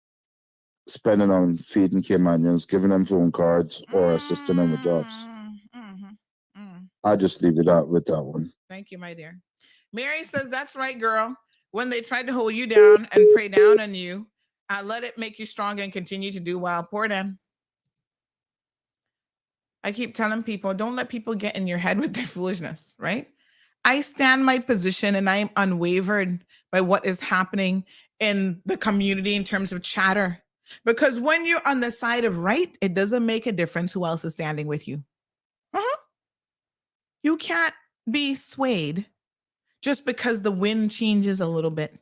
spending on feeding Caymanians, giving them phone cards or assisting them with jobs? I just leave it out with that one. Thank you, my dear. Mary says, that's right, girl. When they tried to hold you down and prey down on you, let it make you stronger and continue to do well. Poor them. I keep telling people, don't let people get in your head with their foolishness, right? I stand my position and I am unwavered by what is happening in the community in terms of chatter. Because when you're on the side of right, it doesn't make a difference who else is standing with you. You can't be swayed just because the wind changes a little bit.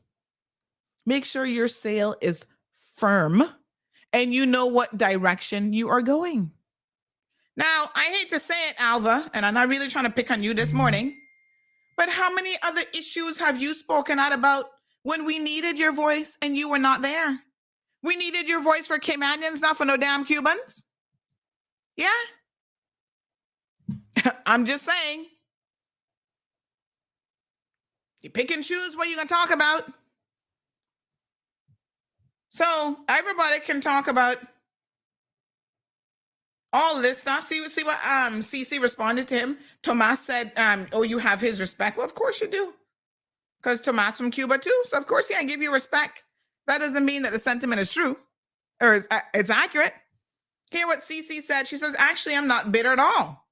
Make sure your sail is firm and you know what direction you are going. Now, I hate to say it, Alva, and I'm not really trying to pick on you this morning, but how many other issues have you spoken out about when we needed your voice and you were not there? We needed your voice for Caymanians, not for no damn Cubans. Yeah? I'm just saying. You pick and choose what you're going to talk about. So everybody can talk about all this stuff. See what CC responded to him. Tomas said, oh, you have his respect. Well, of course you do. Because Tomas from Cuba too. So of course, yeah, I give you respect. That doesn't mean that the sentiment is true or it's accurate. Hear what CC said. She says, actually, I'm not bitter at all.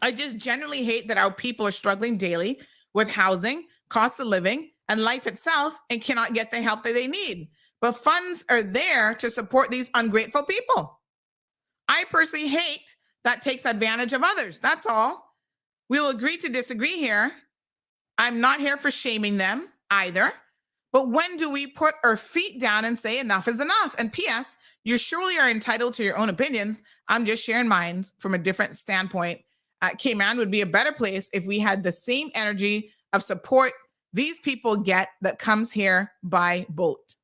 I just generally hate that our people are struggling daily with housing, cost of living, and life itself and cannot get the help that they need. But funds are there to support these ungrateful people. I personally hate that takes advantage of others. That's all. We'll agree to disagree here. I'm not here for shaming them either. But when do we put our feet down and say enough is enough? And P.S., you surely are entitled to your own opinions. I'm just sharing mine from a different standpoint. Cayman would be a better place if we had the same energy of support these people get that comes here by boat.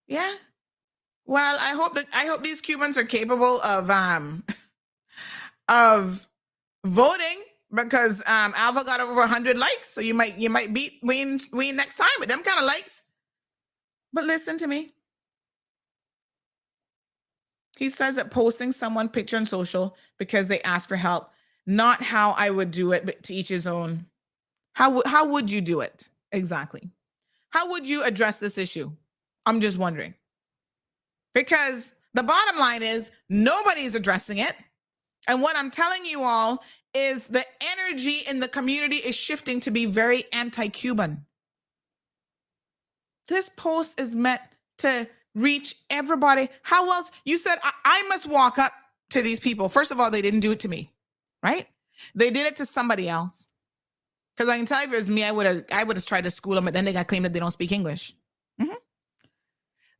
Yeah. Well, I hope these Cubans are capable of voting, because Alva got over 100 likes, so you might beat Wayne next time with them kind of likes. But listen to me. He says that posting someone picture on social because they ask for help, not how I would do it, but to each his own. How would you do it exactly? How would you address this issue? I'm just wondering. Because the bottom line is nobody's addressing it. And what I'm telling you all is the energy in the community is shifting to be very anti-Cuban. This post is meant to reach everybody. How else? You said I must walk up to these people. First of all, they didn't do it to me, right? They did it to somebody else. Because I can tell you if it was me, I would have tried to school them, but then they got claimed that they don't speak English.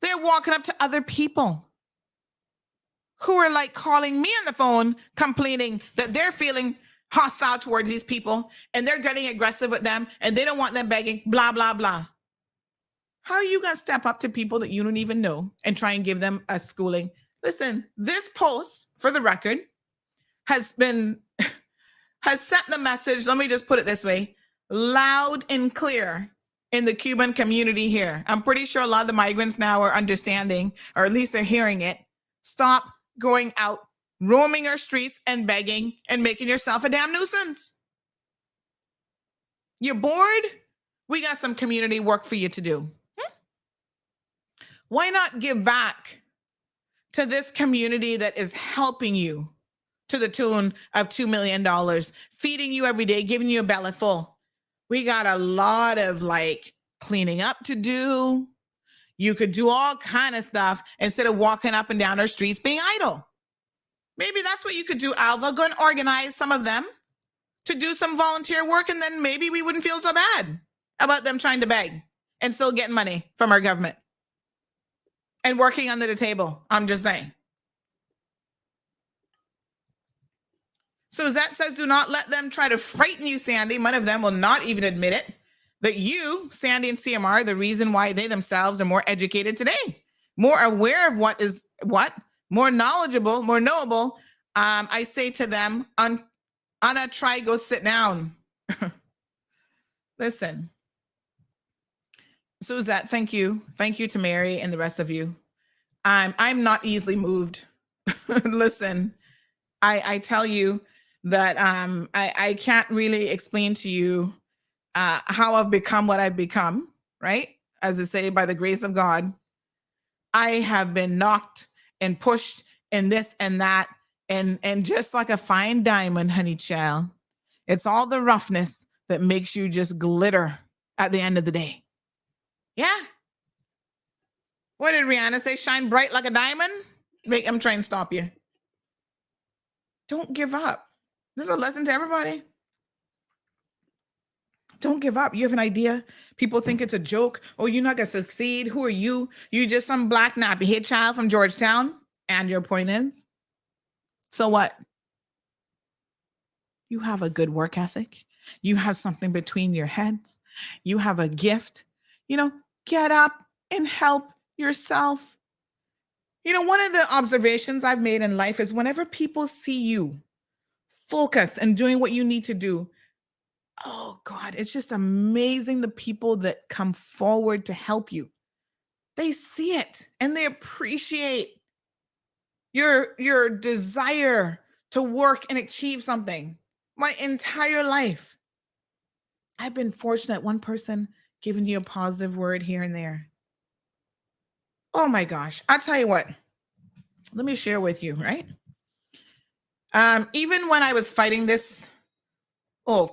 They're walking up to other people who are like calling me on the phone, complaining that they're feeling hostile towards these people and they're getting aggressive with them and they don't want them begging, blah, blah, blah. How are you going to step up to people that you don't even know and try and give them a schooling? Listen, this post, for the record, has sent the message, let me just put it this way, loud and clear in the Cuban community here. I'm pretty sure a lot of the migrants now are understanding, or at least they're hearing it. Stop going out, roaming our streets and begging and making yourself a damn nuisance. You're bored? We got some community work for you to do. Why not give back to this community that is helping you to the tune of $2 million, feeding you every day, giving you a belly full? We got a lot of cleaning up to do. You could do all kind of stuff instead of walking up and down our streets being idle. Maybe that's what you could do, Alva. Go and organize some of them to do some volunteer work, and then maybe we wouldn't feel so bad about them trying to beg and still getting money from our government and working under the table. I'm just saying. Suzette says, do not let them try to frighten you, Sandy. One of them will not even admit it. that you, Sandy and CMR, the reason why they themselves are more educated today, more aware of what is what, more knowledgeable, more knowable. I say to them, Anna, try go sit down. Listen, Suzette, thank you. Thank you to Mary and the rest of you. I'm not easily moved. Listen, I tell you that I can't really explain to you how I've become what I've become, right? As I say, by the grace of God, I have been knocked and pushed and this and that, and just like a fine diamond, honey child, it's all the roughness that makes you just glitter at the end of the day. Yeah. What did Rihanna say? Shine bright like a diamond? Wait, I'm trying to stop you. Don't give up. This is a lesson to everybody. Don't give up. You have an idea. People think it's a joke. Oh, you're not going to succeed. Who are you? You just some black nappy-head child from Georgetown. And your point is, so what? You have a good work ethic. You have something between your heads. You have a gift. Get up and help yourself. One of the observations I've made in life is whenever people see you focus and doing what you need to do, oh God, it's just amazing the people that come forward to help you. They see it and they appreciate your desire to work and achieve something. My entire life, I've been fortunate. One person giving you a positive word here and there. Oh my gosh. I'll tell you what. Let me share with you, right? Even when I was fighting this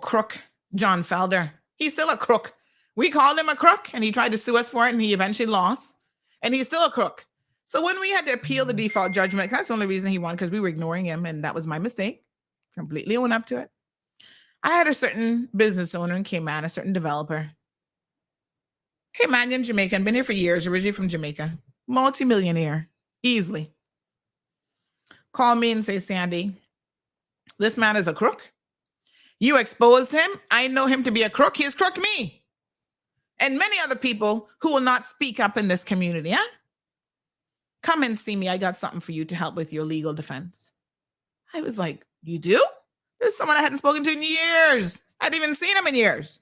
crook, John Felder, he's still a crook. We called him a crook and he tried to sue us for it and he eventually lost. And he's still a crook. So when we had to appeal the default judgment, that's the only reason he won, because we were ignoring him, and that was my mistake. Completely own up to it. I had a certain business owner in Cayman, a certain developer. Caymanian Jamaican, been here for years, originally from Jamaica. Multi-millionaire, easily. Call me and say, Sandy, this man is a crook. You exposed him. I know him to be a crook. He has crooked me. And many other people who will not speak up in this community, huh? Come and see me. I got something for you to help with your legal defense. I was like, you do? There's someone I hadn't spoken to in years. I hadn't even seen him in years.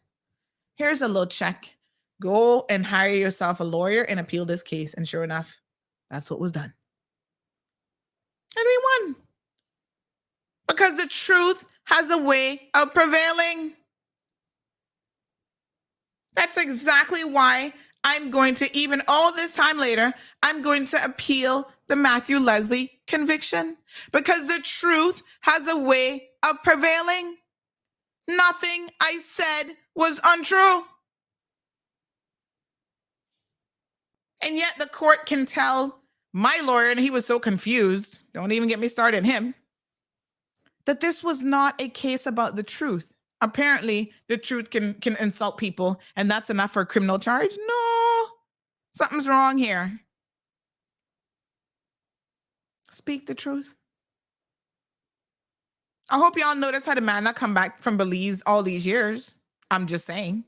Here's a little check. Go and hire yourself a lawyer and appeal this case. And sure enough, that's what was done. And we won. Because the truth has a way of prevailing. That's exactly why I'm going to, even all this time later, I'm going to appeal the Matthew Leslie conviction. Because the truth has a way of prevailing. Nothing I said was untrue. And yet the court can tell my lawyer, and he was so confused, don't even get me started on him, that this was not a case about the truth. Apparently, the truth can insult people, and that's enough for a criminal charge? No, something's wrong here. Speak the truth. I hope y'all notice how the man not come back from Belize all these years. I'm just saying.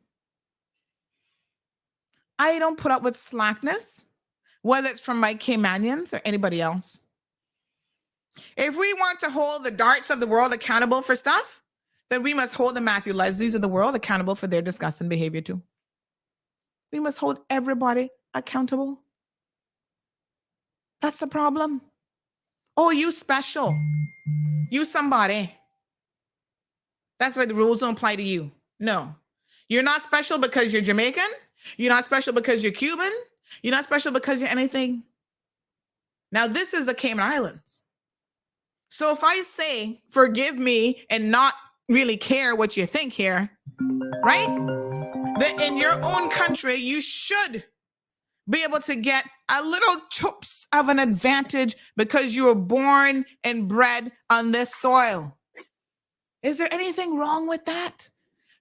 I don't put up with slackness, whether it's from my Caymanians or anybody else. If we want to hold the darts of the world accountable for stuff, then we must hold the Matthew Leslies of the world accountable for their disgusting behavior too. We must hold everybody accountable. That's the problem. Oh, you special. You somebody. That's why the rules don't apply to you. No. You're not special because you're Jamaican. You're not special because you're Cuban. You're not special because you're anything. Now, this is the Cayman Islands. So if I say, forgive me, and not really care what you think here, right? That in your own country, you should be able to get a little chips of an advantage because you were born and bred on this soil. Is there anything wrong with that?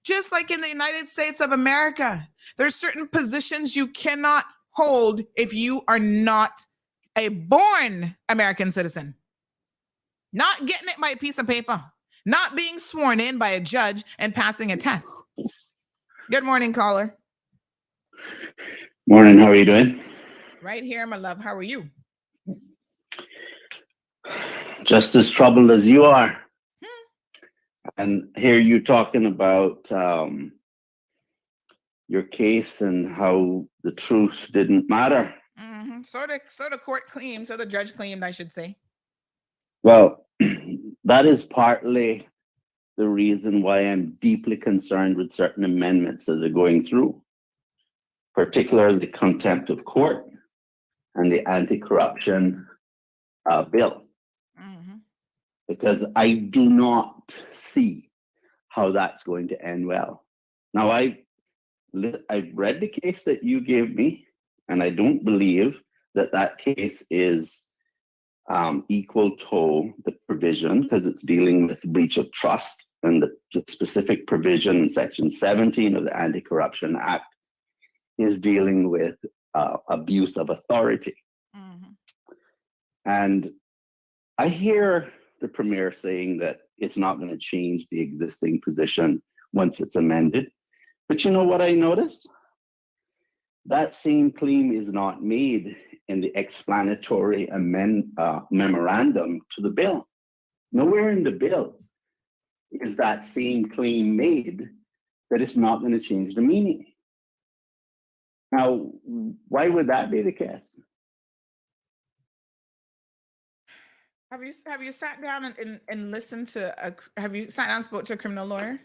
Just like in the United States of America, there's certain positions you cannot hold if you are not a born American citizen. Not getting it by a piece of paper, not being sworn in by a judge and passing a test. Good morning, caller. Morning, how are you doing? Right here, my love. How are you? Just as troubled as you are. And hear you talking about your case and how the truth didn't matter. Mm-hmm. So the court claimed, so the judge claimed, I should say. Well, that is partly the reason why I'm deeply concerned with certain amendments that are going through, particularly the contempt of court and the anti-corruption bill. Mm-hmm. Because I do not see how that's going to end well. Now, I've read the case that you gave me, and I don't believe that case is equal to the provision, because it's dealing with breach of trust, and the specific provision in Section 17 of the Anti-Corruption Act is dealing with abuse of authority. Mm-hmm. And I hear the Premier saying that it's not going to change the existing position once it's amended. But you know what I notice? That same claim is not made in the explanatory memorandum to the bill. Nowhere in the bill is that same claim made that it's not going to change the meaning. Now, why would that be the case? Have you sat down and listened to have you sat down and spoke to a criminal lawyer?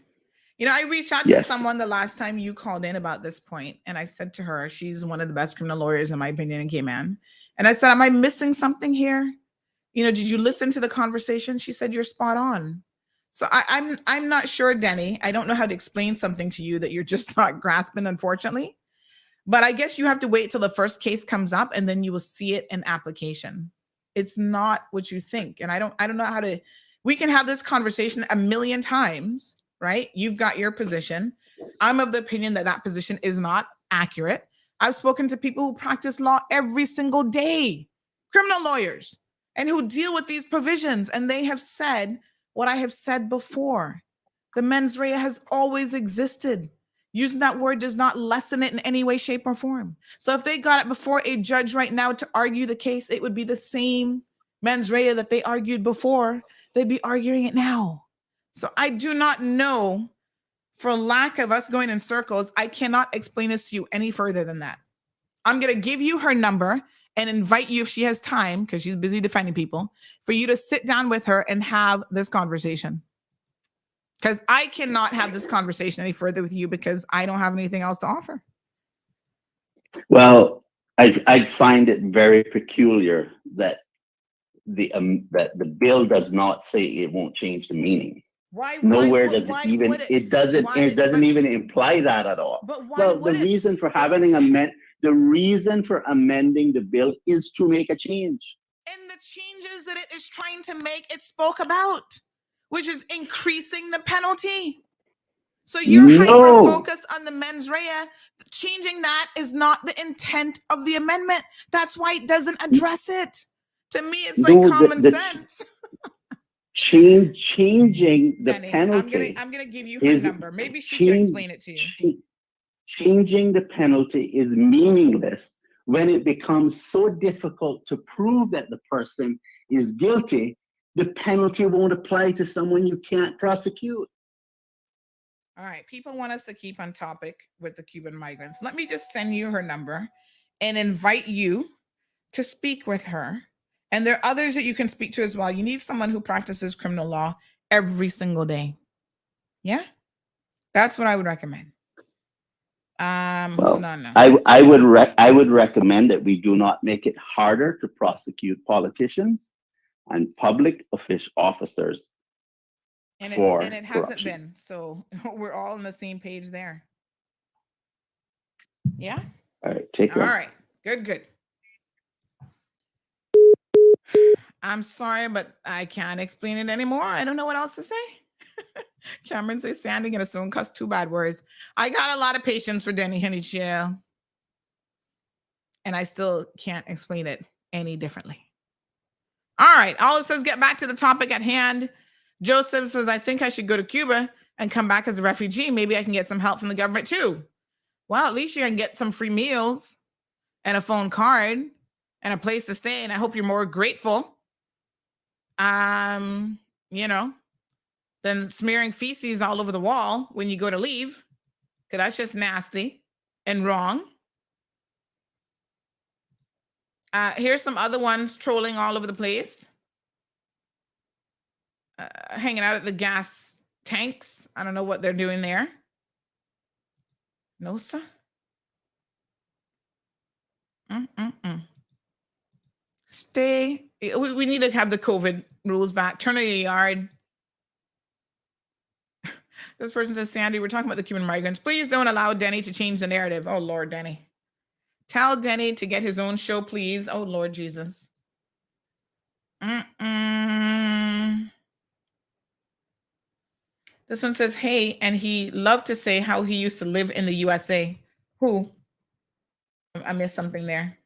You know, I reached out to someone the last time you called in about this point, and I said to her, she's one of the best criminal lawyers in my opinion in Cayman. And I said, am I missing something here? You know, did you listen to the conversation? She said, you're spot on. So I'm not sure, Denny. I don't know how to explain something to you that you're just not grasping, unfortunately. But I guess you have to wait till the first case comes up, and then you will see it in application. It's not what you think. And I don't know how to, we can have this conversation a million times, right? You've got your position. I'm of the opinion that that position is not accurate. I've spoken to people who practice law every single day, criminal lawyers, and who deal with these provisions. And they have said what I have said before. The mens rea has always existed. Using that word does not lessen it in any way, shape, or form. So if they got it before a judge right now to argue the case, it would be the same mens rea that they argued before. They'd be arguing it now. So I do not know, for lack of us going in circles, I cannot explain this to you any further than that. I'm going to give you her number and invite you, if she has time, because she's busy defending people, for you to sit down with her and have this conversation. Because I cannot have this conversation any further with you because I don't have anything else to offer. Well, I find it very peculiar that the bill does not say it won't change the meaning. Nowhere does it even. It doesn't even imply that at all. But why? Well, the reason for amending the bill is to make a change. And the changes that it is trying to make, it spoke about, which is increasing the penalty. So you're hyper-focused on the mens rea. Changing that is not the intent of the amendment. That's why it doesn't address it. To me, it's like common sense. Changing the Danny, penalty. I'm gonna give you her number. Maybe she can explain it to you. Changing the penalty is meaningless when it becomes so difficult to prove that the person is guilty. The penalty won't apply to someone you can't prosecute. All right, people want us to keep on topic with the Cuban migrants. Let me just send you her number and invite you to speak with her. And there are others that you can speak to as well. You need someone who practices criminal law every single day. Yeah, that's what I would recommend. Hold on now. I would recommend that we do not make it harder to prosecute politicians and public officers. And it hasn't been. So we're all on the same page there. Yeah. All right. Take care. All right. Good. I'm sorry, but I can't explain it anymore. I don't know what else to say. Cameron says Sandy gonna soon cuss 2 bad words. I got a lot of patience for Denny Hennichel, and I still can't explain it any differently. All right. All it says, get back to the topic at hand. Joseph says, I think I should go to Cuba. and come back as a refugee, maybe I can get some help from the government too. Well, at least you can get some free meals and a phone card and a place to stay. And I hope you're more grateful, you know, than smearing feces all over the wall when you go to leave. Because that's just nasty and wrong. Here's some other ones trolling all over the place. Hanging out at the gas tanks. I don't know what they're doing there. No, sir. Stay. We need to have the COVID rules back. Turn in your yard. This person says, Sandy, we're talking about the Cuban migrants. Please don't allow Denny to change the narrative. Oh, Lord, Denny. Tell Denny to get his own show, please. Oh, Lord Jesus. This one says, hey, and he loved to say how he used to live in the USA. Who? I missed something there.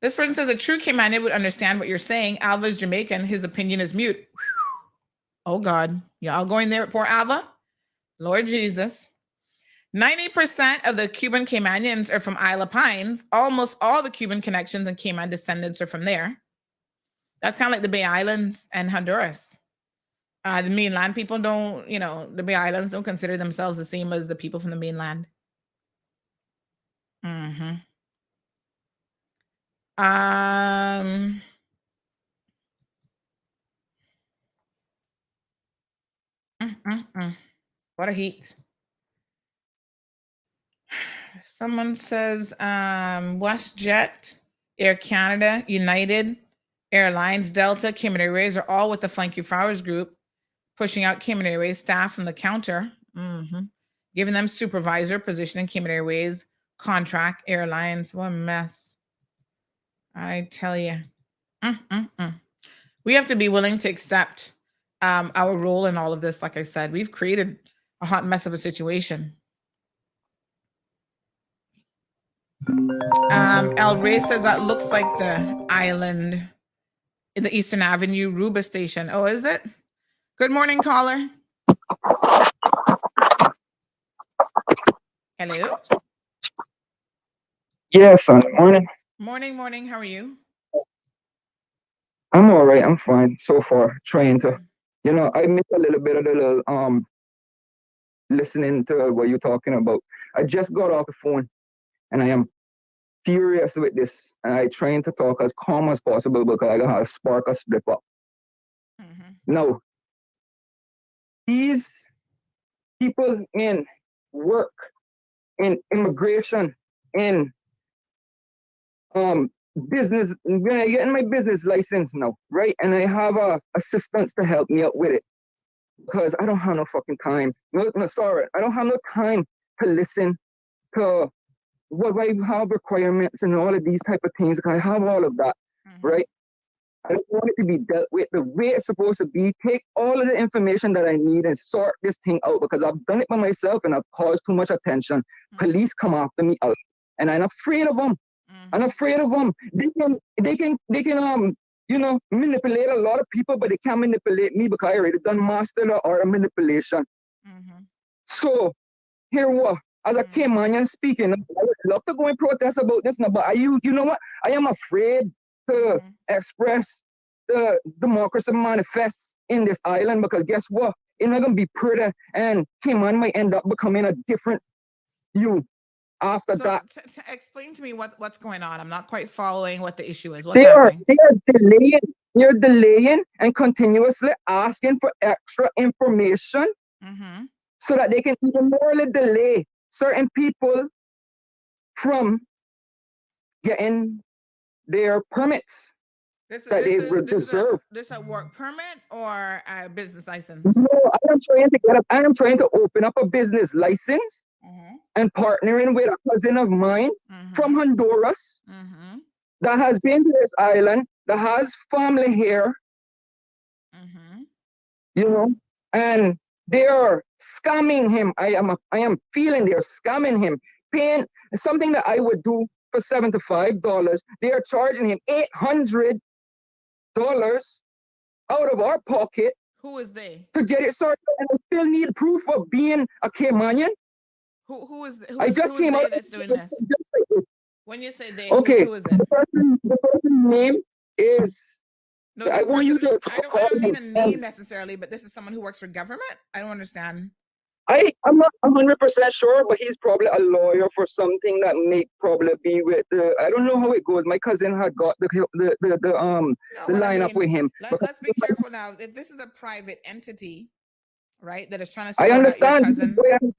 This person says, a true Caymanian would understand what you're saying. Alva's Jamaican. His opinion is mute. Oh, God. Y'all going there with poor Alva? Lord Jesus. 90% of the Cuban Caymanians are from Isle of Pines. Almost all the Cuban connections and Cayman descendants are from there. That's kind of like the Bay Islands and Honduras. The mainland people don't, you know, the Bay Islands don't consider themselves the same as the people from the mainland. What a heat. Someone says WestJet, Air Canada, United Airlines, Delta, Cayman Airways are all with the Flanky Flowers group, pushing out Cayman Airways staff from the counter, giving them supervisor position in Cayman Airways contract airlines. What a mess. I tell you. We have to be willing to accept our role in all of this. Like I said, we've created a hot mess of a situation. El Rey says that looks like the island in the Eastern Avenue Ruba station. Oh, is it? Good morning, caller. Hello. Yes, morning. Morning. How are you? I'm all right. I'm fine so far. Trying to, I missed a little bit of the listening to what you're talking about. I just got off the phone, and I am furious with this, and I trying to talk as calm as possible because I don't have a spark or slip up. Now, these people in work, in immigration, in business, when I get my business license now, right? And I have assistants to help me out with it because I don't have no fucking time. No, sorry. I don't have no time to listen to what I have requirements and all of these type of things. I have all of that, right? I don't want it to be dealt with the way it's supposed to be. Take all of the information that I need and sort this thing out because I've done it by myself and I've caused too much attention. Police come after me out, and I'm afraid of them. I'm afraid of them. They can manipulate a lot of people, but they can't manipulate me because I already done master the art of manipulation. So here what? As a Caymanian speaking, I would love to go and protest about this now, but you know what? I am afraid to express the democracy manifest in this island because guess what? It's not gonna be pretty, and Cayman might end up becoming a different you after that. Explain to me what's going on. I'm not quite following what the issue is. What's happening? They're delaying and continuously asking for extra information so that they can even morally delay certain people from getting their permits that they deserve. This a work permit or a business license? No, I am trying to open up a business license and partnering with a cousin of mine from Honduras that has been to this island, that has family here, and they are scamming him. I am feeling they're scamming him, paying something that I would do for $75. They are charging him $800 out of our pocket. Who is they? To get it sorted, and I still need proof of being a Caymanian. Who is I just came out that's doing this? When you say they, okay, who is it? The person's name is. No, I want you to. I don't need a name necessarily, but this is someone who works for government. I don't understand. I'm not 100% sure, but he's probably a lawyer for something that may probably be with the. I don't know how it goes. My cousin had got the lineup with him. Let's be careful now. If this is a private entity, right, that is trying to I sort understand. out your cousin.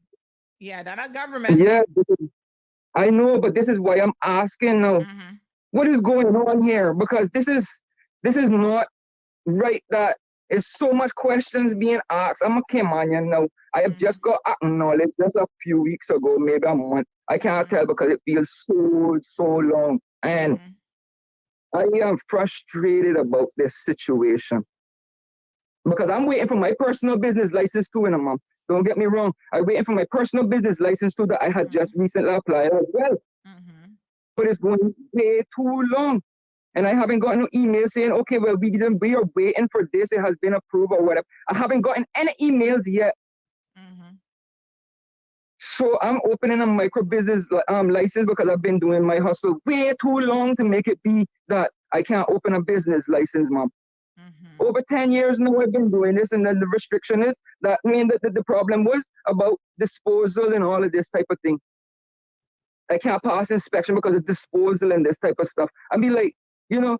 Yeah, they're not government. Yeah, I know, but this is why I'm asking now. What is going on here? Because this is not right. That is so much questions being asked. I'm a Caymanian now. I have just got acknowledged just a few weeks ago, maybe a month. I can't tell because it feels so long, and I am frustrated about this situation because I'm waiting for my personal business license too in a month. Don't get me wrong. I'm waiting for my personal business license too that I had just recently applied as well. But it's going way too long. And I haven't gotten no email saying, okay, well, we are waiting for this. It has been approved or whatever. I haven't gotten any emails yet. So I'm opening a micro business license because I've been doing my hustle way too long to make it be that I can't open a business license, Mom. Over 10 years now I've been doing this, and then the restriction is that the problem was about disposal and all of this type of thing. I can't pass inspection because of disposal and this type of stuff. I mean, like, you know,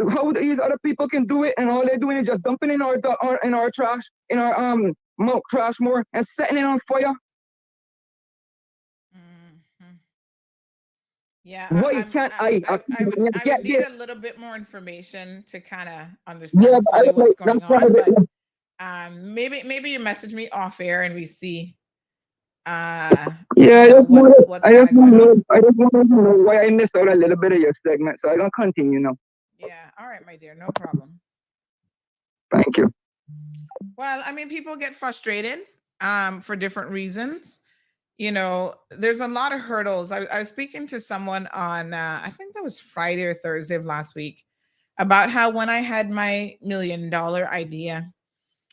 how these other people can do it, and all they're doing is just dumping in our trash, in our trash more, and setting it on fire. Yeah, why can't I would get need this? a little bit more information to kind of understand fully what's going on. But maybe you message me off air and we see. I just want to know why I missed out a little bit of your segment, so I don't continue now. Yeah, all right, my dear, no problem. Thank you. Well, I mean, people get frustrated for different reasons. You know, there's a lot of hurdles. I was speaking to someone on, I think that was Friday or Thursday of last week, about how when I had my $1 million idea,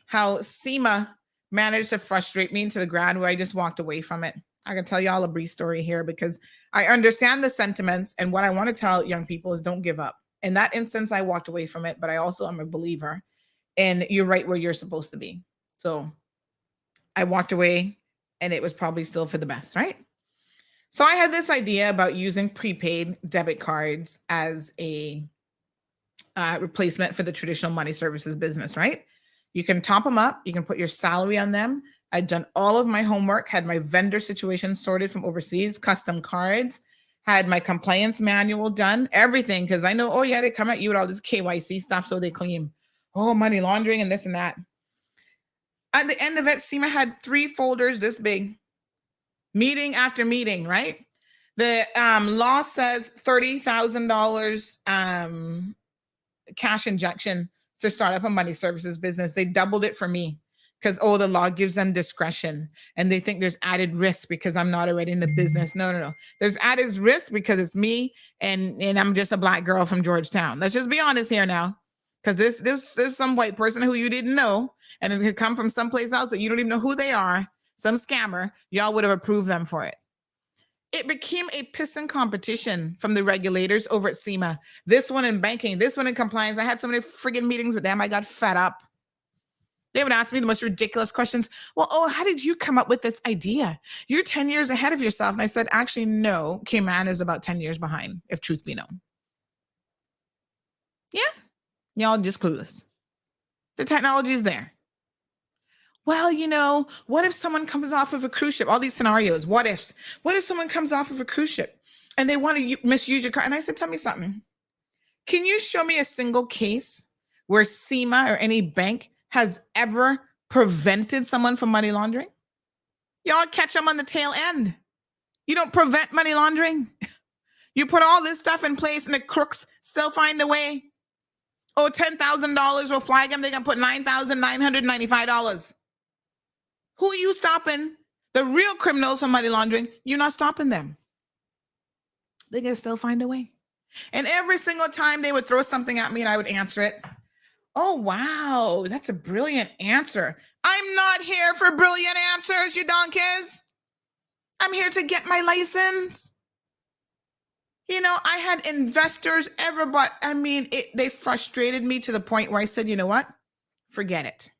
how SEMA managed to frustrate me into the ground where I just walked away from it. I can tell you all a brief story here because I understand the sentiments, and what I want to tell young people is don't give up. In that instance, I walked away from it, but I also am a believer in you're right where you're supposed to be. So I walked away, and it was probably still for the best, right? So I had this idea about using prepaid debit cards as a replacement for the traditional money services business, right? You can top them up. You can put your salary on them. I'd done all of my homework, had my vendor situation sorted from overseas, custom cards, had my compliance manual done, everything, because I know, oh yeah, they come at you with all this KYC stuff so they claim, oh, money laundering and this and that. At the end of it, SEMA had 3 folders this big, meeting after meeting, right? The law says $30,000 cash injection to start up a money services business. They doubled it for me because, oh, the law gives them discretion and they think there's added risk because I'm not already in the business. No. There's added risk because it's me and I'm just a Black girl from Georgetown. Let's just be honest here now, because there's some white person who you didn't know, and it could come from someplace else that you don't even know who they are, some scammer, y'all would have approved them for it. It became a pissing competition from the regulators over at SEMA. This one in banking, this one in compliance. I had so many friggin' meetings with them. I got fed up. They would ask me the most ridiculous questions. Well, oh, how did you come up with this idea? You're 10 years ahead of yourself. And I said, actually, no, Cayman is about 10 years behind, if truth be known. Yeah, y'all just clueless. The technology is there. Well, you know, what if someone comes off of a cruise ship? All these scenarios, what ifs? What if someone comes off of a cruise ship and they want to misuse your card? And I said, tell me something. Can you show me a single case where SEMA or any bank has ever prevented someone from money laundering? Y'all catch them on the tail end. You don't prevent money laundering. You put all this stuff in place and the crooks still find a way. Oh, $10,000 will flag them. They can put $9,995. Who are you stopping? The real criminals from money laundering, you're not stopping them. They can still find a way. And every single time they would throw something at me and I would answer it. Oh, wow. That's a brilliant answer. I'm not here for brilliant answers, you donkeys. I'm here to get my license. You know, I had investors they frustrated me to the point where I said, you know what? Forget it.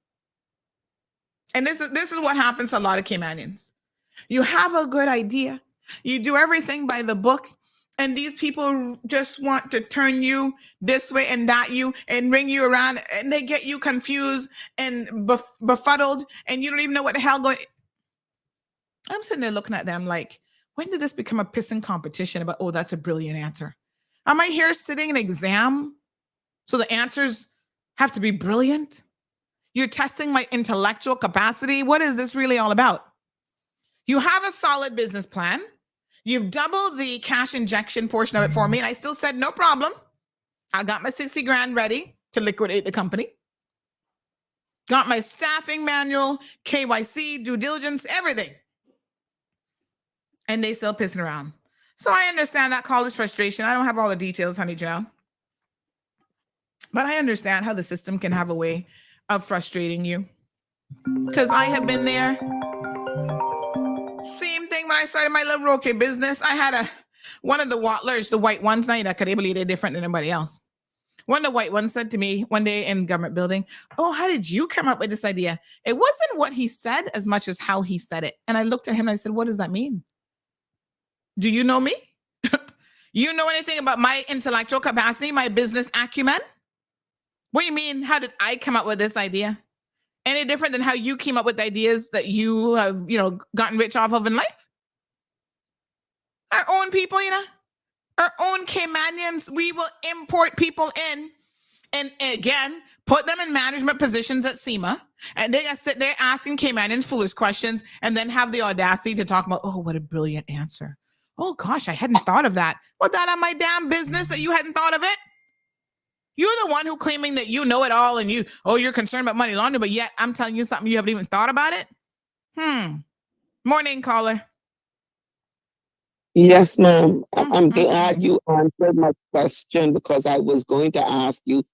And this is what happens to a lot of Caymanians. You have a good idea. You do everything by the book. And these people just want to turn you this way and that and bring you around. And they get you confused and befuddled. And you don't even know what the hell going. I'm sitting there looking at them like, when did this become a pissing competition about, oh, that's a brilliant answer? Am I here sitting an exam? So the answers have to be brilliant? You're testing my intellectual capacity? What is this really all about? You have a solid business plan. You've doubled the cash injection portion of it for me. And I still said, no problem. I got my 60 grand ready to liquidate the company. Got my staffing manual, KYC, due diligence, everything. And they still pissing around. So I understand that college frustration. I don't have all the details, honey child. But I understand how the system can have a way of frustrating you. Because I have been there. Same thing when I started my little roke business. I had one of the wattlers, the white ones, now that could believe they're different than anybody else. One of the white ones said to me one day in government building, oh, how did you come up with this idea? It wasn't what he said as much as how he said it. And I looked at him and I said, what does that mean? Do you know me? You know anything about my intellectual capacity, my business acumen? What do you mean? How did I come up with this idea? Any different than how you came up with ideas that you have, gotten rich off of in life? Our own people, our own Caymanians, we will import people in and again, put them in management positions at SEMA, and they gotta sit there asking Caymanians foolish questions and then have the audacity to talk about, oh, what a brilliant answer. Oh gosh, I hadn't thought of that. Well, that on my damn business that you hadn't thought of it? You're the one who claiming that you know it all and you're concerned about money laundering, but yet I'm telling you something you haven't even thought about it? Morning, caller. Yes, ma'am. I'm glad you answered my question because I was going to ask you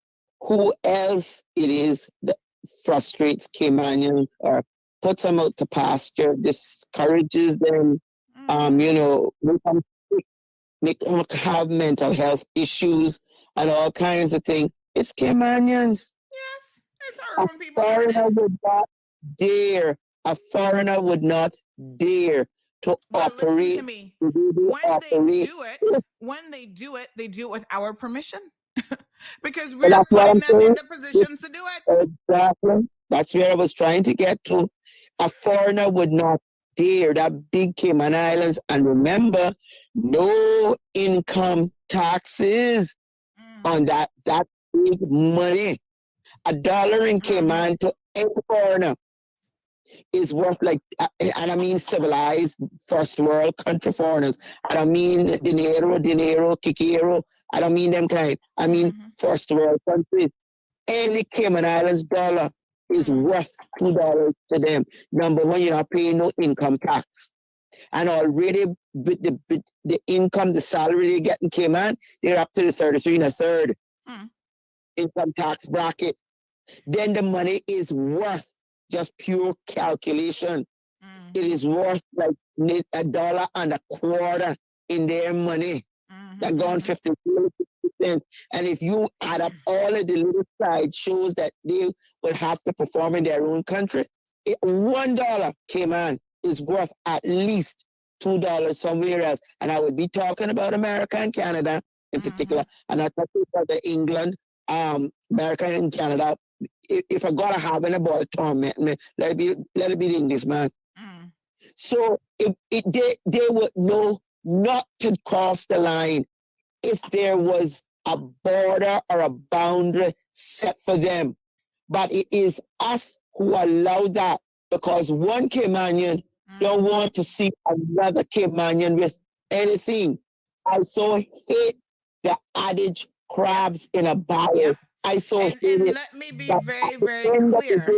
who else it is that frustrates Caymanians or puts them out to pasture, discourages them, make them have mental health issues and all kinds of things. It's Caymanians. Yes, it's our own people. A foreigner would not dare to operate. Listen to me. When they do it, they do it with our permission. Because we're putting them in the positions to do it. Exactly. That's where I was trying to get to. A foreigner would not dare that big Cayman Islands. And remember, no income taxes on that big money. $1 in Cayman to any foreigner is worth and I mean civilized first world country foreigners. I don't mean dinero, kikero. I don't mean them kind. I mean first world countries. Any Cayman Islands dollar is worth $2 to them. Number one, you're not paying no income tax. And already with the income, the salary they get in Cayman, they're up to the 33 and a third income tax bracket. Then the money is worth, just pure calculation. It is worth like $1.25 in their money. They're gone 50 cents. And if you add up all of the little side shows that they will have to perform in their own country, $1 Cayman is worth at least $2 somewhere else. And I would be talking about America and Canada in particular. And I talking about England, America and Canada. If I gotta have any boy torment me, let it be the English man. So they would know not to cross the line if there was a border or a boundary set for them. But it is us who allow that because one Caymanian don't want to see another Caymanian with anything. I so hate the adage crabs in a barrel. I saw and let me be very, very clear.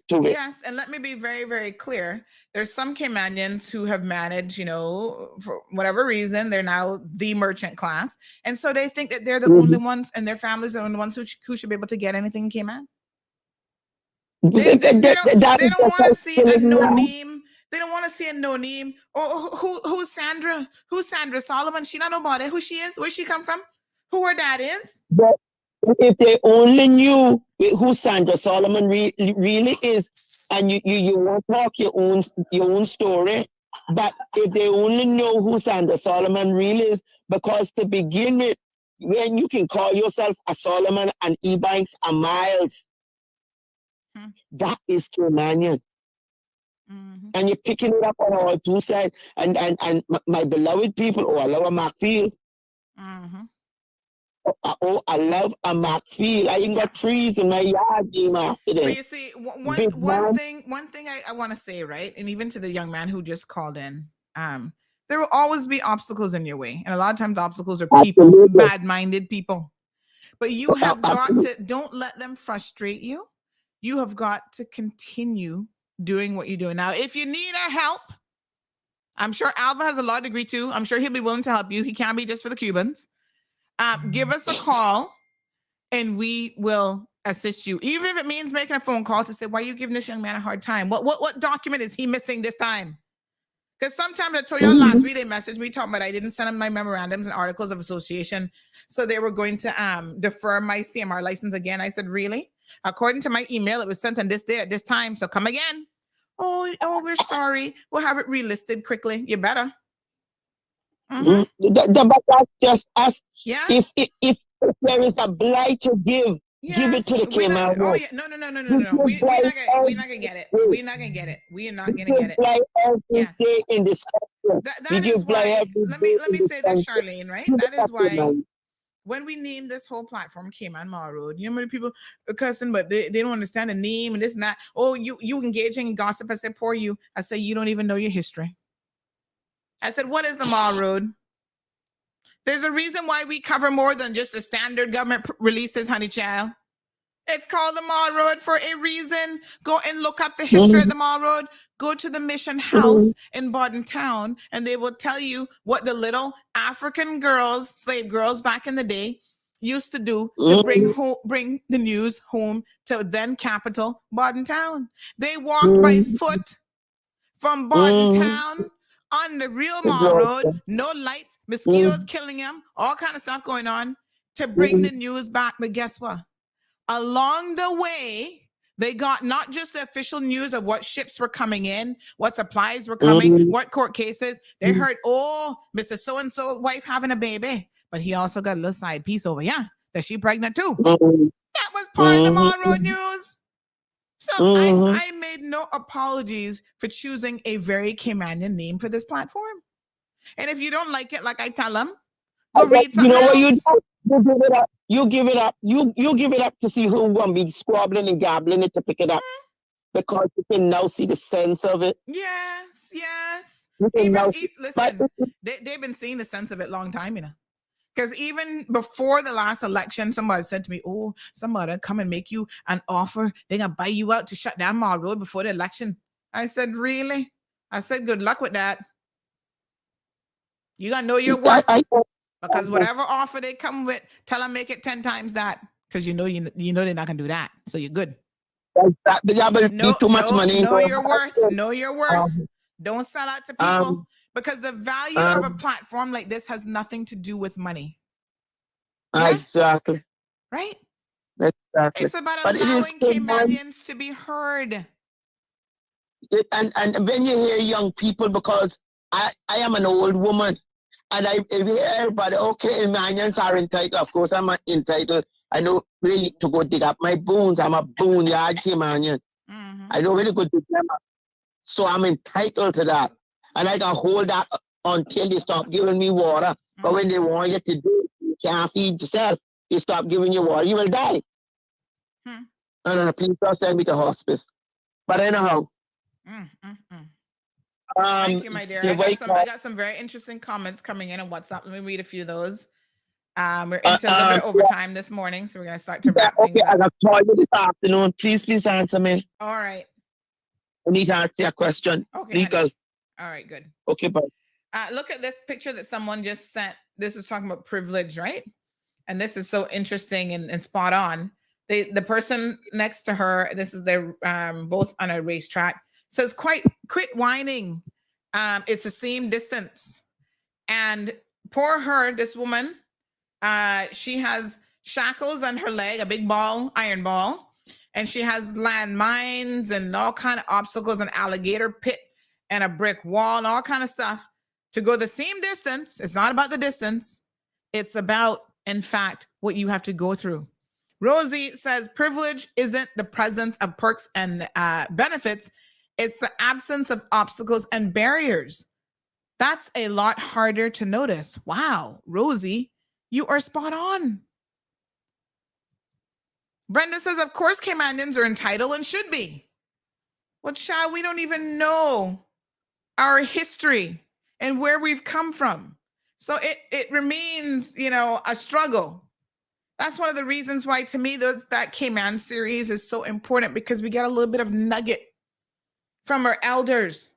Yes, and let me be very, very clear. There's some Caymanians who have managed, for whatever reason, they're now the merchant class. And so they think that they're the only ones and their families are the only ones who should be able to get anything in Cayman. They don't want to see a no-name. They don't want to see a no-name. Oh, who's Sandra? Who's Sandra Solomon? She not nobody. Who she is? Where she come from? Who her dad is? But if they only knew who Sandra Solomon really is, and you won't talk your own story, but if they only know who Sandra Solomon really is, because to begin with, when you can call yourself a Solomon and E-Banks a Miles, that is Caymanian. And you're picking it up on all two sides. And my beloved people, I love a Macfield. I love a Macfield. I ain't got trees in my yard game after that. But you see, one thing I want to say, right? And even to the young man who just called in, there will always be obstacles in your way. And a lot of times obstacles are people, bad-minded people. But you have got to, don't let them frustrate you. You have got to continue doing what you're doing. Now, if you need our help, I'm sure Alva has a law degree too. I'm sure he'll be willing to help you. He can't be just for the Cubans. Give us a call and we will assist you. Even if it means making a phone call to say, why are you giving this young man a hard time? What document is he missing this time? Because sometimes I told y'all last week, they messaged me talking about I didn't send them my memorandums and articles of association. So they were going to defer my CMR license again. I said, really? According to my email, it was sent on this day at this time. So come again. Oh, we're sorry. We'll have it relisted quickly. You better. But that's just us. Yeah. If there is a blight to give it to the Cayman. Oh yeah, no. We're not gonna get it. We're not gonna get it. We are not gonna get it. Yes. In this that is why. Let me say this, Charlene. Right. That is why. When we named this whole platform Cayman Mall Road, you know many people are cussing, but they don't understand the name and this and that. Oh, you engaging in gossip. I said, poor you. I said, you don't even know your history. I said, what is the Mall Road? There's a reason why we cover more than just the standard government releases, honey child. It's called the Mall Road for a reason. Go and look up the history of the Mall Road. Go to the Mission House in Bodden Town, and they will tell you what the little African girls, slave girls back in the day, used to do to bring the news home to then capital Bodden Town. They walked by foot from Bodden Town on the real Mall Road, no lights, mosquitoes killing them, all kind of stuff going on to bring the news back. But guess what? Along the way, they got not just the official news of what ships were coming in, what supplies were coming, what court cases. They heard, Mrs. So-and-so wife having a baby, but he also got a little side piece over here that she pregnant too. That was part of the Mall Road news. So I made no apologies for choosing a very Caymanian name for this platform. And if you don't like it, like I tell them, go read something else. You give it up. You give it up. You give it up to see who gonna be squabbling and gabbling it to pick it up, because you can now see the sense of it. Yes. Listen, they've been seeing the sense of it long time, Because even before the last election, somebody said to me, somebody come and make you an offer. They're going to buy you out to shut down Mall Road before the election. I said, really? I said, good luck with that. You got to know your worth. Because whatever offer they come with, tell them make it 10 times that. Because you know they're not going to do that. So you're good. Too much money. Know your worth. Know your worth. Don't sell out to people. Because the value of a platform like this has nothing to do with money. Yeah? Exactly. Right? Exactly. It's about allowing Caymanians to be heard. And when you hear young people, because I am an old woman, and I hear everybody, Caymanians are entitled. Of course, I'm entitled. I know where to go dig up my bones. I'm a boneyard Caymanian. I know where to go dig them up. So I'm entitled to that. And I can hold that until they stop giving me water. But when they want you to do it, you can't feed yourself. They stop giving you water, you will die. And then the police will send me to hospice. But anyhow. Thank you, my dear. I got some very interesting comments coming in on WhatsApp. Let me read a few of those. We're into a little bit of overtime this morning, so we're going to start to wrap things Okay, up. I got call you this afternoon. Please answer me. All right. I need to ask you a question. Okay. Legal. All right, good. Okay, bye. Look at this picture that someone just sent. This is talking about privilege, right? And this is so interesting and spot on. The person next to her, this is their both on a racetrack, says, quit whining. It's the same distance. And poor her, this woman, she has shackles on her leg, a big ball, iron ball, and she has landmines and all kind of obstacles, an alligator pit and a brick wall and all kind of stuff to go the same distance. It's not about the distance. It's about, in fact, what you have to go through. Rosie says privilege isn't the presence of perks and benefits. It's the absence of obstacles and barriers. That's a lot harder to notice. Wow, Rosie, you are spot on. Brenda says, of course, Caymanians are entitled and should be. Well, child, we don't even know our history and where we've come from. So it remains, a struggle. That's one of the reasons why, to me, that Cayman series is so important, because we get a little bit of nugget from our elders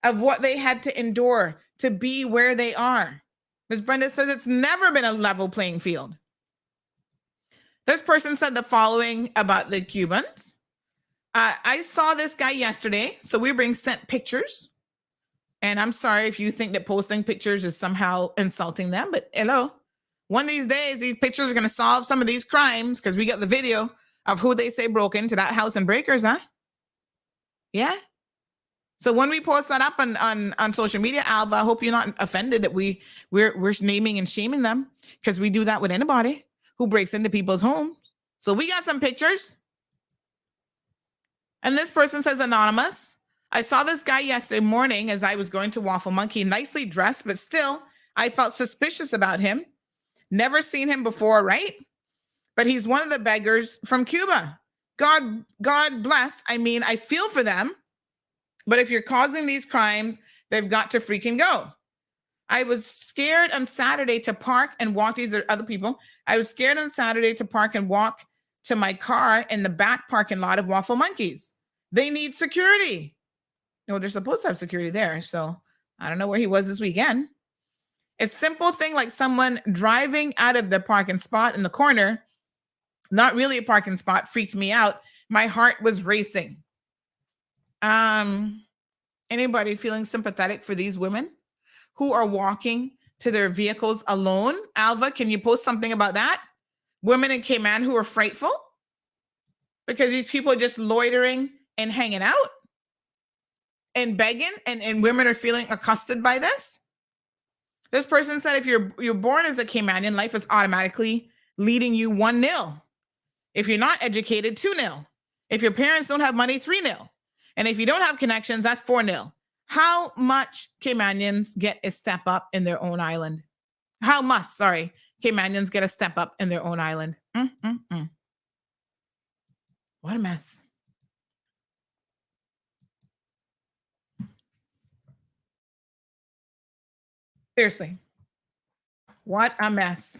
of what they had to endure to be where they are. Ms. Brenda says it's never been a level playing field. This person said the following about the Cubans. I saw this guy yesterday, so we were being sent pictures. And I'm sorry if you think that posting pictures is somehow insulting them, but hello. One of these days, these pictures are going to solve some of these crimes, because we got the video of who they say broke into that house in Breakers, huh? Yeah. So when we post that up on social media, Alva, I hope you're not offended that we're naming and shaming them, because we do that with anybody who breaks into people's homes. So we got some pictures. And this person says, anonymous, I saw this guy yesterday morning as I was going to Waffle Monkey, nicely dressed, but still I felt suspicious about him. Never seen him before, right? But he's one of the beggars from Cuba. God bless. I mean, I feel for them. But if you're causing these crimes, they've got to freaking go. I was scared on Saturday to park and walk. These are other people. I was scared on Saturday to park and walk to my car in the back parking lot of Waffle Monkeys. They need security. No, they're supposed to have security there. So I don't know where he was this weekend. A simple thing like someone driving out of the parking spot in the corner, not really a parking spot, freaked me out. My heart was racing. Anybody feeling sympathetic for these women who are walking to their vehicles alone? Alva, can you post something about that? Women in Cayman who are frightful because these people are just loitering and hanging out and begging, and women are feeling accosted by this. This person said, if you're born as a Caymanian, life is automatically leading you 1-0. If you're not educated, 2-0. If your parents don't have money, 3-0. And if you don't have connections, that's 4-0. How much Caymanians get a step up in their own island? How must, Caymanians get a step up in their own island? What a mess. Seriously. What a mess.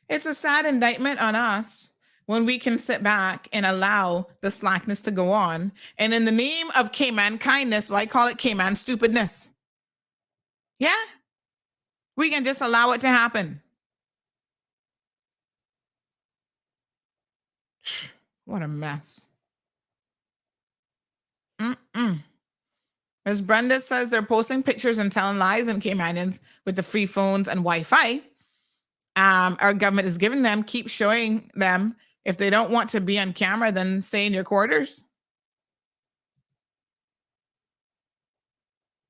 It's a sad indictment on us when we can sit back and allow the slackness to go on. And in the name of Cayman kindness, well, I call it Cayman stupidness. Yeah. We can just allow it to happen. What a mess. As Brenda says, they're posting pictures and telling lies in Caymanians with the free phones and Wi-Fi. Our government is giving them, keep showing them. If they don't want to be on camera, then stay in your quarters.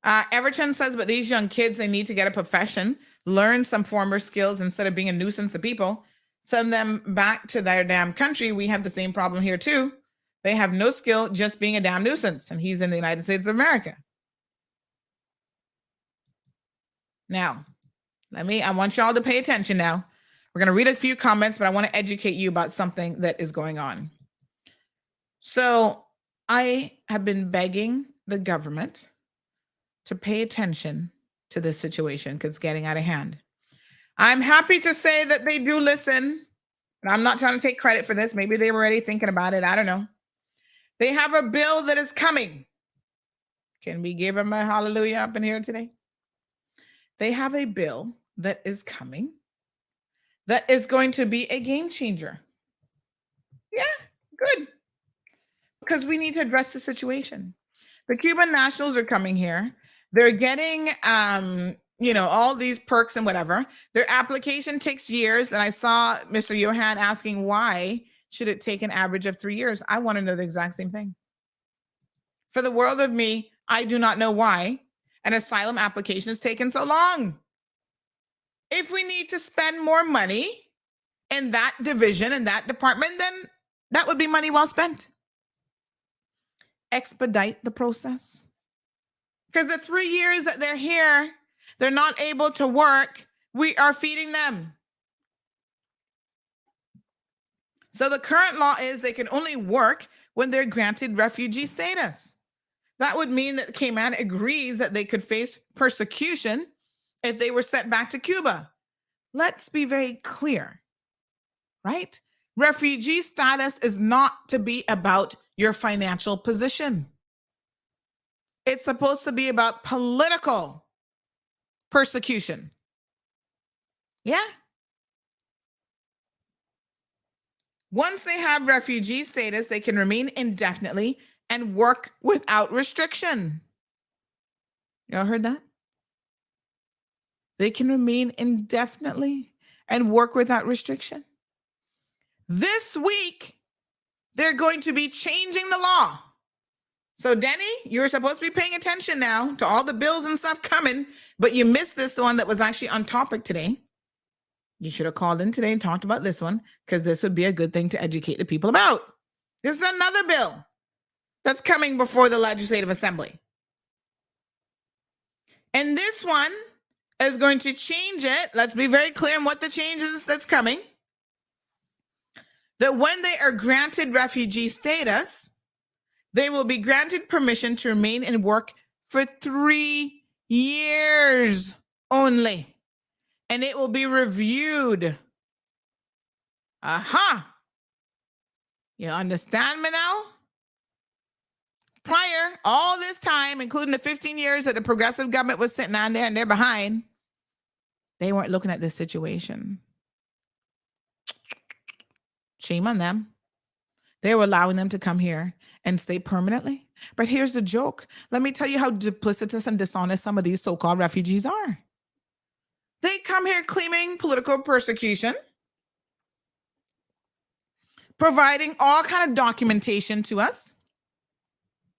Everton says, but these young kids, they need to get a profession, learn some former skills instead of being a nuisance to people. Send them back to their damn country. We have the same problem here too. They have no skill, just being a damn nuisance. And he's in the United States of America. Now, I want y'all to pay attention now. We're going to read a few comments, but I want to educate you about something that is going on. So I have been begging the government to pay attention to this situation because it's getting out of hand. I'm happy to say that they do listen. And I'm not trying to take credit for this. Maybe they were already thinking about it. I don't know. They have a bill that is coming. Can we give them a hallelujah up in here today? They have a bill that is coming that is going to be a game changer. Yeah, good. Because we need to address the situation. The Cuban nationals are coming here. They're getting, all these perks and whatever. Their application takes years. And I saw Mr. Johan asking, why should it take an average of 3 years? I want to know the exact same thing. For the world of me, I do not know why an asylum application is taking so long. If we need to spend more money in that division, in that department, then that would be money well spent. Expedite the process. Because the 3 years that they're here, they're not able to work, we are feeding them. So the current law is they can only work when they're granted refugee status. That would mean that Cayman agrees that they could face persecution if they were sent back to Cuba. Let's be very clear, right? Refugee status is not to be about your financial position. It's supposed to be about political persecution. Yeah. Once they have refugee status, they can remain indefinitely and work without restriction. Y'all heard that? They can remain indefinitely and work without restriction. This week, they're going to be changing the law. So, Denny, you're supposed to be paying attention now to all the bills and stuff coming, but you missed this, the one that was actually on topic today. You should have called in today and talked about this one, because this would be a good thing to educate the people about. This is another bill that's coming before the Legislative Assembly. And this one is going to change it. Let's be very clear on what the changes that's coming. That when they are granted refugee status, they will be granted permission to remain and work for 3 years only. And it will be reviewed. Aha. You understand me now? Prior, all this time, including the 15 years that the progressive government was sitting on there and they're behind, they weren't looking at this situation. Shame on them. They were allowing them to come here and stay permanently. But here's the joke. Let me tell you how duplicitous and dishonest some of these so-called refugees are. They come here claiming political persecution, providing all kind of documentation to us.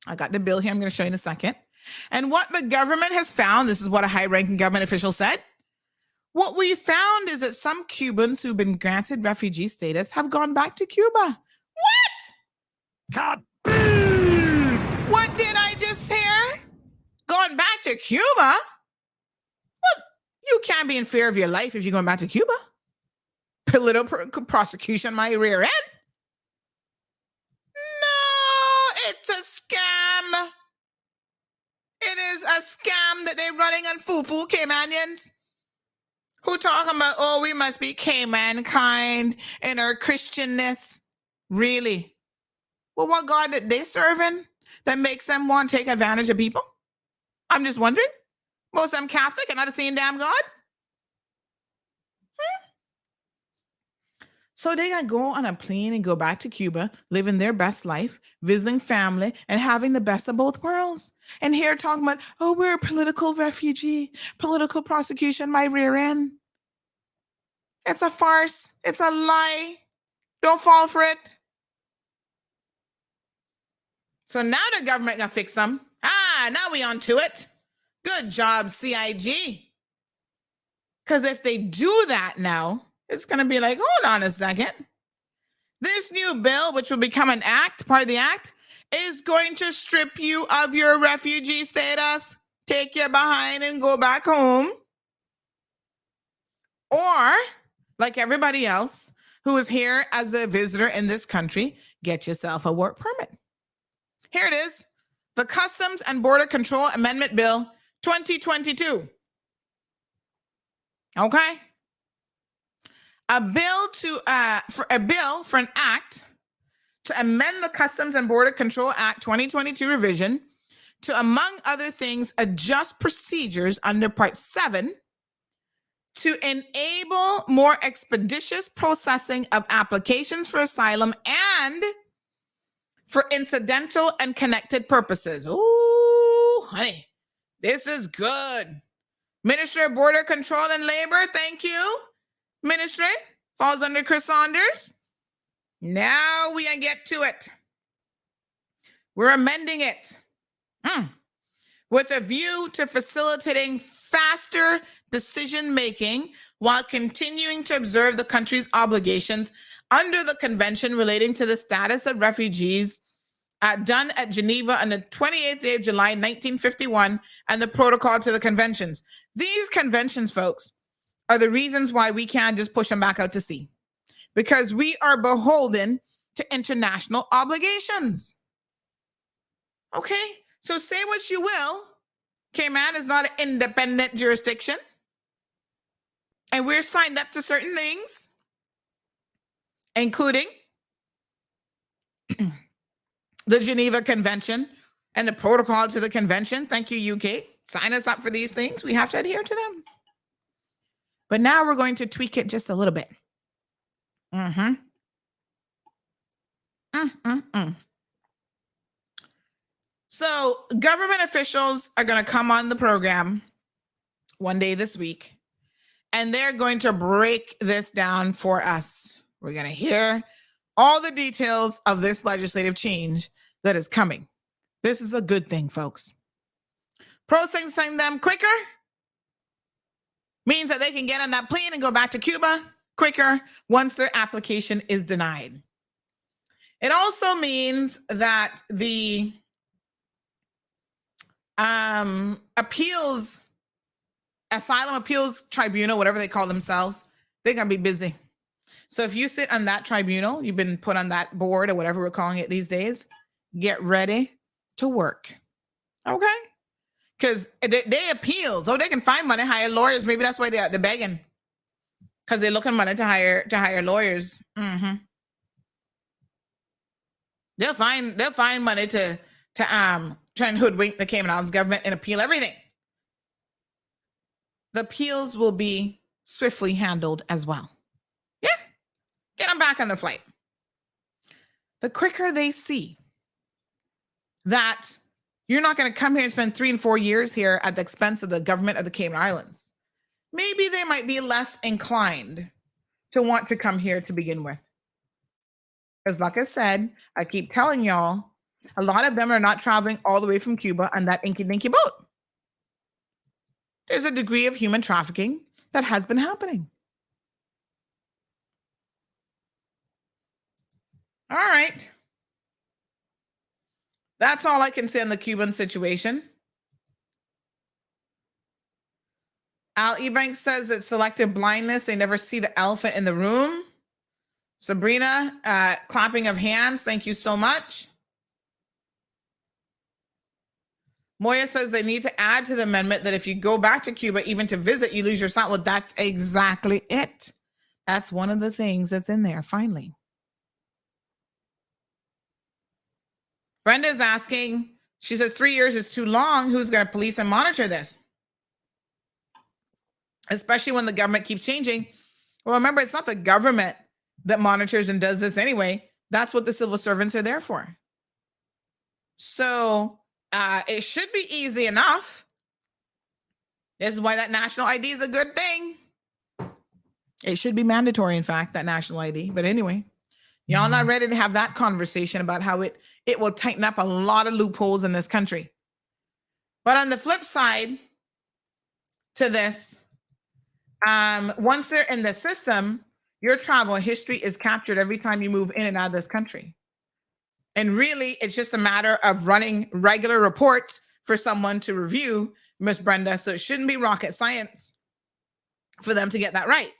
I got the bill here. I'm going to show you in a second. And what the government has found, this is what a high-ranking government official said. What we found is that some Cubans who've been granted refugee status have gone back to Cuba. What? What did I just hear? Gone back to Cuba? Well, you can't be in fear of your life if you're going back to Cuba. Political prosecution, my rear end. No, it's a scam. It is a scam that they're running on foo-foo Caymanians. Who talking about, oh, we must be Caymankind in our Christianness. Really? Well, what God that they serving that makes them want to take advantage of people? I'm just wondering. Most of them Catholic and not the same damn God? So they gotta go on a plane and go back to Cuba, living their best life, visiting family, and having the best of both worlds. And here talking about, oh, we're a political refugee, political prosecution, my rear end. It's a farce. It's a lie. Don't fall for it. So now the government gonna fix them. Now we on to it. Good job, CIG. Because if they do that now, it's gonna be like, hold on a second. This new bill, which will become an act, part of the act, is going to strip you of your refugee status, take you behind and go back home. Or, like everybody else who is here as a visitor in this country, get yourself a work permit. Here it is, the Customs and Border Control Amendment Bill 2022. Okay? a bill for an act to amend the Customs and Border Control Act 2022 revision to, among other things, adjust procedures under Part 7 to enable more expeditious processing of applications for asylum and for incidental and connected purposes. Ooh, honey, this is good. Ministry of Border Control and Labor, thank you. Ministry falls under Chris Saunders. Now we get to it. We're amending it with a view to facilitating faster decision-making while continuing to observe the country's obligations under the convention relating to the status of refugees done at Geneva on the 28th day of July, 1951, and the protocol to the conventions. These conventions, folks, are the reasons why we can't just push them back out to sea, because we are beholden to international obligations. Okay, so say what you will, Cayman is not an independent jurisdiction, and we're signed up to certain things, including the Geneva Convention and the protocol to the convention. Thank you, UK. Sign us up for these things. We have to adhere to them. But now we're going to tweak it just a little bit. So government officials are going to come on the program one day this week, and they're going to break this down for us. We're going to hear all the details of this legislative change that is coming. This is a good thing, folks. Processing them quicker means that they can get on that plane and go back to Cuba quicker once their application is denied. It also means that the asylum appeals tribunal, whatever they call themselves, they're going to be busy. So if you sit on that tribunal, you've been put on that board or whatever we're calling it these days, get ready to work. Okay? Because they appeals. Oh, they can find money, hire lawyers. Maybe that's why they're begging. Because they're looking money to hire lawyers. They'll find money to try and hoodwink the Cayman Islands government and appeal everything. The appeals will be swiftly handled as well. Yeah. Get them back on the flight. The quicker they see that you're not going to come here and spend 3 and 4 years here at the expense of the government of the Cayman Islands, maybe they might be less inclined to want to come here to begin with. Because like I said, I keep telling y'all, a lot of them are not traveling all the way from Cuba on that inky-dinky boat. There's a degree of human trafficking that has been happening. All right. That's all I can say on the Cuban situation. Al Ebanks says it's selective blindness. They never see the elephant in the room. Sabrina, clapping of hands. Thank you so much. Moya says they need to add to the amendment that if you go back to Cuba, even to visit, you lose your asylum. Well, that's exactly it. That's one of the things that's in there, finally. Brenda's asking, she says 3 years is too long. Who's going to police and monitor this? Especially when the government keeps changing. Well, remember, it's not the government that monitors and does this anyway. That's what the civil servants are there for. So it should be easy enough. This is why that national ID is a good thing. It should be mandatory, in fact, that national ID. But anyway, y'all not ready to have that conversation about how it will tighten up a lot of loopholes in this country. But on the flip side to this, once they're in the system, your travel history is captured every time you move in and out of this country. And really, it's just a matter of running regular reports for someone to review, Miss Brenda. So it shouldn't be rocket science for them to get that right.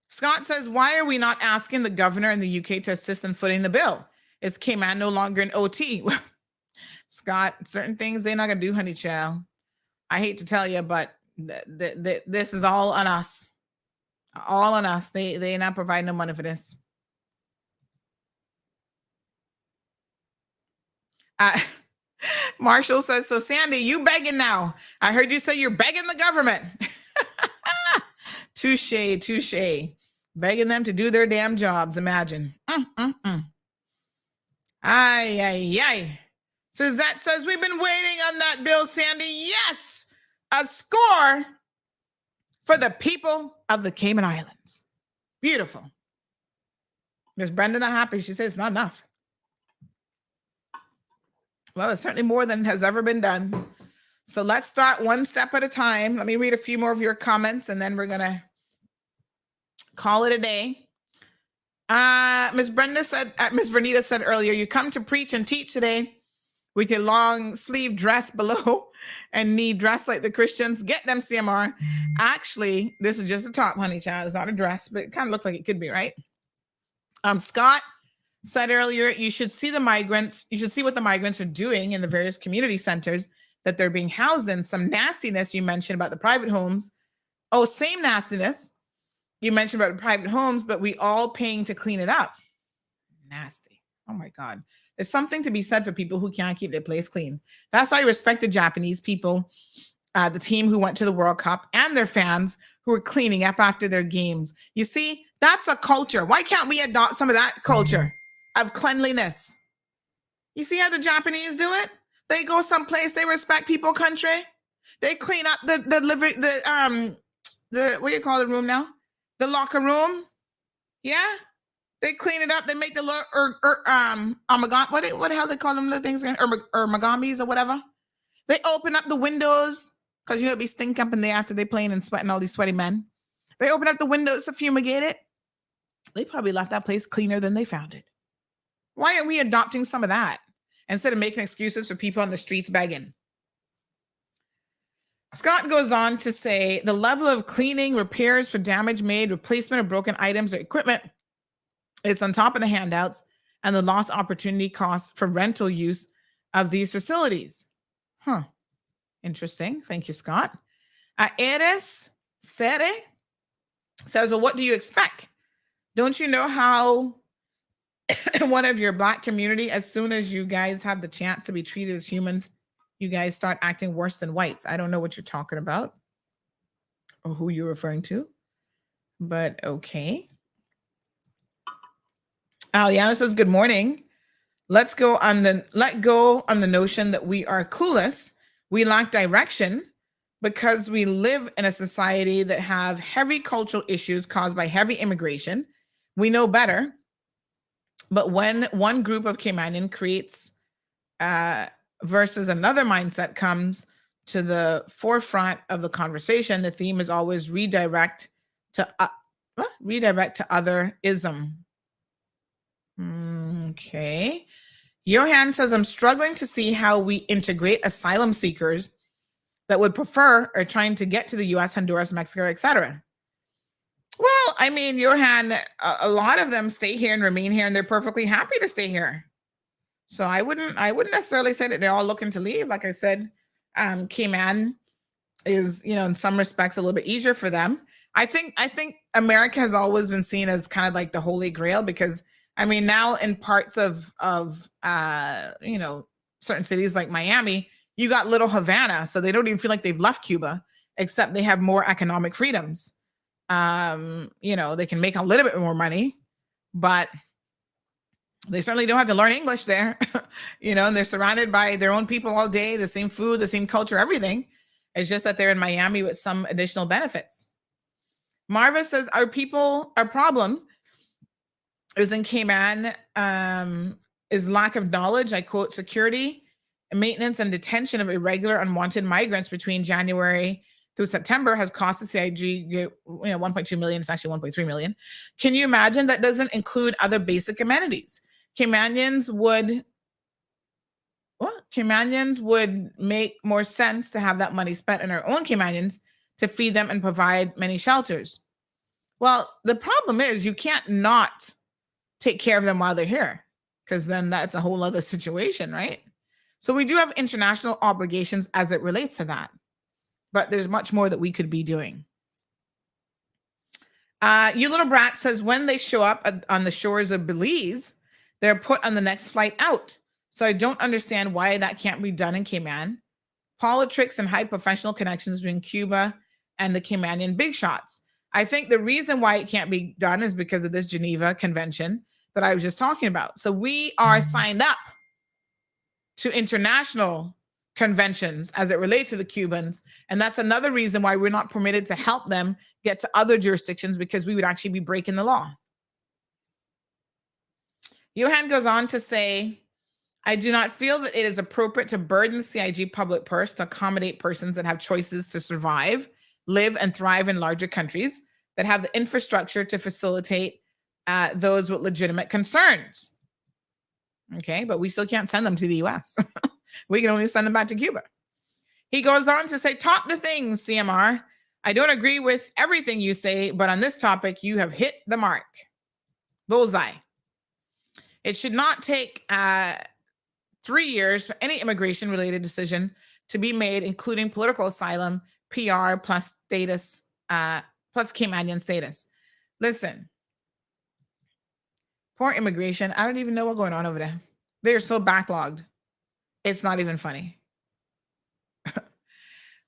Scott says, why are we not asking the governor in the UK to assist in footing the bill? Is Cayman no longer an OT? Scott, certain things they're not going to do, honey child. I hate to tell you, but This is all on us. All on us. They're not providing no money for this. Marshall says, so Sandy, you begging now. I heard you say you're begging the government. Touche. Begging them to do their damn jobs. Imagine. Ay. Suzette says, we've been waiting on that bill, Sandy. Yes, a score for the people of the Cayman Islands. Beautiful. Miss Brenda not happy. She says it's not enough. Well, it's certainly more than has ever been done. So let's start one step at a time. Let me read a few more of your comments, and then we're going to call it a day. Miss Vernita said earlier, you come to preach and teach today with your long sleeve dress below and knee dress like the Christians. Get them, CMR. Actually, this is just a top, honey child. It's not a dress, but it kind of looks like it could be, right? Scott said earlier, you should see the migrants. You should see what the migrants are doing in the various community centers that they're being housed in. Some nastiness you mentioned about the private homes. Oh, same nastiness you mentioned about the private homes, but we all paying to clean it up. Nasty. Oh my God. There's something to be said for people who can't keep their place clean. That's why I respect the Japanese people, the team who went to the World Cup, and their fans who were cleaning up after their games. You see, that's a culture. Why can't we adopt some of that culture of cleanliness? You see how the Japanese do it? They go someplace, they respect people, country. They clean up the what do you call the room now? The locker room. Yeah. They clean it up. They make the what the hell they call them little things again? Magamis or whatever. They open up the windows because it'll be stink up in there after they playing and sweating, all these sweaty men. They open up the windows to fumigate it. They probably left that place cleaner than they found it. Why aren't we adopting some of that instead of making excuses for people on the streets begging? Scott goes on to say the level of cleaning, repairs for damage made, replacement of broken items or equipment, it's on top of the handouts and the lost opportunity costs for rental use of these facilities. Huh. Interesting. Thank you, Scott. Eres Sere says, well, what do you expect? Don't you know how one of your Black community, as soon as you guys have the chance to be treated as humans, you guys start acting worse than whites? I don't know what you're talking about or who you're referring to, but okay. Aliana says, good morning. Let go on the notion that we are clueless. We lack direction because we live in a society that have heavy cultural issues caused by heavy immigration. We know better. But when one group of Caymanian creates versus another mindset comes to the forefront of the conversation, the theme is always redirect to otherism. Okay. Johan says, I'm struggling to see how we integrate asylum seekers that would prefer or trying to get to the U.S., Honduras, Mexico, etc. Well, I mean, Johan, a lot of them stay here and remain here, and they're perfectly happy to stay here. So I wouldn't necessarily say that they're all looking to leave. Like I said, Cayman is, in some respects a little bit easier for them. I think America has always been seen as kind of like the Holy Grail because, I mean, now in parts of certain cities like Miami, you got little Havana, so they don't even feel like they've left Cuba, except they have more economic freedoms. They can make a little bit more money, but they certainly don't have to learn English there, and they're surrounded by their own people all day, the same food, the same culture, everything. It's just that they're in Miami with some additional benefits. Marva says, our problem is in Cayman is lack of knowledge. I quote, security, maintenance, and detention of irregular, unwanted migrants between January through September has cost the CIG 1.2 million. It's actually 1.3 million. Can you imagine? That doesn't include other basic amenities. Caymanians would make more sense to have that money spent on our own Caymanians to feed them and provide many shelters. Well, the problem is you can't not take care of them while they're here, because then that's a whole other situation, right? So we do have international obligations as it relates to that. but there's much more that we could be doing. You Little Brat says, when they show up on the shores of Belize, they're put on the next flight out. So I don't understand why that can't be done in Cayman. Politics and high professional connections between Cuba and the Caymanian big shots. I think the reason why it can't be done is because of this Geneva Convention that I was just talking about. So we are signed up to international conventions as it relates to the Cubans. And that's another reason why we're not permitted to help them get to other jurisdictions, because we would actually be breaking the law. Johan goes on to say, I do not feel that it is appropriate to burden the CIG public purse to accommodate persons that have choices to survive, live, and thrive in larger countries that have the infrastructure to facilitate those with legitimate concerns. Okay, but we still can't send them to the US. We can only send them back to Cuba. He goes on to say, talk to things, CMR. I don't agree with everything you say, but on this topic, you have hit the mark. Bullseye. It should not take 3 years for any immigration-related decision to be made, including political asylum, PR, plus status, plus Caymanian status. Listen, poor immigration. I don't even know what's going on over there. They're so backlogged. It's not even funny.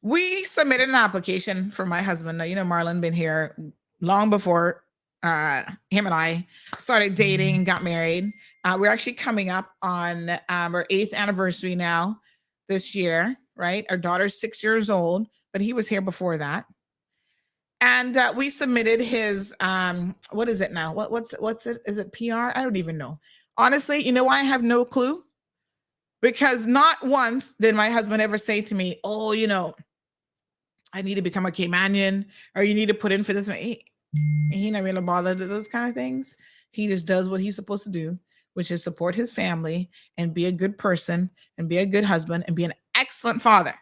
We submitted an application for my husband. Now, you know, Marlon been here long before him and I started dating and got married. We're actually coming up on our 8th anniversary now this year, right? Our daughter's 6 years old, but he was here before that. And we submitted his, what is it now? What's it? Is it PR? I don't even know. Honestly, you know why I have no clue? Because not once did my husband ever say to me, oh, you know, I need to become a Caymanian, or you need to put in for this. He never really bothered with those kind of things. He just does what he's supposed to do, which is support his family and be a good person and be a good husband and be an excellent father.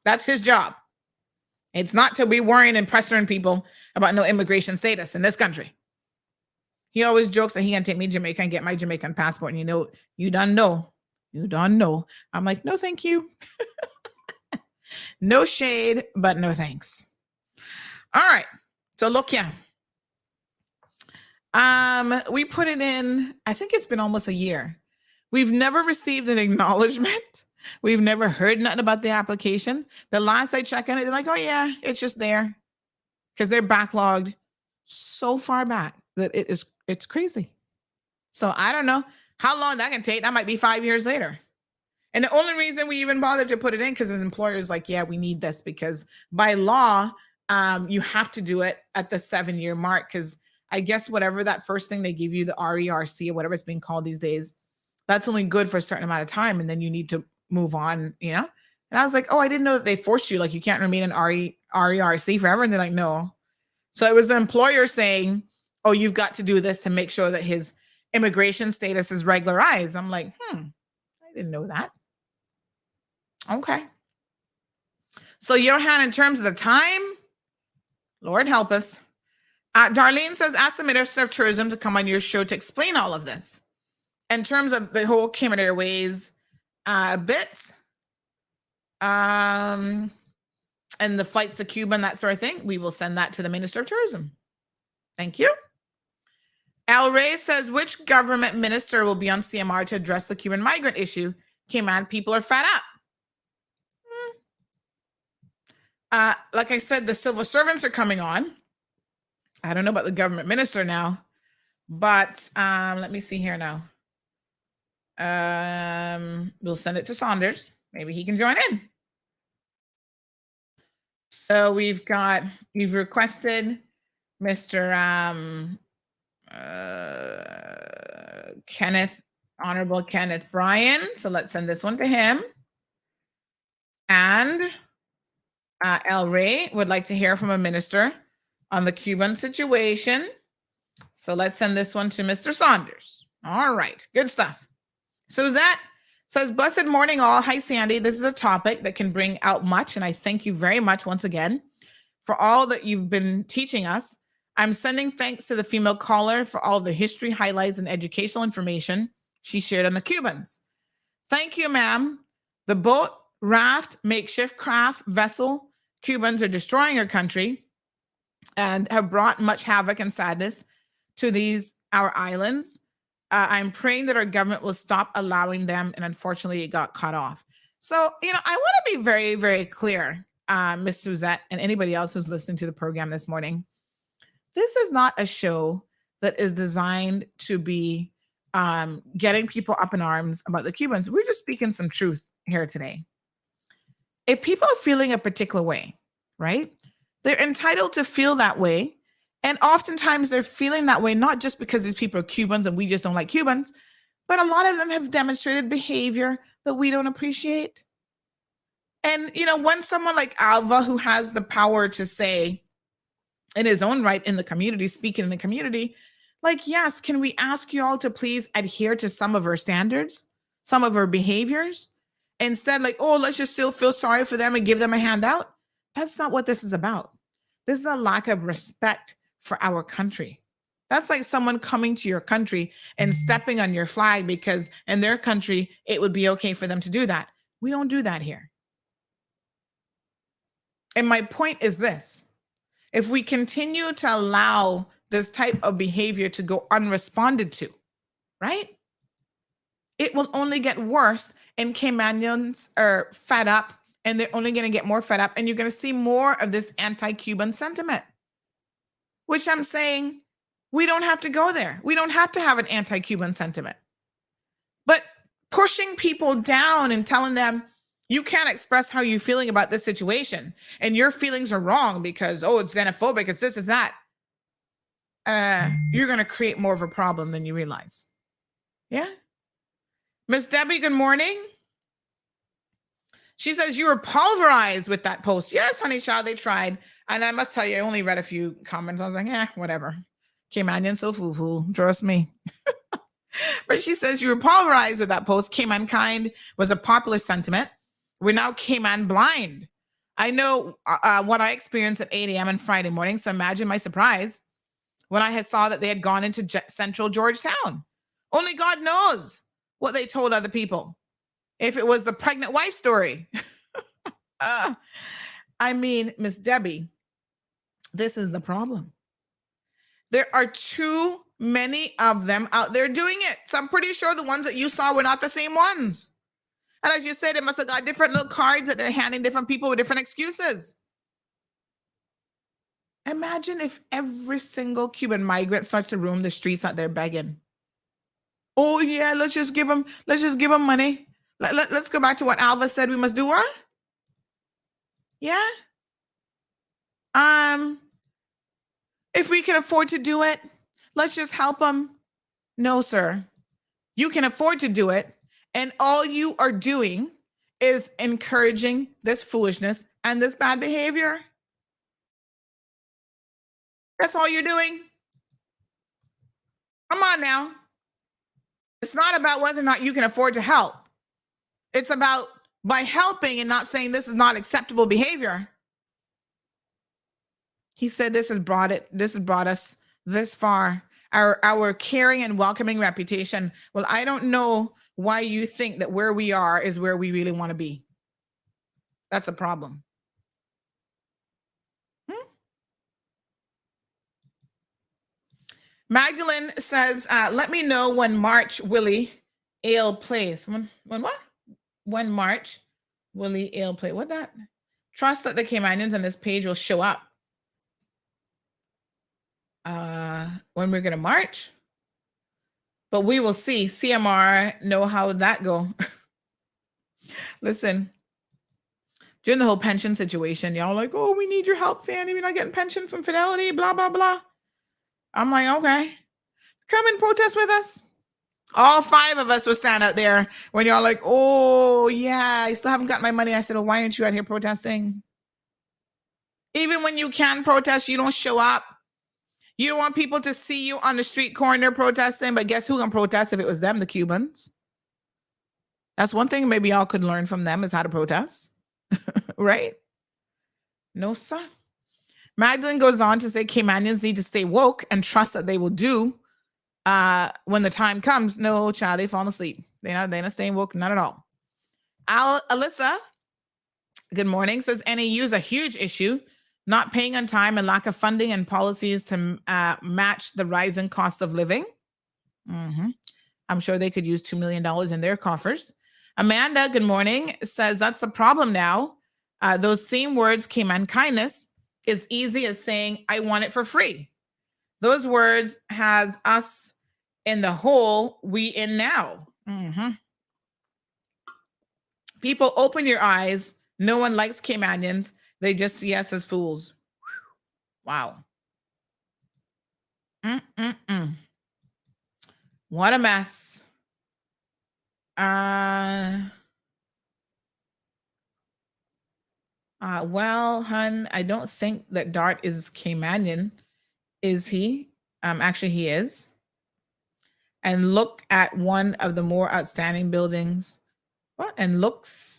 That's his job. It's not to be worrying and pressuring people about no immigration status in this country. He always jokes that he can take me to Jamaica and get my Jamaican passport. And you know, you don't know. You don't know. I'm like, no, thank you. No shade, but no thanks. All right. So look here. We put it in, I think it's been almost a year. We've never received an acknowledgement. We've never heard nothing about the application. The last I checked on it, they're like, oh yeah, it's just there. Because they're backlogged so far back that it's crazy. So I don't know how long that can take. That might be 5 years later. And the only reason we even bothered to put it in, because his employer is like, yeah, we need this, because by law, you have to do it at the 7-year mark. Because I guess whatever that first thing they give you, the RERC or whatever it's being called these days, that's only good for a certain amount of time. And then you need to move on, you know? And I was like, oh, I didn't know that they forced you. Like, you can't remain in RERC forever. And they're like, no. So it was the employer saying, oh, you've got to do this to make sure that his immigration status is regularized. I'm like, I didn't know that. Okay. So Johan, in terms of the time, Lord help us. Darlene says, ask the Minister of Tourism to come on your show to explain all of this. In terms of the whole Cayman Airways bit, and the flights to Cuba and that sort of thing, we will send that to the Minister of Tourism. Thank you. El Rey says, which government minister will be on CMR to address the Cuban migrant issue? Cayman people are fed up. Like I said, the civil servants are coming on. I don't know about the government minister now, but let me see here now. We'll send it to Saunders. Maybe he can join in. So we've requested Mr. Honorable Kenneth Bryan. So let's send this one to him. And El Rey would like to hear from a minister on the Cuban situation. So let's send this one to Mr. Saunders. All right, good stuff. Suzette says, blessed morning all. Hi, Sandy. This is a topic that can bring out much, and I thank you very much once again for all that you've been teaching us. I'm sending thanks to the female caller for all the history, highlights, and educational information she shared on the Cubans. Thank you, ma'am. The boat, raft, makeshift craft, vessel, Cubans are destroying our country and have brought much havoc and sadness to our islands. I'm praying that our government will stop allowing them, and unfortunately it got cut off. So, I want to be very, very clear, Miss Suzette and anybody else who's listening to the program this morning. This is not a show that is designed to be getting people up in arms about the Cubans. We're just speaking some truth here today. If people are feeling a particular way, right, they're entitled to feel that way. And oftentimes they're feeling that way, not just because these people are Cubans and we just don't like Cubans, but a lot of them have demonstrated behavior that we don't appreciate. And, when someone like Alva, who has the power to say in his own right in the community, speaking in the community, like, yes, can we ask you all to please adhere to some of our standards, some of our behaviors? Instead, like, oh, let's just still feel sorry for them and give them a handout. That's not what this is about. This is a lack of respect for our country. That's like someone coming to your country and stepping on your flag because in their country, it would be okay for them to do that. We don't do that here. And my point is this. If we continue to allow this type of behavior to go unresponded to, right? It will only get worse, and Caymanians are fed up, and they're only going to get more fed up, and you're going to see more of this anti-Cuban sentiment, which I'm saying we don't have to go there. We don't have to have an anti-Cuban sentiment. But pushing people down and telling them, you can't express how you're feeling about this situation, and your feelings are wrong because, oh, it's xenophobic, it's this, it's that. You're going to create more of a problem than you realize. Yeah? Miss Debbie, good morning. She says, you were pulverized with that post. Yes, honey child, they tried. And I must tell you, I only read a few comments. I was like, whatever. Caymanian so foo-foo, trust me. But she says, you were pulverized with that post. Caymankind was a popular sentiment. We're now Cayman blind. I know what I experienced at 8 a.m. on Friday morning, so imagine my surprise when I had saw that they had gone into central Georgetown. Only God knows what they told other people. If it was the pregnant wife story. I mean, Miss Debbie, this is the problem. There are too many of them out there doing it. So I'm pretty sure the ones that you saw were not the same ones. And as you said, they must have got different little cards that they're handing different people with different excuses. Imagine if every single Cuban migrant starts to roam the streets out there begging. Oh yeah, let's just give them money. Let's go back to what Alva said we must do. What? Yeah. If we can afford to do it, let's just help them. No, sir. You can afford to do it, and all you are doing is encouraging this foolishness and this bad behavior. That's all you're doing. Come on now. It's not about whether or not you can afford to help. It's about by helping and not saying this is not acceptable behavior. He said this has brought us this far. Our caring and welcoming reputation. Well, I don't know why you think that where we are is where we really want to be. That's a problem. Magdalene says, let me know when March Willie Ale plays. When what? When March Willie Ale play. What that? Trust that the Caymanians on this page will show up. When we're going to march. But we will see. CMR know how that go. Listen, during the whole pension situation, y'all like, oh, we need your help, Sandy. We're not getting pension from Fidelity, blah, blah, blah. I'm like, okay, come and protest with us. All 5 of us will stand out there when y'all like, oh, yeah, I still haven't got my money. I said, well, why aren't you out here protesting? Even when you can protest, you don't show up. You don't want people to see you on the street corner protesting, but guess who's going to protest if it was them, the Cubans? That's one thing maybe y'all could learn from them is how to protest, right? No, sir. Magdalene goes on to say Caymanians need to stay woke and trust that they will do when the time comes. No, child, they falling asleep. They're not staying woke, not at all. Alyssa Good morning. Says NAU is a huge issue. Not paying on time and lack of funding and policies to match the rising cost of living. I'm sure they could use $2 million in their coffers. Amanda, good morning, says that's the problem now. Those same words came on kindness is easy as saying, I want it for free. Those words has us in the hole we in now. People, open your eyes. No one likes Caymanians. They just see us as fools. Wow. What a mess. Well, hun, I don't think that Dart is Caymanian. Is he? Actually, he is. And look at one of the more outstanding buildings. What? And looks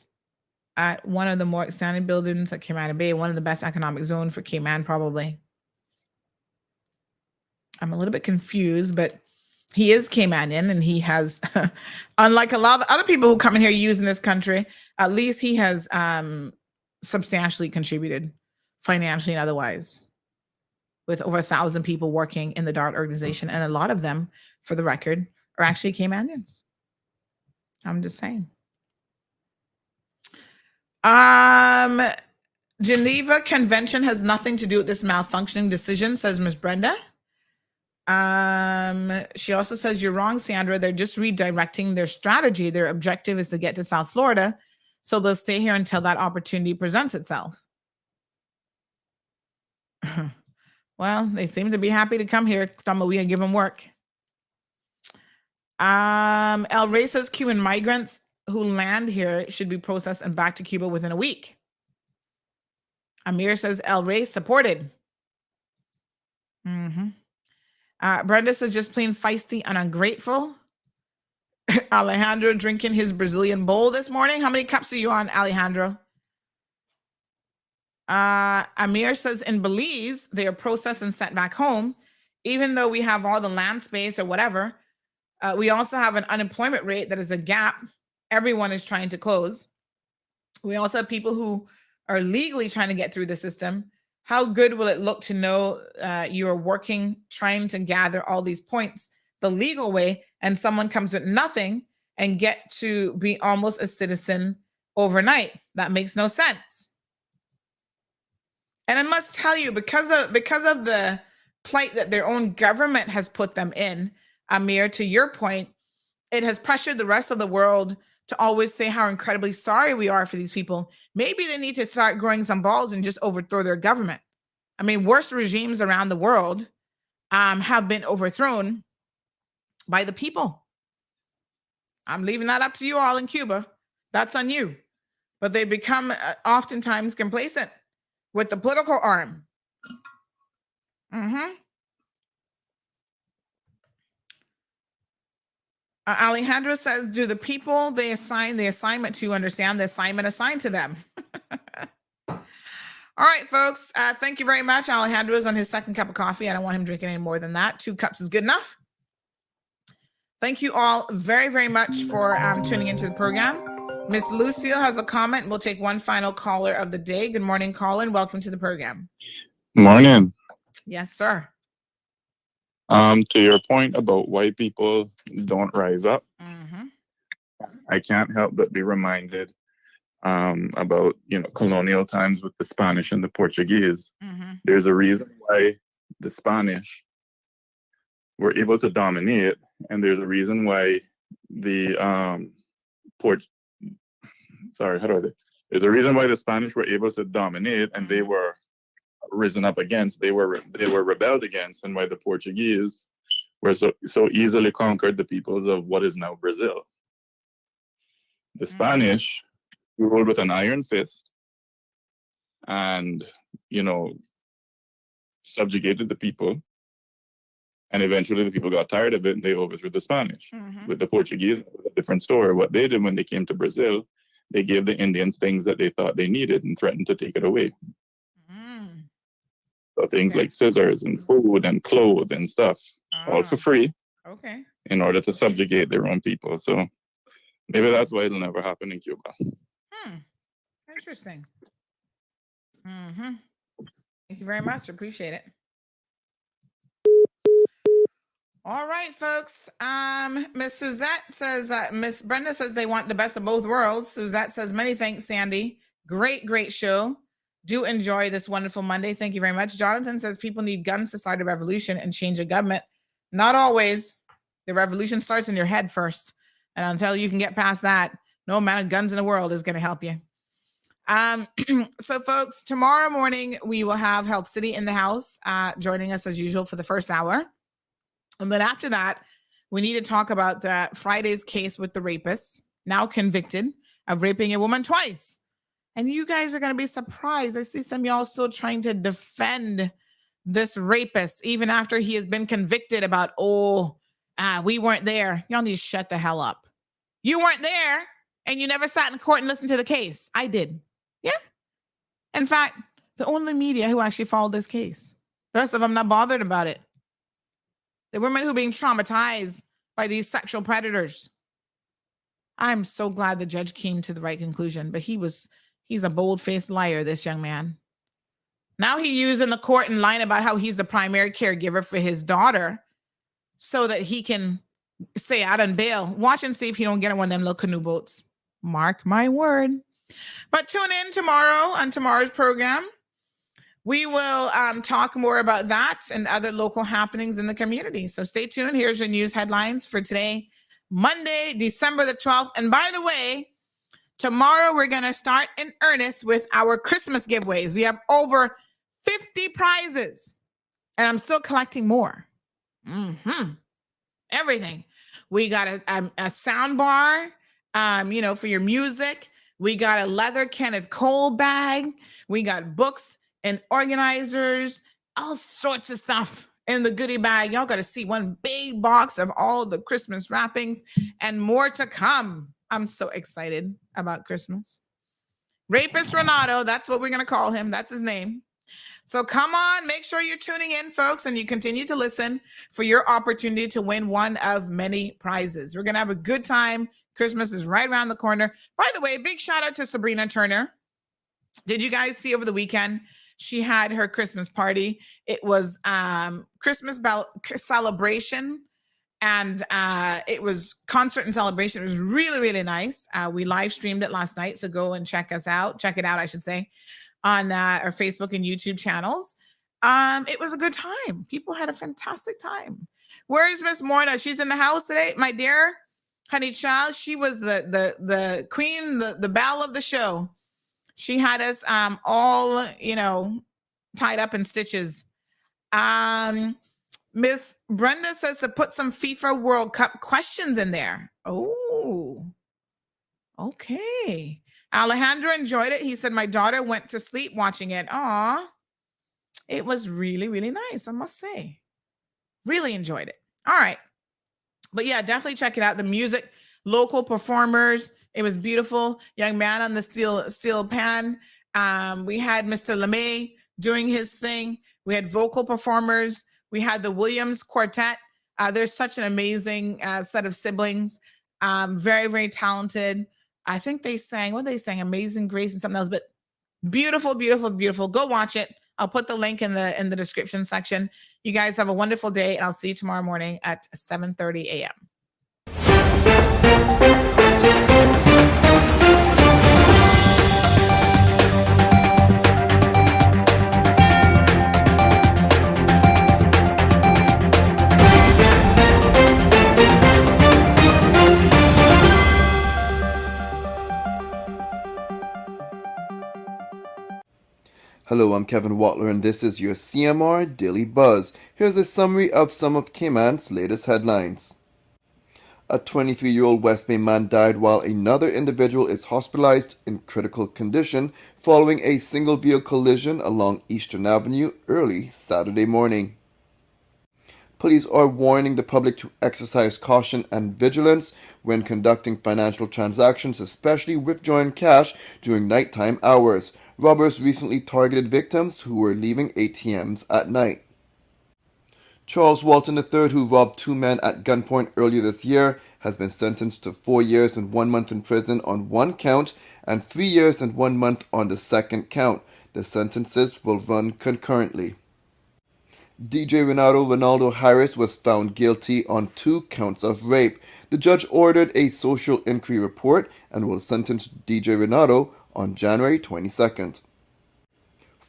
at one of the more outstanding buildings at Cayman Bay, one of the best economic zone for Cayman, probably. I'm a little bit confused, but he is Caymanian, and he has, unlike a lot of the other people who come in here using this country, at least he has substantially contributed financially and otherwise, with over 1,000 people working in the DART organization, and a lot of them, for the record, are actually Caymanians. I'm just saying. Geneva Convention has nothing to do with this malfunctioning decision, says Ms. Brenda. She also says, you're wrong, Sandra. They're just redirecting their strategy. Their objective is to get to South Florida, so they'll stay here until that opportunity presents itself. Well, they seem to be happy to come here. We can give them work. El Rey says Cuban migrants who land here should be processed and back to Cuba within a week. Amir says El Rey supported. Brenda says just plain feisty and ungrateful. Alejandro drinking his Brazilian bowl this morning. How many cups are you on, Alejandro? Amir says in Belize, they are processed and sent back home. Even though we have all the land space or whatever, we also have an unemployment rate that is a gap everyone is trying to close. We also have people who are legally trying to get through the system. How good will it look to know you are working, trying to gather all these points the legal way, and someone comes with nothing and get to be almost a citizen overnight? That makes no sense. And I must tell you, because of the plight that their own government has put them in, Amir, to your point, it has pressured the rest of the world to always say how incredibly sorry we are for these people. Maybe they need to start growing some balls and just overthrow their government. I mean, worse regimes around the world have been overthrown by the people. I'm leaving that up to you all in Cuba. That's on you. But they become oftentimes complacent with the political arm. Alejandro says, do the people they assign the assignment to understand the assignment assigned to them? All right, folks. Thank you very much. Alejandro is on his second cup of coffee. I don't want him drinking any more than that. 2 cups is good enough. Thank you all very, very much for tuning into the program. Miss Lucille has a comment. We'll take one final caller of the day. Good morning, Colin. Welcome to the program. Morning. Yes, sir. To your point about why people don't rise up, I can't help but be reminded about colonial times with the Spanish and the Portuguese. There's a reason why the Spanish were able to dominate, and there's a reason why the there's a reason why the Spanish were able to dominate, and they were risen up against, they were rebelled against, and why the Portuguese were so easily conquered the peoples of what is now Brazil. The Spanish ruled with an iron fist and, subjugated the people. And eventually the people got tired of it and they overthrew the Spanish. With the Portuguese, it was a different story. What they did when they came to Brazil, they gave the Indians things that they thought they needed and threatened to take it away. So things like scissors and food and clothes and stuff, all for free, in order to subjugate their own people. So maybe that's why it'll never happen in Cuba. Interesting. Mm-hmm. Thank you very much. Appreciate it. All right, folks. Miss Suzette says, Miss Brenda says they want the best of both worlds. Suzette says, many thanks, Sandy. Great show. Do enjoy this wonderful Monday. Thank you very much. Jonathan says people need guns to start a revolution and change a government. Not always. The revolution starts in your head first. And until you can get past that, no amount of guns in the world is going to help you. So folks, tomorrow morning, we will have Health City in the house, joining us as usual for the first hour. And then after that, we need to talk about the Friday's case with the rapist, now convicted of raping a woman twice. And you guys are going to be surprised. I see some of y'all still trying to defend this rapist, even after he has been convicted about, we weren't there. Y'all need to shut the hell up. You weren't there, and you never sat in court and listened to the case. I did. Yeah. In fact, the only media who actually followed this case. The rest of them not bothered about it. The women who are being traumatized by these sexual predators. I'm so glad the judge came to the right conclusion, but he's a bold-faced liar, this young man. Now he used in the court and lying about how he's the primary caregiver for his daughter so that he can stay out on bail. Watch and see if he don't get on one of them little canoe boats. Mark my word. But tune in tomorrow on tomorrow's program. We will talk more about that and other local happenings in the community. So stay tuned. Here's your news headlines for today, Monday, December the 12th. And by the way, tomorrow we're going to start in earnest with our Christmas giveaways. We have over 50 prizes, and I'm still collecting more. Everything. We got a sound bar, for your music. We got a leather Kenneth Cole bag. We got books and organizers, all sorts of stuff in the goodie bag. Y'all got to see one big box of all the Christmas wrappings and more to come. I'm so excited about Christmas. Rapist Renato, that's what we're going to call him. That's his name. So come on, make sure you're tuning in, folks, and you continue to listen for your opportunity to win one of many prizes. We're going to have a good time. Christmas is right around the corner. By the way, big shout out to Sabrina Turner. Did you guys see over the weekend? She had her Christmas party. It was Christmas celebration, and it was concert and celebration. It was really, really nice. We live streamed it last night, so go and check it out, I should say, on our Facebook and YouTube channels. It was a good time. People had a fantastic time. Where is Miss Morna? She's in the house today, my dear honey child. She was the queen, the belle of the show. She had us all, tied up in stitches. Miss Brenda says to put some FIFA World Cup questions in there. Oh, okay. Alejandro enjoyed it. He said, my daughter went to sleep watching it. Aw, it was really, really nice, I must say. Really enjoyed it. All right. But yeah, definitely check it out. The music, local performers. It was beautiful. Young man on the steel pan. We had Mr. LeMay doing his thing. We had vocal performers. We had the Williams Quartet. There's such an amazing set of siblings. Very, very talented. I think they sang, Amazing Grace and something else, but beautiful, beautiful, beautiful. Go watch it. I'll put the link in the description section. You guys have a wonderful day, and I'll see you tomorrow morning at 7:30 a.m. Hello, I'm Kevin Watler, and this is your CMR Daily Buzz. Here's a summary of some of Cayman's latest headlines. A 23-year-old West Bay man died while another individual is hospitalized in critical condition following a single-vehicle collision along Eastern Avenue early Saturday morning. Police are warning the public to exercise caution and vigilance when conducting financial transactions, especially withdrawing cash during nighttime hours. Robbers recently targeted victims who were leaving ATMs at night. Charles Walton III, who robbed two men at gunpoint earlier this year, has been sentenced to 4 years and 1 month in prison on one count and 3 years and 1 month on the second count. The sentences will run concurrently. DJ Renato Harris was found guilty on 2 counts of rape. The judge ordered a social inquiry report and will sentence DJ Renato on January 22nd.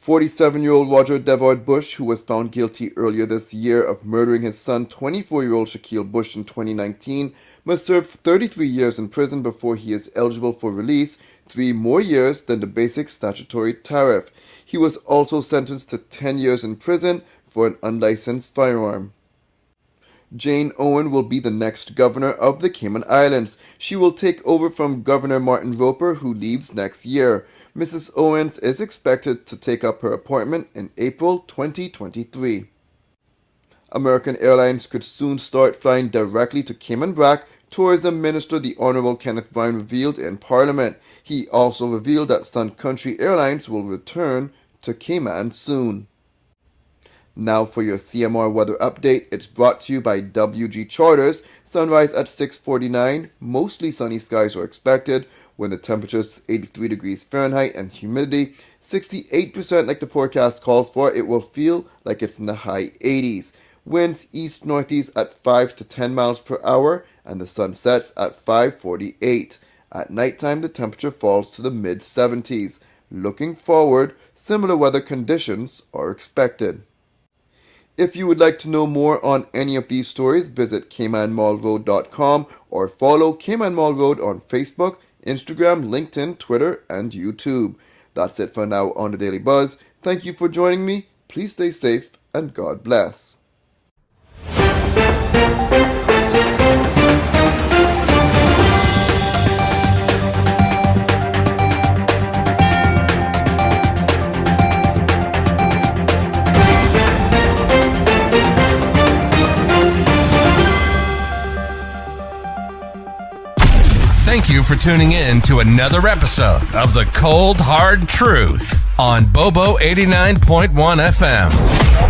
47-year-old Roger Devard Bush, who was found guilty earlier this year of murdering his son, 24-year-old Shaquille Bush, in 2019, must serve 33 years in prison before he is eligible for release, 3 more years than the basic statutory tariff. He was also sentenced to 10 years in prison for an unlicensed firearm. Jane Owen will be the next governor of the Cayman Islands. She will take over from Governor Martin Roper, who leaves next year. Mrs. Owens is expected to take up her appointment in April 2023. American Airlines could soon start flying directly to Cayman Brac, Tourism Minister the Honorable Kenneth Brown revealed in Parliament. He also revealed that Sun Country Airlines will return to Cayman soon. Now for your CMR weather update. It's brought to you by WG Charters. Sunrise at 6:49. Mostly sunny skies are expected when the temperature is 83 degrees Fahrenheit and humidity 68% like the forecast calls for. It will feel like it's in the high 80s. Winds east-northeast at 5 to 10 miles per hour and the sun sets at 5:48. At nighttime, the temperature falls to the mid-70s. Looking forward, similar weather conditions are expected. If you would like to know more on any of these stories, visit CaymanMallRoad.com or follow Cayman Mall Road on Facebook, Instagram, LinkedIn, Twitter, and YouTube. That's it for now on the Daily Buzz. Thank you for joining me. Please stay safe and God bless. Thank you for tuning in to another episode of The Cold Hard Truth on Bobo 89.1 FM.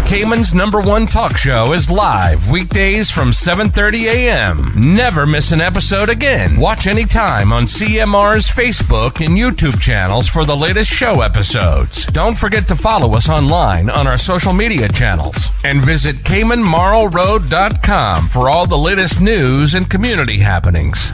Cayman's #1 talk show is live weekdays from 7:30 a.m. Never miss an episode again. Watch anytime on CMR's Facebook and YouTube channels for the latest show episodes. Don't forget to follow us online on our social media channels. And visit CaymanMarlRoad.com for all the latest news and community happenings.